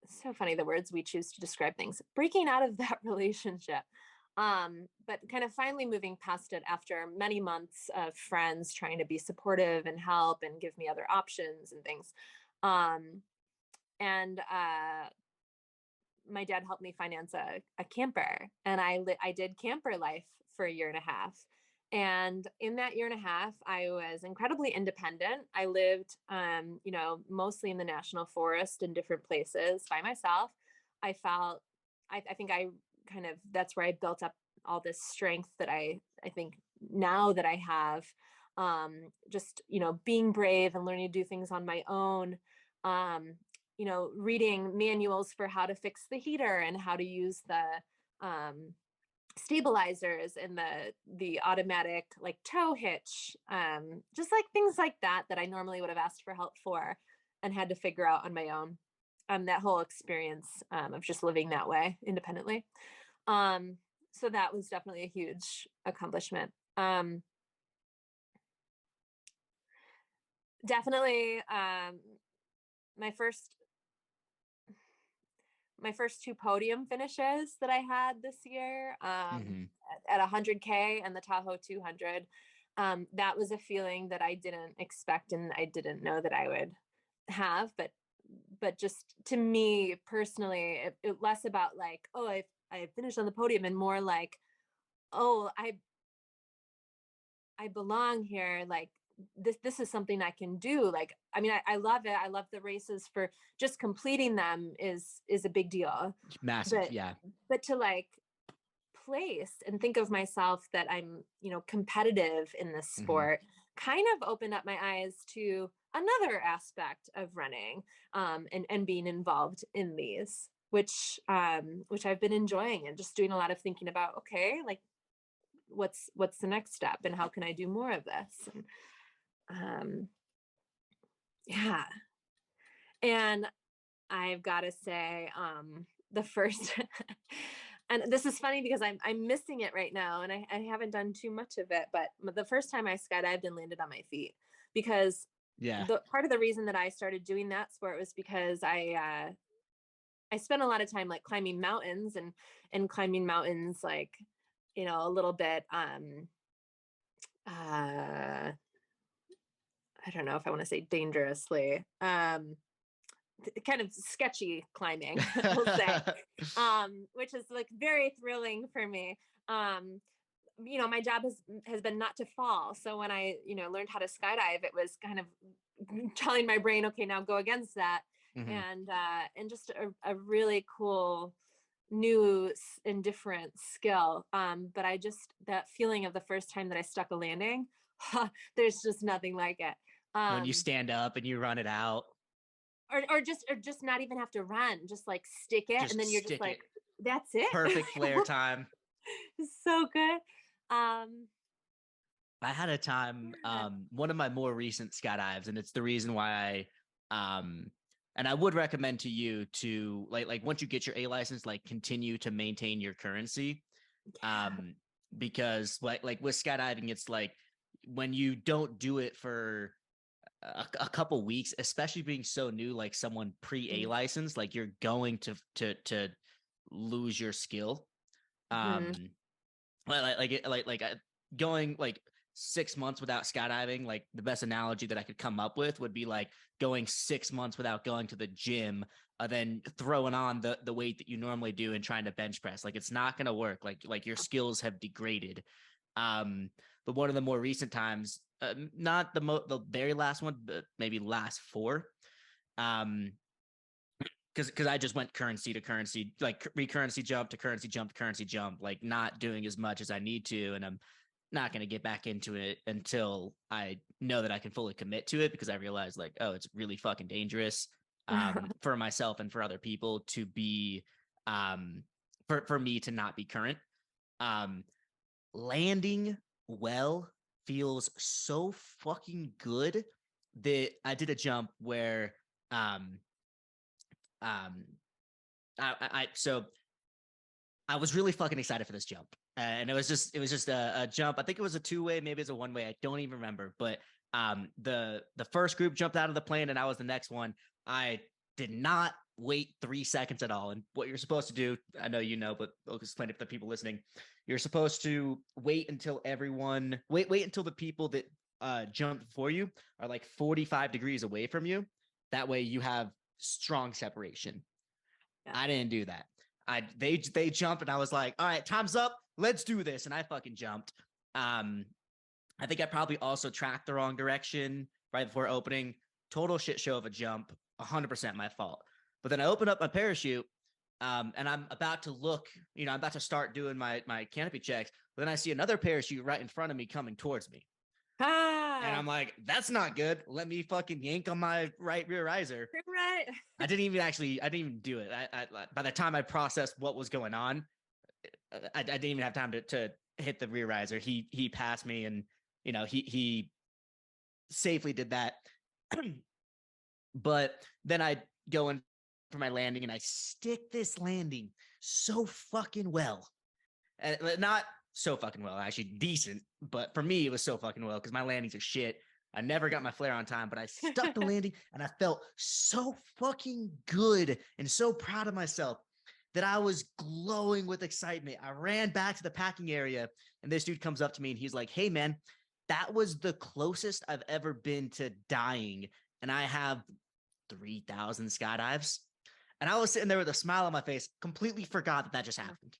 Speaker 2: so funny the words we choose to describe things, breaking out of that relationship, but kind of finally moving past it after many months of friends trying to be supportive and help and give me other options and things. My dad helped me finance a camper, and I did camper life for a year and a half. And in that year and a half, I was incredibly independent. I lived, mostly in the national forest in different places by myself. I think that's where I built up all this strength that I think now that I have, just, being brave and learning to do things on my own, reading manuals for how to fix the heater and how to use the, stabilizers and the automatic like tow hitch, just like things like that I normally would have asked for help for and had to figure out on my own. That whole experience of just living that way independently. So that was definitely a huge accomplishment. Definitely my first two podium finishes that I had this year, at 100K and the Tahoe 200. That was a feeling that I didn't expect and I didn't know that I would have, but just to me personally, it less about like, oh, I finished on the podium, and more like, oh, I belong here. Like this is something I can do. Like, I mean, I love it. I love the races. For just completing them is a big deal.
Speaker 1: Massive. Yeah.
Speaker 2: But to like place and think of myself that I'm, competitive in this sport, kind of opened up my eyes to another aspect of running, and being involved in these, which I've been enjoying, and just doing a lot of thinking about, okay, like what's the next step and how can I do more of this? And, yeah. And I've got to say, the first, and this is funny because I'm missing it right now, and I haven't done too much of it, but the first time I skydived and landed on my feet, because the part of the reason that I started doing that sport was because I spent a lot of time like climbing mountains and climbing mountains, like, a little bit, I don't know if I want to say dangerously, kind of sketchy climbing, we'll say, which is like very thrilling for me. My job has been not to fall. So when I, learned how to skydive, it was kind of telling my brain, okay, now go against that. And just a really cool new and different skill. But that feeling of the first time that I stuck a landing, there's just nothing like it.
Speaker 1: When you stand up and you run it out.
Speaker 2: Or just not even have to run, just like stick it, and then you're just like, that's it.
Speaker 1: Perfect flare time.
Speaker 2: So good.
Speaker 1: I had a time, one of my more recent skydives, and it's the reason why and I would recommend to you to like once you get your A license, like continue to maintain your currency. Because like with skydiving, it's like when you don't do it for a couple weeks, especially being so new, like someone pre-A license, like you're going to lose your skill. Going like 6 months without skydiving, like the best analogy that I could come up with would be like going 6 months without going to the gym, then throwing on the weight that you normally do and trying to bench press. Like it's not going to work. Like your skills have degraded. But one of the more recent times, not the very last one, but maybe last 4, because I just went currency to currency, like recurrency jump to currency jump to currency jump, like not doing as much as I need to, and I'm not going to get back into it until I know that I can fully commit to it, because I realized like, oh, it's really fucking dangerous for myself and for other people to be for me to not be current. Landing well feels so fucking good that I did a jump where so I was really fucking excited for this jump, and it was just a jump. I think it was a 2-way, maybe it's a 1-way. I don't even remember. But the first group jumped out of the plane, and I was the next one. I did not wait 3 seconds at all. And what you're supposed to do, I know you know, but I'll explain it to the people listening. You're supposed to wait until the people that jumped before you are like 45 degrees away from you. That way you have strong separation. Yeah. I didn't do that. They jumped, and I was like, all right, time's up. Let's do this. And I fucking jumped. I think I probably also tracked the wrong direction right before opening. Total shit show of a jump. 100% my fault. But then I opened up my parachute, and I'm about to look, I'm about to start doing my canopy checks. But then I see another parachute right in front of me coming towards me. And I'm like, that's not good. Let me fucking yank on my right rear riser.
Speaker 2: Right.
Speaker 1: I didn't even do it. I by the time I processed what was going on, I didn't even have time to hit the rear riser. He passed me, and he safely did that. But then I go in for my landing, and I stick this landing so fucking well. And not so fucking well, actually decent, but for me it was so fucking well because my landings are shit. I never got my flare on time, but I stuck the landing, and I felt so fucking good and so proud of myself that I was glowing with excitement. I ran back to the packing area, and this dude comes up to me, and he's like, hey man, that was the closest I've ever been to dying, and I have 3,000 skydives. And I was sitting there with a smile on my face, completely forgot that just happened.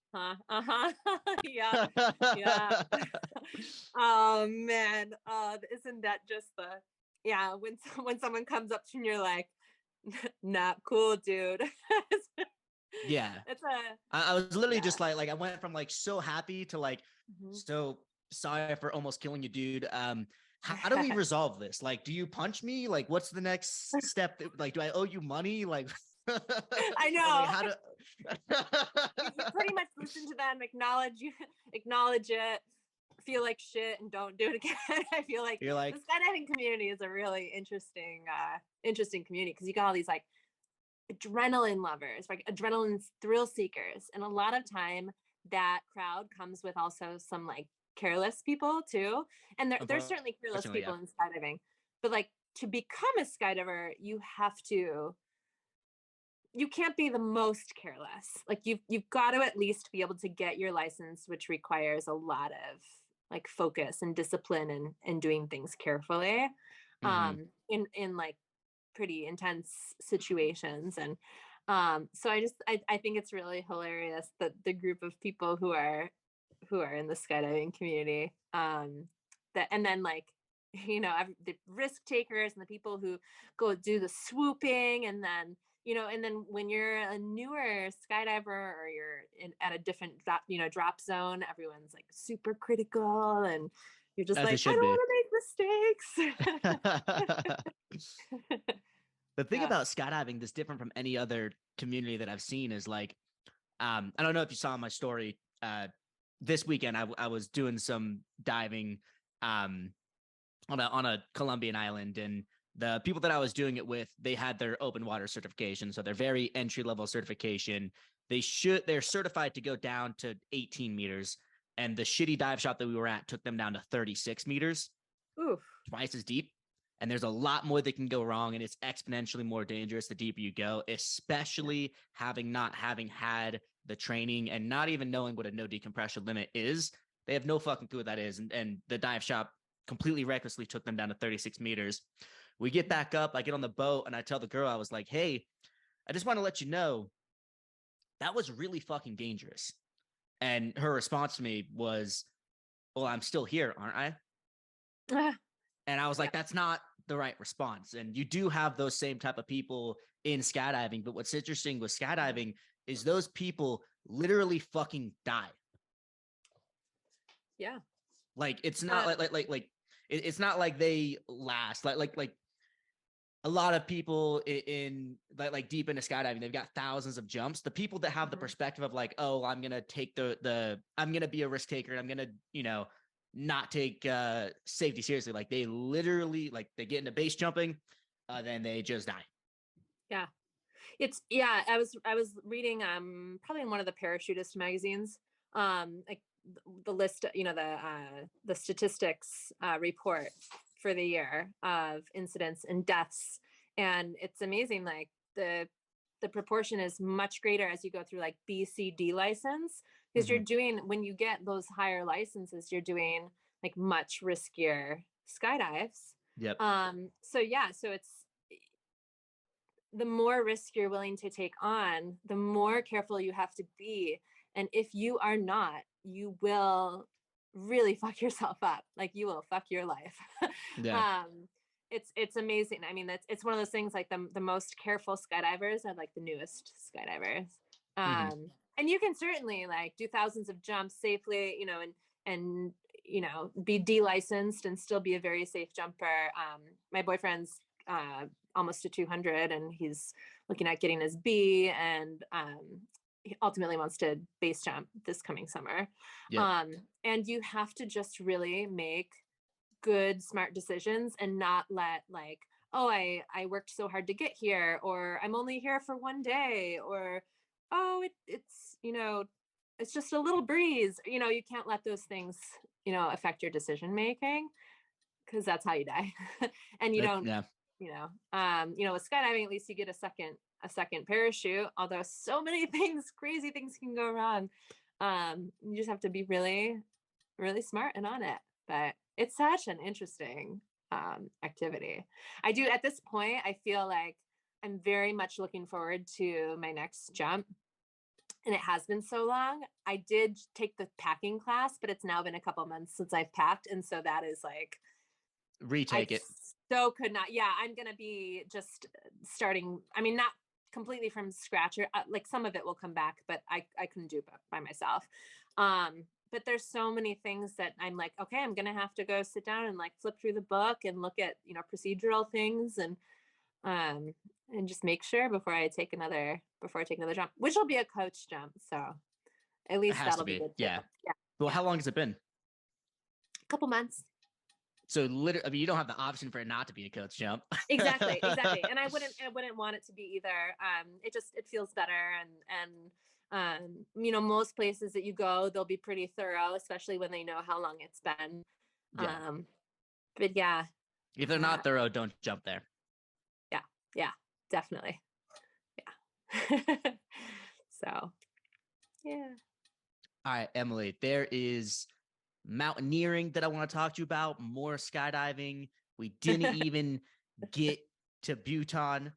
Speaker 2: Yeah. Yeah. Oh man. Isn't that just when someone comes up to you and you're like, not cool, dude.
Speaker 1: Yeah. I was literally just like I went from like so happy to like, so sorry for almost killing you, dude. How do we resolve this? Like, do you punch me? Like, what's the next step? Like, do I owe you money? Like,
Speaker 2: I know.
Speaker 1: Like,
Speaker 2: you pretty much listen to them, acknowledge it, feel like shit, and don't do it again. I feel like the skydiving community is a really interesting community, because you got all these like adrenaline lovers, like adrenaline thrill seekers, and a lot of time that crowd comes with also some like careless people too. And there's certainly careless people in skydiving, but like to become a skydiver, you can't be the most careless. Like you've got to at least be able to get your license, which requires a lot of like focus and discipline and doing things carefully, in like pretty intense situations. And so I think it's really hilarious that the group of people who are in the skydiving community, and then like the risk takers and the people who go do the swooping, and then when you're a newer skydiver or you're at a different drop zone, everyone's like super critical, and you're just like, I don't want to make mistakes.
Speaker 1: The thing about skydiving that's different from any other community that I've seen is like, I don't know if you saw my story. This weekend, I was doing some diving on a Colombian island, and the people that I was doing it with, they had their open water certification. So they're very entry level certification. They're certified to go down to 18 meters. And the shitty dive shop that we were at took them down to 36 meters.
Speaker 2: Oof.
Speaker 1: Twice as deep. And there's a lot more that can go wrong. And it's exponentially more dangerous the deeper you go, especially not having had the training and not even knowing what a no decompression limit is. They have no fucking clue what that is. And the dive shop completely recklessly took them down to 36 meters. We get back up, I get on the boat, and I tell the girl, I was like, hey, I just want to let you know that was really fucking dangerous. And her response to me was, well, I'm still here, aren't I? And I was like, that's not the right response. And you do have those same type of people in skydiving. But what's interesting with skydiving is those people literally fucking die.
Speaker 2: Yeah.
Speaker 1: Like, it's not it's not like they last like a lot of people in like deep into skydiving, they've got thousands of jumps. The people that have the perspective of like, oh, I'm going to take I'm going to be a risk taker. I'm going to, not take safety seriously. Like they literally, like they get into base jumping, then they just die.
Speaker 2: Yeah. I was reading probably in one of the parachutist magazines, like the list, the statistics report for the year of incidents and deaths. And it's amazing. Like the proportion is much greater as you go through like BCD license, because you're doing, when you get those higher licenses, you're doing like much riskier skydives.
Speaker 1: Yep.
Speaker 2: So it's, the more risk you're willing to take on, the more careful you have to be. And if you are not, you will really fuck yourself up. Like you will fuck your life.
Speaker 1: Yeah.
Speaker 2: It's amazing. I mean, it's one of those things, like the most careful skydivers are like the newest skydivers. And you can certainly like do thousands of jumps safely, and be de-licensed and still be a very safe jumper. My boyfriend's almost to 200, and he's looking at getting his B, and he ultimately wants to base jump this coming summer. Yep. And you have to just really make good, smart decisions and not let like, oh, I worked so hard to get here, or I'm only here for one day, or, oh, it's, it's just a little breeze. You can't let those things, affect your decision making, because that's how you die. And you don't,
Speaker 1: yeah.
Speaker 2: With skydiving, at least you get a second parachute, although so many crazy things can go wrong. You just have to be really, really smart and on it. But it's such an interesting activity. I do, at this point, I feel like I'm very much looking forward to my next jump. And it has been so long. I did take the packing class, but it's now been a couple months since I've packed. And so that is like,
Speaker 1: retake it.
Speaker 2: So could not. Yeah, I'm going to be just starting. I mean, not completely from scratch, or like some of it will come back, but I couldn't do it by myself. But there's so many things that I'm like, okay, I'm going to have to go sit down and like flip through the book and look at, procedural things, and just make sure before I take another jump, which will be a coach jump. So at least that'll be good.
Speaker 1: Yeah. Well, how long has it been?
Speaker 2: A couple months.
Speaker 1: So literally, I mean, you don't have the option for it not to be a coach jump.
Speaker 2: Exactly. And I wouldn't want it to be either. It feels better. And most places that you go, they'll be pretty thorough, especially when they know how long it's been. Yeah. But yeah.
Speaker 1: If they're not thorough, don't jump there.
Speaker 2: Yeah, definitely. Yeah. So, yeah.
Speaker 1: All right, Emily, there is mountaineering that I want to talk to you about, more skydiving. We didn't even get to Bhutan,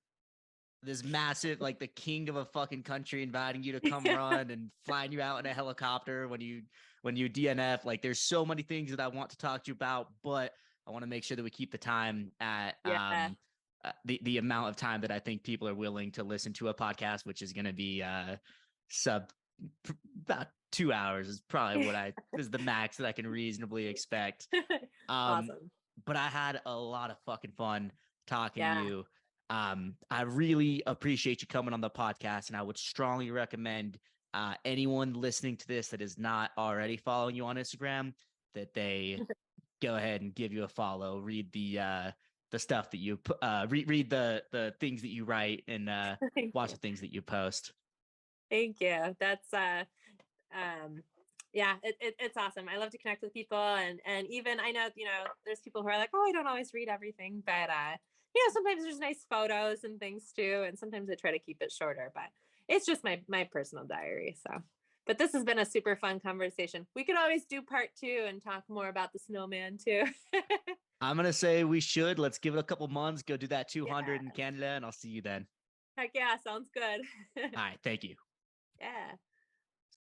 Speaker 1: this massive, like the king of a fucking country inviting you to come run and flying you out in a helicopter when you DNF. Like there's so many things that I want to talk to you about, but I want to make sure that we keep the time at the amount of time that I think people are willing to listen to a podcast, which is going to be about 2 hours is probably what is the max that I can reasonably expect.
Speaker 2: Awesome.
Speaker 1: But I had a lot of fucking fun talking to you. I really appreciate you coming on the podcast, and I would strongly recommend anyone listening to this that is not already following you on Instagram, that they go ahead and give you a follow, read the stuff that you read the things that you write, and watch the things that you post.
Speaker 2: Thank you. That's it's awesome. I love to connect with people, and even I know, there's people who are like, oh, I don't always read everything, but sometimes there's nice photos and things too, and sometimes I try to keep it shorter, but it's just my personal diary. So But this has been a super fun conversation. We could always do part 2 and talk more about the snowman too.
Speaker 1: I'm going to say we should. Let's give it a couple months, go do that 200 in
Speaker 2: Yes.
Speaker 1: Canada, and I'll see you then.
Speaker 2: Heck yeah, sounds good.
Speaker 1: All right. Thank you.
Speaker 2: Yeah.